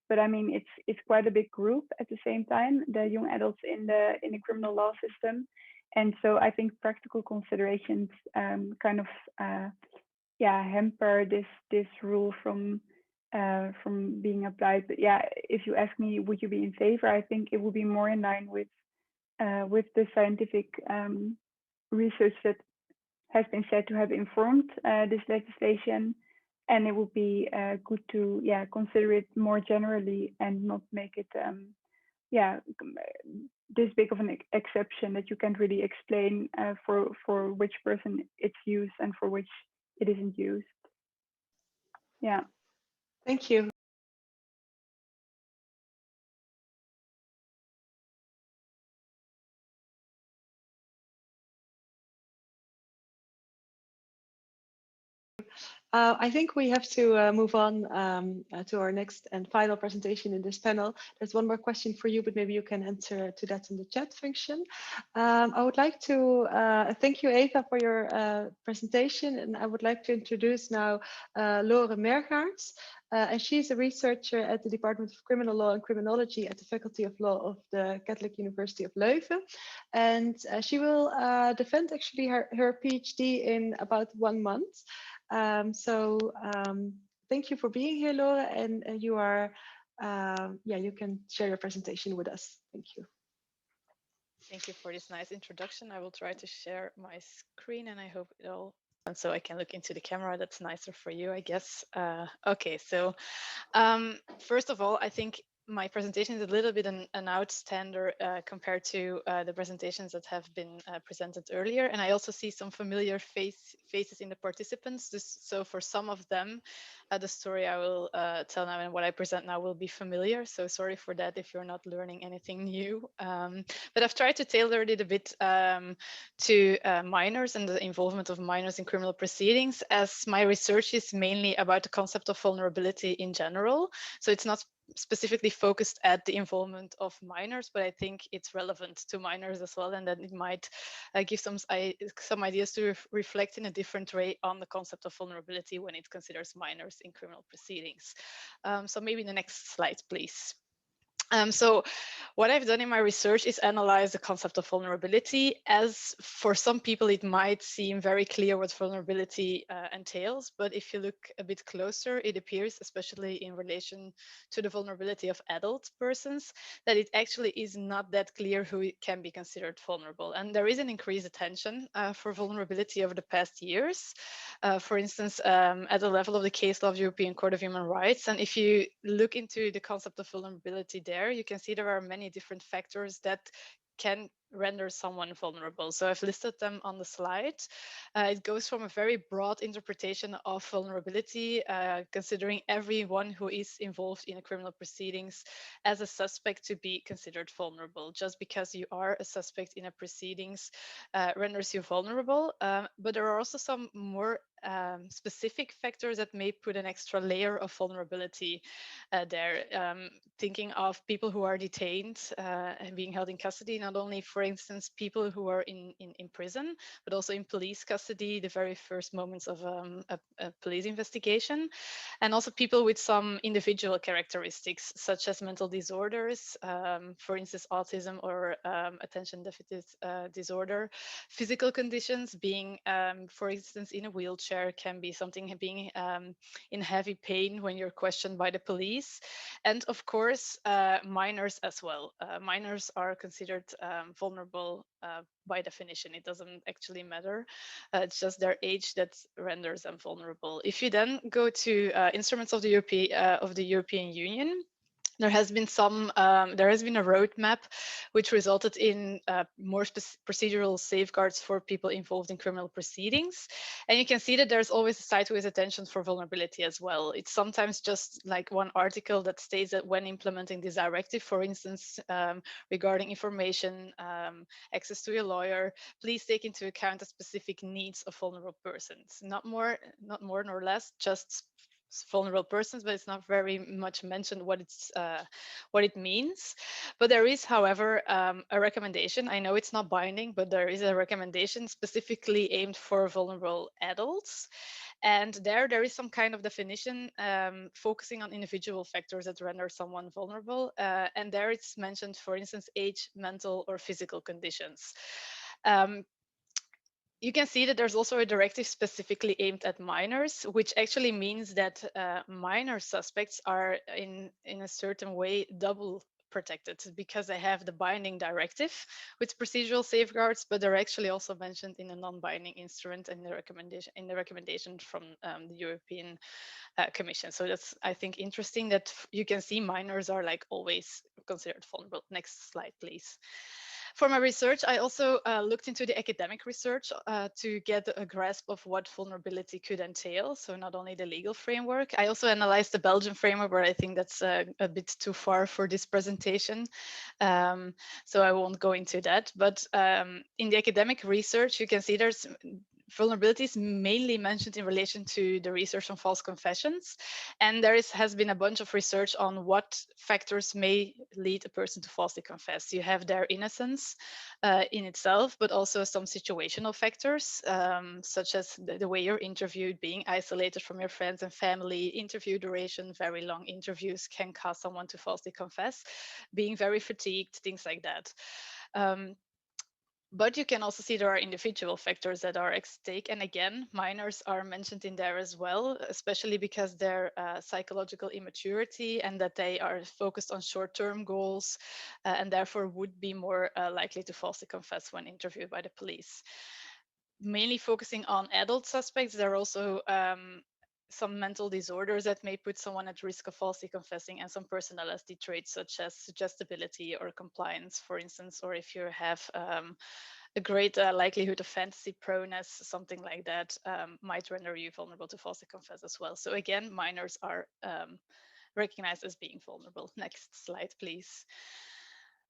But I mean, it's quite a big group at the same time, the young adults in the criminal law system, and so I think practical considerations kind of hamper this rule from being applied. But yeah, if you ask me, would you be in favor? I think it would be more in line with the scientific research that has been said to have informed this legislation, and it would be good to consider it more generally and not make it this big of an exception that you can't really explain for which person it's used and for which it isn't used. Yeah. Thank you. I think we have to move on to our next and final presentation in this panel. There's one more question for you, but maybe you can answer to that in the chat function. I would like to thank you, Eva, for your presentation, and I would like to introduce now Leuven Mergaerts. And she's a researcher at the Department of Criminal Law and Criminology at the Faculty of Law of the Catholic University of Leuven. And she will defend actually her PhD in about 1 month. Thank you for being here, Laura, and you are, you can share your presentation with us. Thank you. Thank you for this nice introduction. I will try to share my screen, and I hope it all, and so I can look into the camera. That's nicer for you, I guess. Okay, so first of all, I think my presentation is a little bit an outstander compared to the presentations that have been presented earlier. And I also see some familiar faces in the participants. So for some of them, the story I will tell now and what I present now will be familiar. So sorry for that if you're not learning anything new. But I've tried to tailor it a bit to minors and the involvement of minors in criminal proceedings, as my research is mainly about the concept of vulnerability in general. So it's not specifically focused at the involvement of minors, but I think it's relevant to minors as well, and that it might give some ideas to reflect in a different way on the concept of vulnerability when it considers minors in criminal proceedings. So maybe the next slide, please. So what I've done in my research is analyze the concept of vulnerability, as for some people it might seem very clear what vulnerability entails, but if you look a bit closer, it appears, especially in relation to the vulnerability of adult persons, that it actually is not that clear who can be considered vulnerable. And there is an increased attention for vulnerability over the past years, for instance, at the level of the case law of the European Court of Human Rights. And if you look into the concept of vulnerability there, you can see there are many different factors that can render someone vulnerable. So I've listed them on the slide. It goes from a very broad interpretation of vulnerability, considering everyone who is involved in a criminal proceedings as a suspect to be considered vulnerable. Just because you are a suspect in a proceedings renders you vulnerable. But there are also some more specific factors that may put an extra layer of vulnerability there. Thinking of people who are detained and being held in custody, not only, for instance, people who are in prison, but also in police custody, the very first moments of a police investigation, and also people with some individual characteristics, such as mental disorders, for instance, autism or attention deficit disorder. Physical conditions, being, for instance, in a wheelchair, can be something being in heavy pain when you're questioned by the police. And of course, minors as well. Minors are considered vulnerable vulnerable by definition. It doesn't actually matter. It's just their age that renders them vulnerable. If you then go to instruments of the European Union, there has been a roadmap which resulted in more procedural safeguards for people involved in criminal proceedings. And you can see that there's always a sideways attention for vulnerability as well. It's sometimes just like one article that states that when implementing this directive, for instance, regarding information, access to a lawyer, please take into account the specific needs of vulnerable persons. Not more nor less, just vulnerable persons, but it's not very much mentioned what it means. But there is, however, a recommendation. I know it's not binding, but there is a recommendation specifically aimed for vulnerable adults. And there is some kind of definition focusing on individual factors that render someone vulnerable. And there it's mentioned, for instance, age, mental or physical conditions. You can see that there's also a directive specifically aimed at minors, which actually means that minor suspects are in a certain way double protected because they have the binding directive with procedural safeguards, but they're actually also mentioned in a non-binding instrument in the recommendation from the European Commission. So that's, I think, interesting that you can see minors are like always considered vulnerable. Next slide, please. For my research, I also looked into the academic research to get a grasp of what vulnerability could entail. So not only the legal framework, I also analyzed the Belgian framework, but I think that's a bit too far for this presentation. So I won't go into that. But in the academic research, you can see there's vulnerability is mainly mentioned in relation to the research on false confessions. And there has been a bunch of research on what factors may lead a person to falsely confess. You have their innocence in itself, but also some situational factors, such as the way you're interviewed, being isolated from your friends and family, interview duration, very long interviews can cause someone to falsely confess, being very fatigued, things like that. But you can also see there are individual factors that are at stake. And again, minors are mentioned in there as well, especially because their psychological immaturity and that they are focused on short-term goals and therefore would be more likely to falsely confess when interviewed by the police. Mainly focusing on adult suspects, there are also some mental disorders that may put someone at risk of falsely confessing, and some personality traits such as suggestibility or compliance, for instance, or if you have a great likelihood of fantasy proneness, something like that might render you vulnerable to falsely confess as well. So again, minors are recognized as being vulnerable. Next slide, please.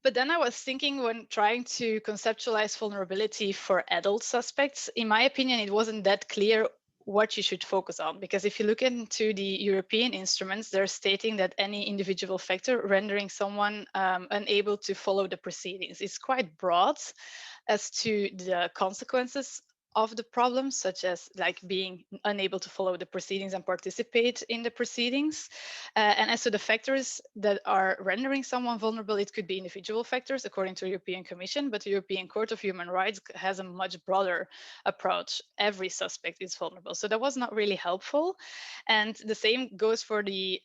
But then I was thinking, when trying to conceptualize vulnerability for adult suspects, in my opinion, it wasn't that clear what you should focus on, because if you look into the European instruments, they're stating that any individual factor rendering someone unable to follow the proceedings is quite broad as to the consequences of the problems, such as like being unable to follow the proceedings and participate in the proceedings. And as to the factors that are rendering someone vulnerable, it could be individual factors according to the European Commission, but the European Court of Human Rights has a much broader approach. Every suspect is vulnerable. So that was not really helpful. And the same goes for the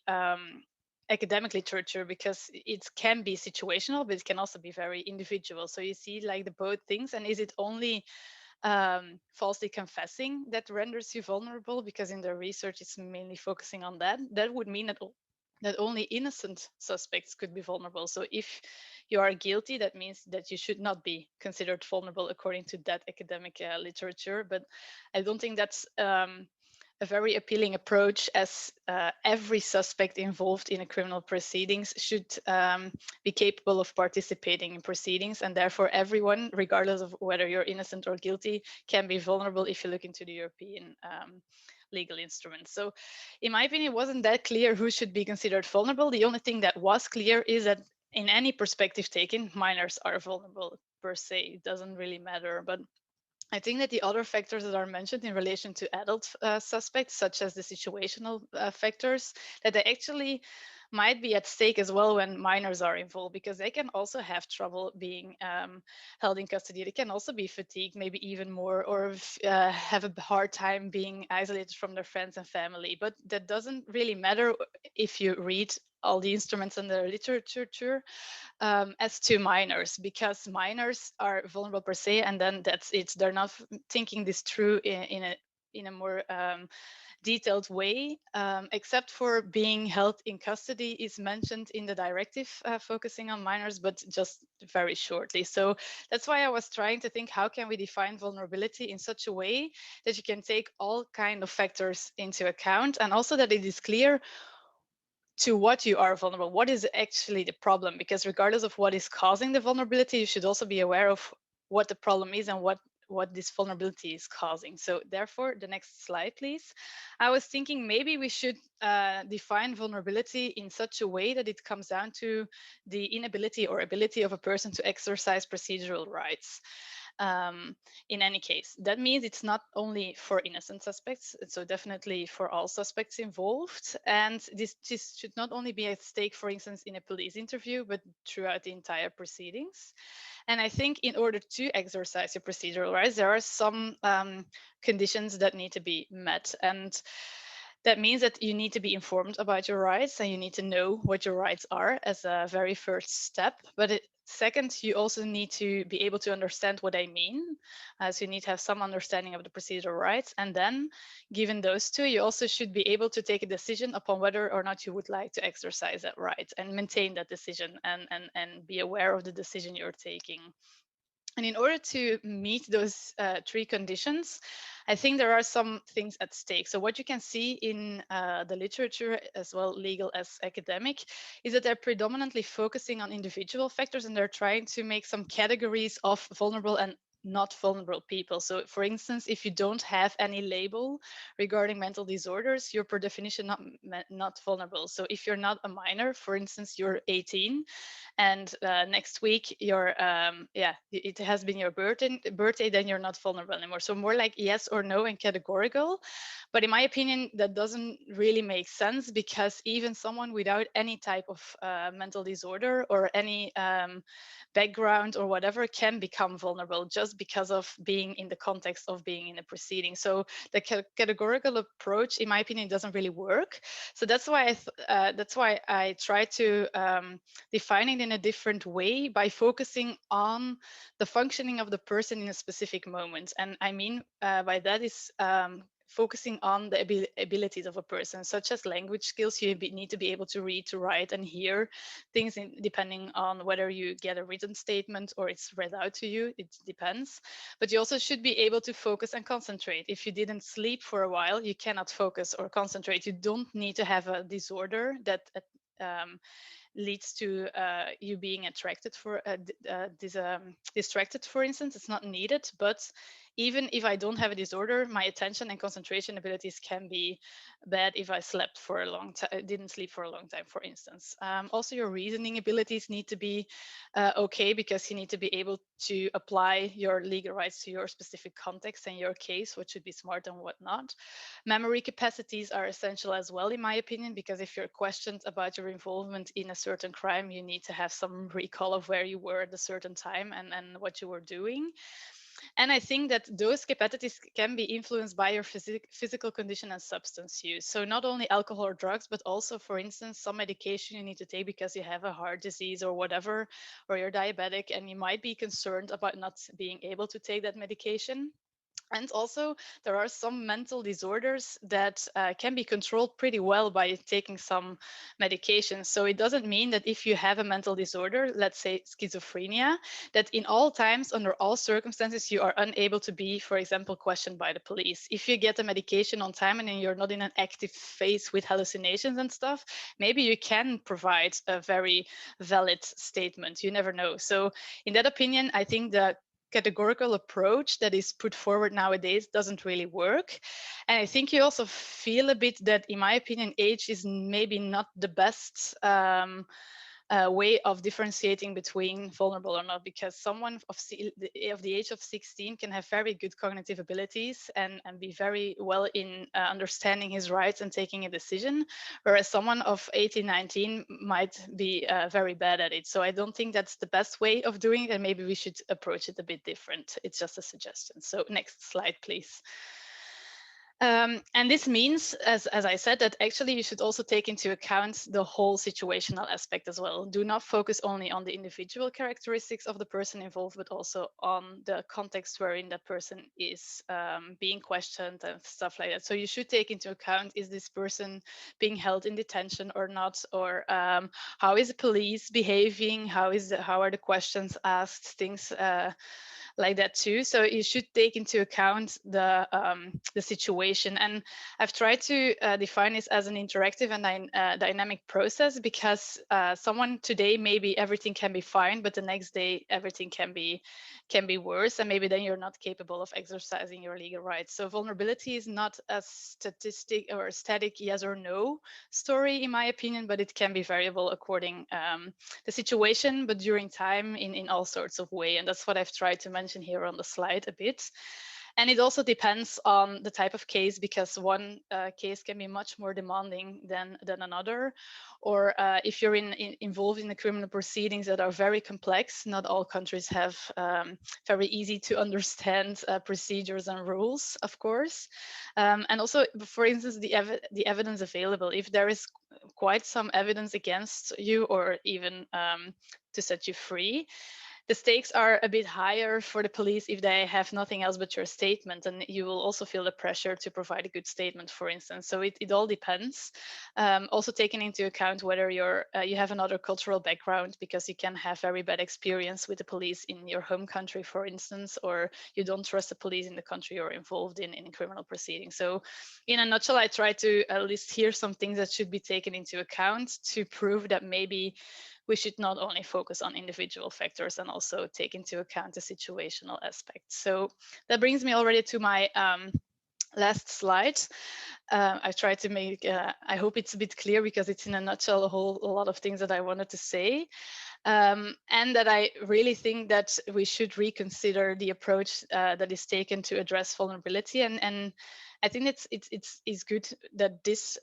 academic literature, because it can be situational, but it can also be very individual. So you see like the both things. And is it only falsely confessing that renders you vulnerable? Because in the research it's mainly focusing on that. That would mean that only innocent suspects could be vulnerable. So if you are guilty, that means that you should not be considered vulnerable according to that academic literature. But I don't think that's a very appealing approach, as every suspect involved in a criminal proceedings should be capable of participating in proceedings, and therefore everyone, regardless of whether you're innocent or guilty, can be vulnerable if you look into the European legal instruments. So in my opinion, it wasn't that clear who should be considered vulnerable. The only thing that was clear is that in any perspective taken, minors are vulnerable per se. It doesn't really matter. But I think that the other factors that are mentioned in relation to adult suspects, such as the situational factors, that they actually might be at stake as well when minors are involved, because they can also have trouble being held in custody. They can also be fatigued, maybe even more, or have a hard time being isolated from their friends and family. But that doesn't really matter if you read all the instruments in the literature as to minors, because minors are vulnerable per se, and then that's it. They're not thinking this through in a more detailed way, except for being held in custody is mentioned in the directive focusing on minors, but just very shortly. So that's why I was trying to think, how can we define vulnerability in such a way that you can take all kind of factors into account, and also that it is clear to what you are vulnerable, what is actually the problem, because regardless of what is causing the vulnerability, you should also be aware of what the problem is and what this vulnerability is causing. So therefore, the next slide, please. I was thinking maybe we should define vulnerability in such a way that it comes down to the inability or ability of a person to exercise procedural rights. In any case, that means it's not only for innocent suspects, so definitely for all suspects involved. And this should not only be at stake, for instance, in a police interview, but throughout the entire proceedings. And I think in order to exercise your procedural rights, there are some conditions that need to be met. And that means that you need to be informed about your rights, and you need to know what your rights are as a very first step. But second, you also need to be able to understand what I mean. So you need to have some understanding of the procedural rights. And then, given those two, you also should be able to take a decision upon whether or not you would like to exercise that right and maintain that decision, and be aware of the decision you're taking. And in order to meet those three conditions, I think there are some things at stake. So what you can see in the literature, as well legal as academic, is that they're predominantly focusing on individual factors, and they're trying to make some categories of vulnerable and not vulnerable people. So for instance, if you don't have any label regarding mental disorders, you're per definition not vulnerable. So if you're not a minor, for instance, you're 18, and next week you're it has been your birthday, then you're not vulnerable anymore. So more like yes or no and categorical. But in my opinion, that doesn't really make sense, because even someone without any type of mental disorder or any background or whatever can become vulnerable just because of being in the context of being in a proceeding. So the categorical approach, in my opinion, doesn't really work. So that's why I try to define it in a different way by focusing on the functioning of the person in a specific moment. And I mean by that is focusing on the abilities of a person, such as language skills. You need to be able to read, to write, and hear things depending on whether you get a written statement or it's read out to you. It depends. But you also should be able to focus and concentrate. If you didn't sleep for a while, you cannot focus or concentrate. You don't need to have a disorder that leads to you being distracted, for instance. It's not needed. But even if I don't have a disorder, my attention and concentration abilities can be bad if I slept for a long time, didn't sleep for a long time, for instance. Also, your reasoning abilities need to be okay, because you need to be able to apply your legal rights to your specific context and your case, what should be smart and what not. Memory capacities are essential as well, in my opinion, because if you're questioned about your involvement in a certain crime, you need to have some recall of where you were at a certain time and what you were doing. And I think that those capacities can be influenced by your physical condition and substance use. So not only alcohol or drugs, but also, for instance, some medication you need to take because you have a heart disease or whatever, or you're diabetic, and you might be concerned about not being able to take that medication. And also, there are some mental disorders that can be controlled pretty well by taking some medications. So it doesn't mean that if you have a mental disorder, let's say schizophrenia, that in all times, under all circumstances, you are unable to be, for example, questioned by the police. If you get the medication on time and you're not in an active phase with hallucinations and stuff, maybe you can provide a very valid statement. You never know. So in that opinion, I think that categorical approach that is put forward nowadays doesn't really work. And I think you also feel a bit that, in my opinion, age is maybe not the best way of differentiating between vulnerable or not, because someone of the age of 16 can have very good cognitive abilities and be very well in understanding his rights and taking a decision, whereas someone of 18, 19 might be very bad at it. So I don't think that's the best way of doing it, and maybe we should approach it a bit different. It's just a suggestion. So next slide, please. And this means, as I said, that actually you should also take into account the whole situational aspect as well. Do not focus only on the individual characteristics of the person involved, but also on the context wherein that person is being questioned and stuff like that. So you should take into account, is this person being held in detention or not? Or how is the police behaving? How are the questions asked? Things like that too. So you should take into account the situation. And I've tried to define this as an interactive and dynamic process, because someone today, maybe everything can be fine, but the next day everything can be worse, and maybe then you're not capable of exercising your legal rights. So vulnerability is not a statistic or a static yes or no story, in my opinion, but it can be variable according the situation, but during time in all sorts of ways. And that's what I've tried to mention here on the slide a bit. And it also depends on the type of case, because one case can be much more demanding than another. Or if you're involved in the criminal proceedings that are very complex, not all countries have very easy to understand procedures and rules, of course. And also, for instance, the evidence available. If there is quite some evidence against you, or even to set you free, the stakes are a bit higher for the police if they have nothing else but your statement, and you will also feel the pressure to provide a good statement, for instance. So it all depends. Also taking into account whether you have another cultural background, because you can have very bad experience with the police in your home country, for instance, or you don't trust the police in the country you're involved in criminal proceedings. So in a nutshell, I try to list here some things that should be taken into account to prove that maybe we should not only focus on individual factors and also take into account the situational aspects. So that brings me already to my last slide. I tried to make, I hope it's a bit clear, because it's in a nutshell a lot of things that I wanted to say. And that I really think that we should reconsider the approach that is taken to address vulnerability. And I think it's good that this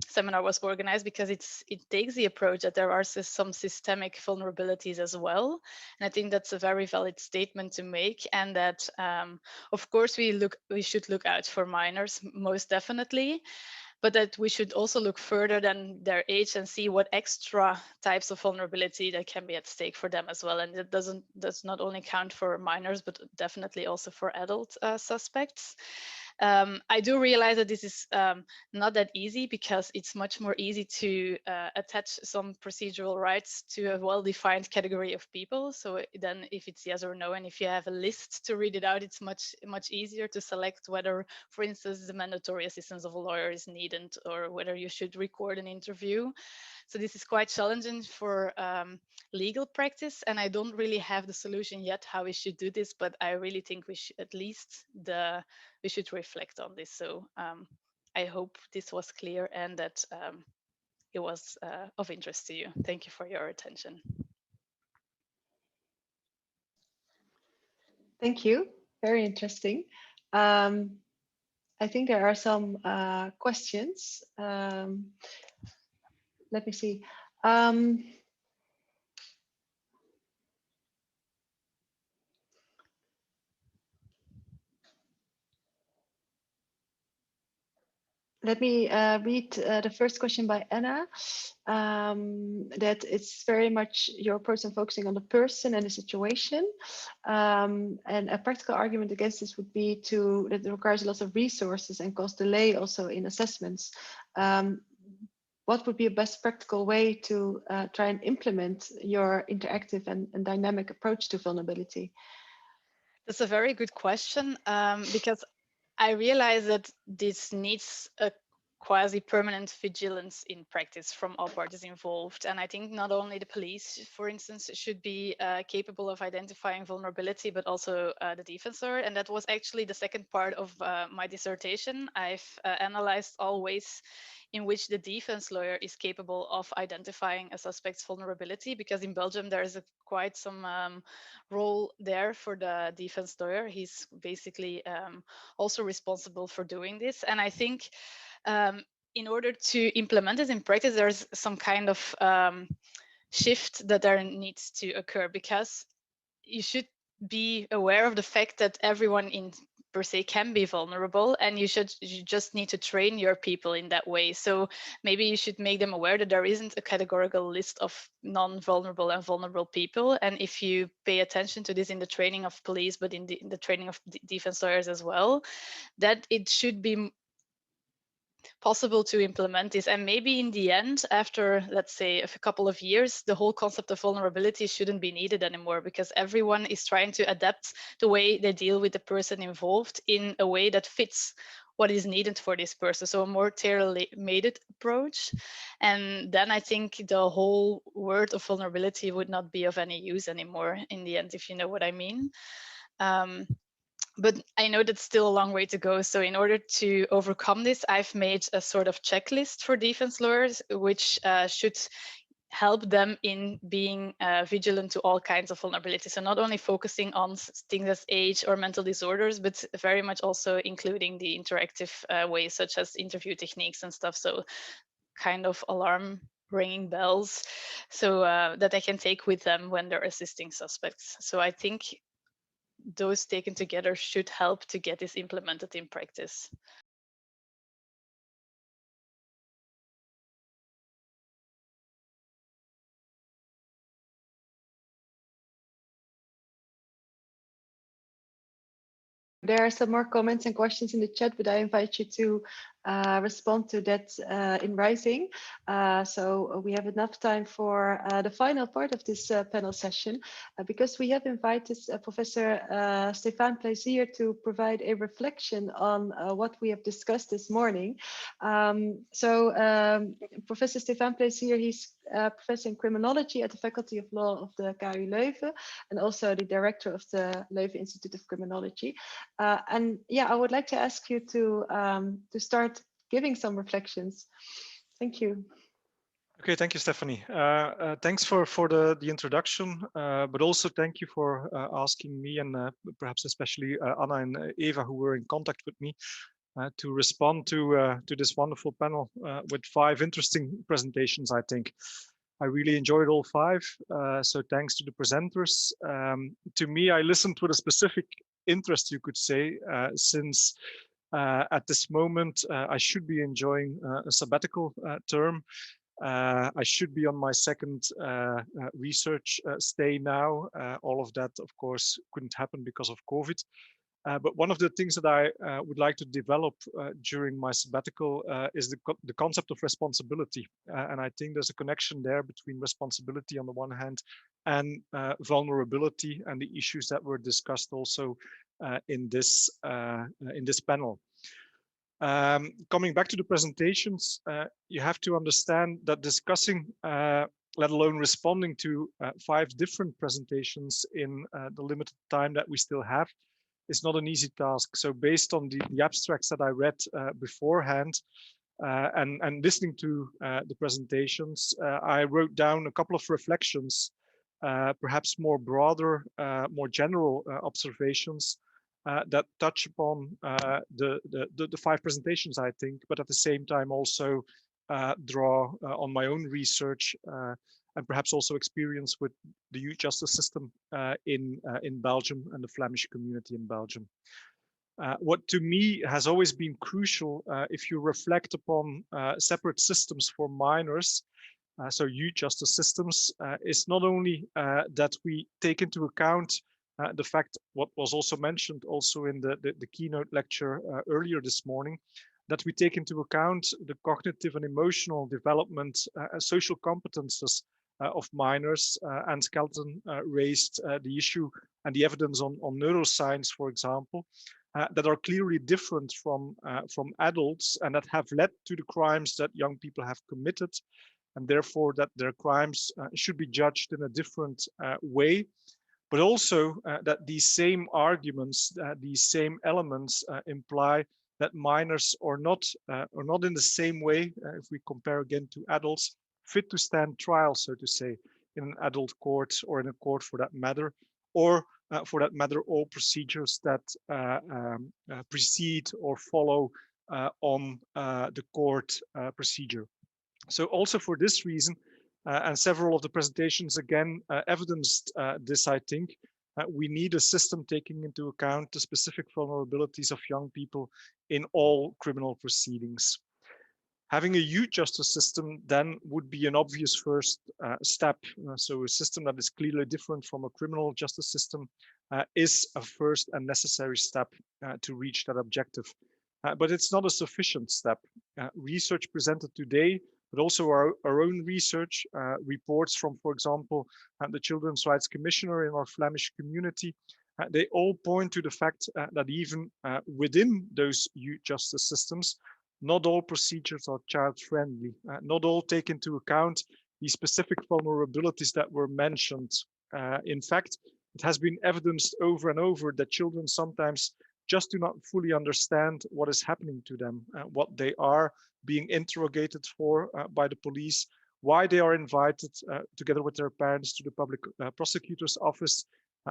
seminar was organized, because it takes the approach that there are some systemic vulnerabilities as well. And I think that's a very valid statement to make. And that, of course, we should look out for minors, most definitely, but that we should also look further than their age and see what extra types of vulnerability that can be at stake for them as well. And it does not only count for minors, but definitely also for adult suspects. I do realize that this is not that easy, because it's much more easy to attach some procedural rights to a well-defined category of people. So then if it's yes or no, and if you have a list to read it out, it's much easier to select whether, for instance, the mandatory assistance of a lawyer is needed, or whether you should record an interview. So this is quite challenging for legal practice, and I don't really have the solution yet how we should do this, but I really think we should, at least we should reflect on this. So I hope this was clear and that it was of interest to you. Thank you for your attention. Thank you. Very interesting. I think there are some questions. Let me see. Let me read the first question by Anna, that it's very much your approach on focusing on the person and the situation. And a practical argument against this would be that it requires a lot of resources and cause delay also in assessments. What would be a best practical way to try and implement your interactive and dynamic approach to vulnerability? That's a very good question, because I realize that this needs a quasi-permanent vigilance in practice from all parties involved. And I think not only the police, for instance, should be capable of identifying vulnerability, but also the defense lawyer. And that was actually the second part of my dissertation. I've analyzed all ways in which the defense lawyer is capable of identifying a suspect's vulnerability, because in Belgium there is quite some role there for the defense lawyer. He's basically also responsible for doing this. And I think in order to implement it in practice, there's some kind of shift that there needs to occur, because you should be aware of the fact that everyone in per se can be vulnerable, and you just need to train your people in that way. So maybe you should make them aware that there isn't a categorical list of non-vulnerable and vulnerable people. And if you pay attention to this in the training of police, but in the training of defense lawyers as well, that it should be possible to implement this. And maybe in the end, after, let's say, a couple of years, the whole concept of vulnerability shouldn't be needed anymore, because everyone is trying to adapt the way they deal with the person involved in a way that fits what is needed for this person. So a more tailor-made approach. And then I think the whole word of vulnerability would not be of any use anymore in the end, if you know what I mean. But I know that's still a long way to go. So in order to overcome this, I've made a sort of checklist for defense lawyers, which should help them in being vigilant to all kinds of vulnerabilities. So not only focusing on things as age or mental disorders, but very much also including the interactive ways, such as interview techniques and stuff. So kind of alarm ringing bells, so that they can take with them when they're assisting suspects. So I think those taken together should help to get this implemented in practice. There are some more comments and questions in the chat, but I invite you to respond to that in writing. So we have enough time for the final part of this panel session, because we have invited Professor Stefaan Pleysier to provide a reflection on what we have discussed this morning. Professor Stefaan Pleysier, he's Professor in Criminology at the Faculty of Law of the KU Leuven, and also the Director of the Leuven Institute of Criminology. And yeah, I would like to ask you to start giving some reflections. Thank you. Okay, thank you, Stephanie. Thanks for the introduction, but also thank you for asking me, and perhaps especially Anna and Eva, who were in contact with me, to respond to this wonderful panel with 5 interesting presentations. I think I really enjoyed all 5. So thanks to the presenters. To me, I listened with a specific interest, you could say, since at this moment I should be enjoying a sabbatical term. I should be on my 2nd research stay now. All of that, of course, couldn't happen because of COVID. But one of the things that I would like to develop during my sabbatical is the concept of responsibility. And I think there's a connection there between responsibility on the one hand and vulnerability, and the issues that were discussed also in this panel. Coming back to the presentations, you have to understand that discussing, let alone responding to 5 different presentations in the limited time that we still have, is not an easy task. So based on the abstracts that I read beforehand, and listening to the presentations, I wrote down a couple of reflections, perhaps more broader, more general observations that touch upon the 5 presentations, I think, but at the same time also draw on my own research and perhaps also experience with the youth justice system in Belgium and the Flemish community in Belgium. What to me has always been crucial, if you reflect upon separate systems for minors, so youth justice systems, is not only that we take into account the fact, what was also mentioned also in the keynote lecture earlier this morning, that we take into account the cognitive and emotional development, social competences of minors. Ann Skelton raised the issue and the evidence on neuroscience, for example, that are clearly different from adults, and that have led to the crimes that young people have committed, and therefore that their crimes should be judged in a different way. But also that these same arguments, these same elements imply that minors are not in the same way, if we compare again to adults, fit to stand trial, so to say, in an adult court or in a court for that matter, or for that matter, all procedures that precede or follow on the court procedure. So also for this reason, and several of the presentations again evidenced this, I think, We need a system taking into account the specific vulnerabilities of young people in all criminal proceedings. Having a youth justice system then would be an obvious first step. So a system that is clearly different from a criminal justice system is a first and necessary step to reach that objective. But it's not a sufficient step. Research presented today, but also our own research, reports from, for example, the Children's Rights Commissioner in our Flemish community, they all point to the fact that even within those youth justice systems, not all procedures are child-friendly. Not all take into account the specific vulnerabilities that were mentioned. In fact, it has been evidenced over and over that children sometimes just do not fully understand what is happening to them, what they are being interrogated for by the police, why they are invited together with their parents to the public prosecutor's office,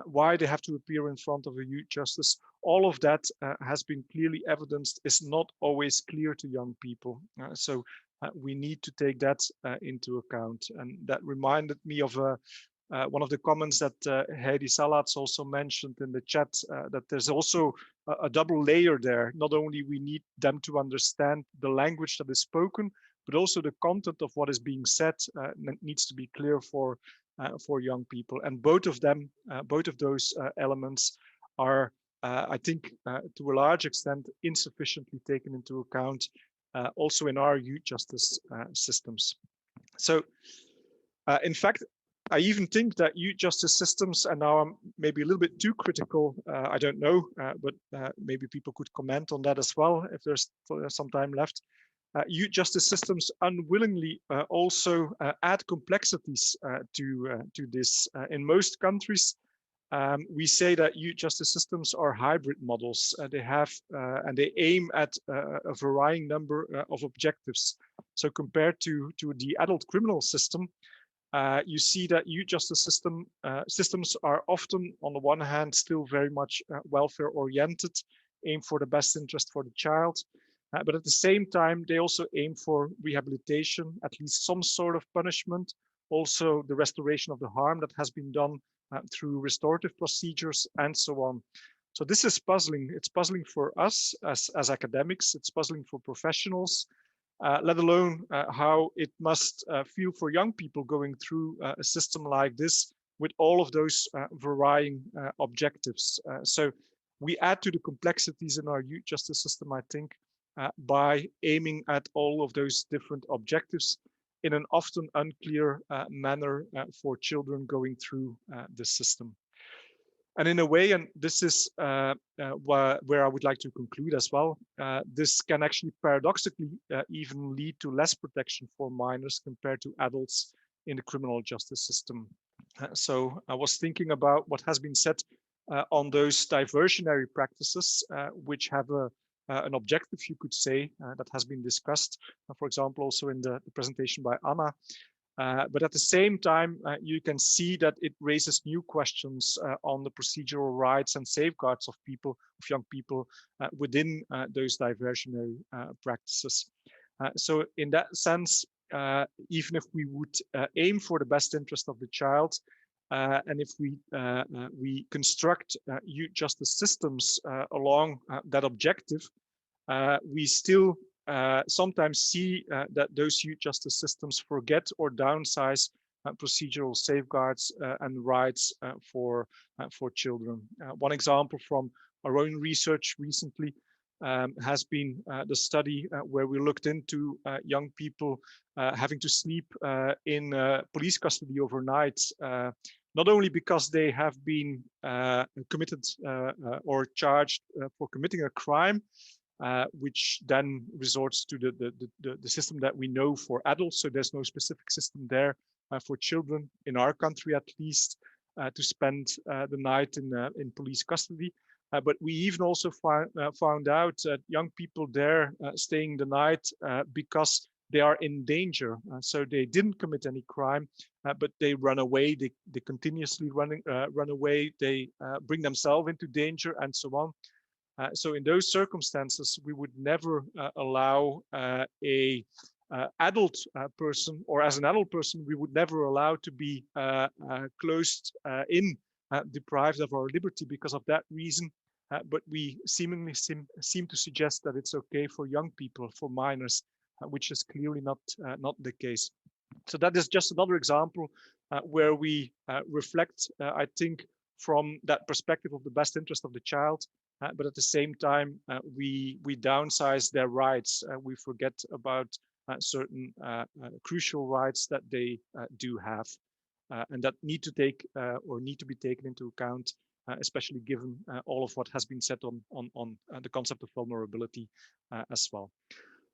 why they have to appear in front of a youth justice. All of that has been clearly evidenced is not always clear to young people. So we need to take that into account. And that reminded me of one of the comments that Heidi Salats also mentioned in the chat, that there's also a double layer there. Not only we need them to understand the language that is spoken, but also the content of what is being said needs to be clear for young people. And both of them, both of those elements are, I think, to a large extent, insufficiently taken into account also in our youth justice systems. So, in fact, I even think that youth justice systems, and now I'm maybe a little bit too critical, I don't know, but maybe people could comment on that as well if there's some time left. Youth justice systems unwillingly also add complexities to this. In most countries, we say that youth justice systems are hybrid models. They have and they aim at a varying number of objectives. So compared to the adult criminal system, you see that youth justice systems are often, on the one hand, still very much welfare oriented, aim for the best interest for the child. But at the same time, they also aim for rehabilitation, at least some sort of punishment, also the restoration of the harm that has been done through restorative procedures and so on. So this is puzzling. It's puzzling for us as academics, it's puzzling for professionals, let alone how it must feel for young people going through a system like this with all of those varying objectives. So we add to the complexities in our youth justice system, I think, by aiming at all of those different objectives in an often unclear manner for children going through the system. And in a way, and this is where I would like to conclude as well, this can actually paradoxically even lead to less protection for minors compared to adults in the criminal justice system. So I was thinking about what has been said on those diversionary practices, which have an objective, you could say, that has been discussed, for example, also in the presentation by Anna. But at the same time, you can see that it raises new questions on the procedural rights and safeguards of young people within those diversionary practices. So in that sense, even if we would aim for the best interest of the child, and if we construct youth justice systems along that objective, we still sometimes see that those youth justice systems forget or downsize procedural safeguards and rights for children. One example from our own research recently has been the study where we looked into young people having to sleep in police custody overnight, not only because they have been committed or charged for committing a crime, which then resorts to the system that we know for adults. So there's no specific system there for children in our country, at least, to spend the night in police custody. But we even also found out that young people there staying the night because they are in danger. So they didn't commit any crime, but they run away. They continuously run away. They bring themselves into danger and so on. So in those circumstances, we would never allow a adult person, or as an adult person, we would never allow to be closed in deprived of our liberty because of that reason. But we seemingly seem to suggest that it's okay for young people, for minors, which is clearly not the case. So that is just another example where we reflect, I think, from that perspective of the best interest of the child, but at the same time, we downsize their rights. We forget about certain crucial rights that they do have, and that need to be taken into account, especially given all of what has been said on the concept of vulnerability as well.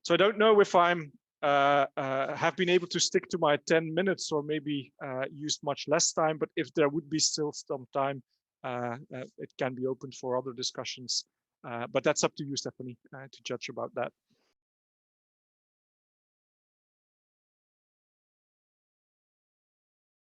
So I don't know if I'm have been able to stick to my 10 minutes or maybe used much less time, but if there would be still some time, it can be opened for other discussions. But that's up to you, Stephanie, to judge about that.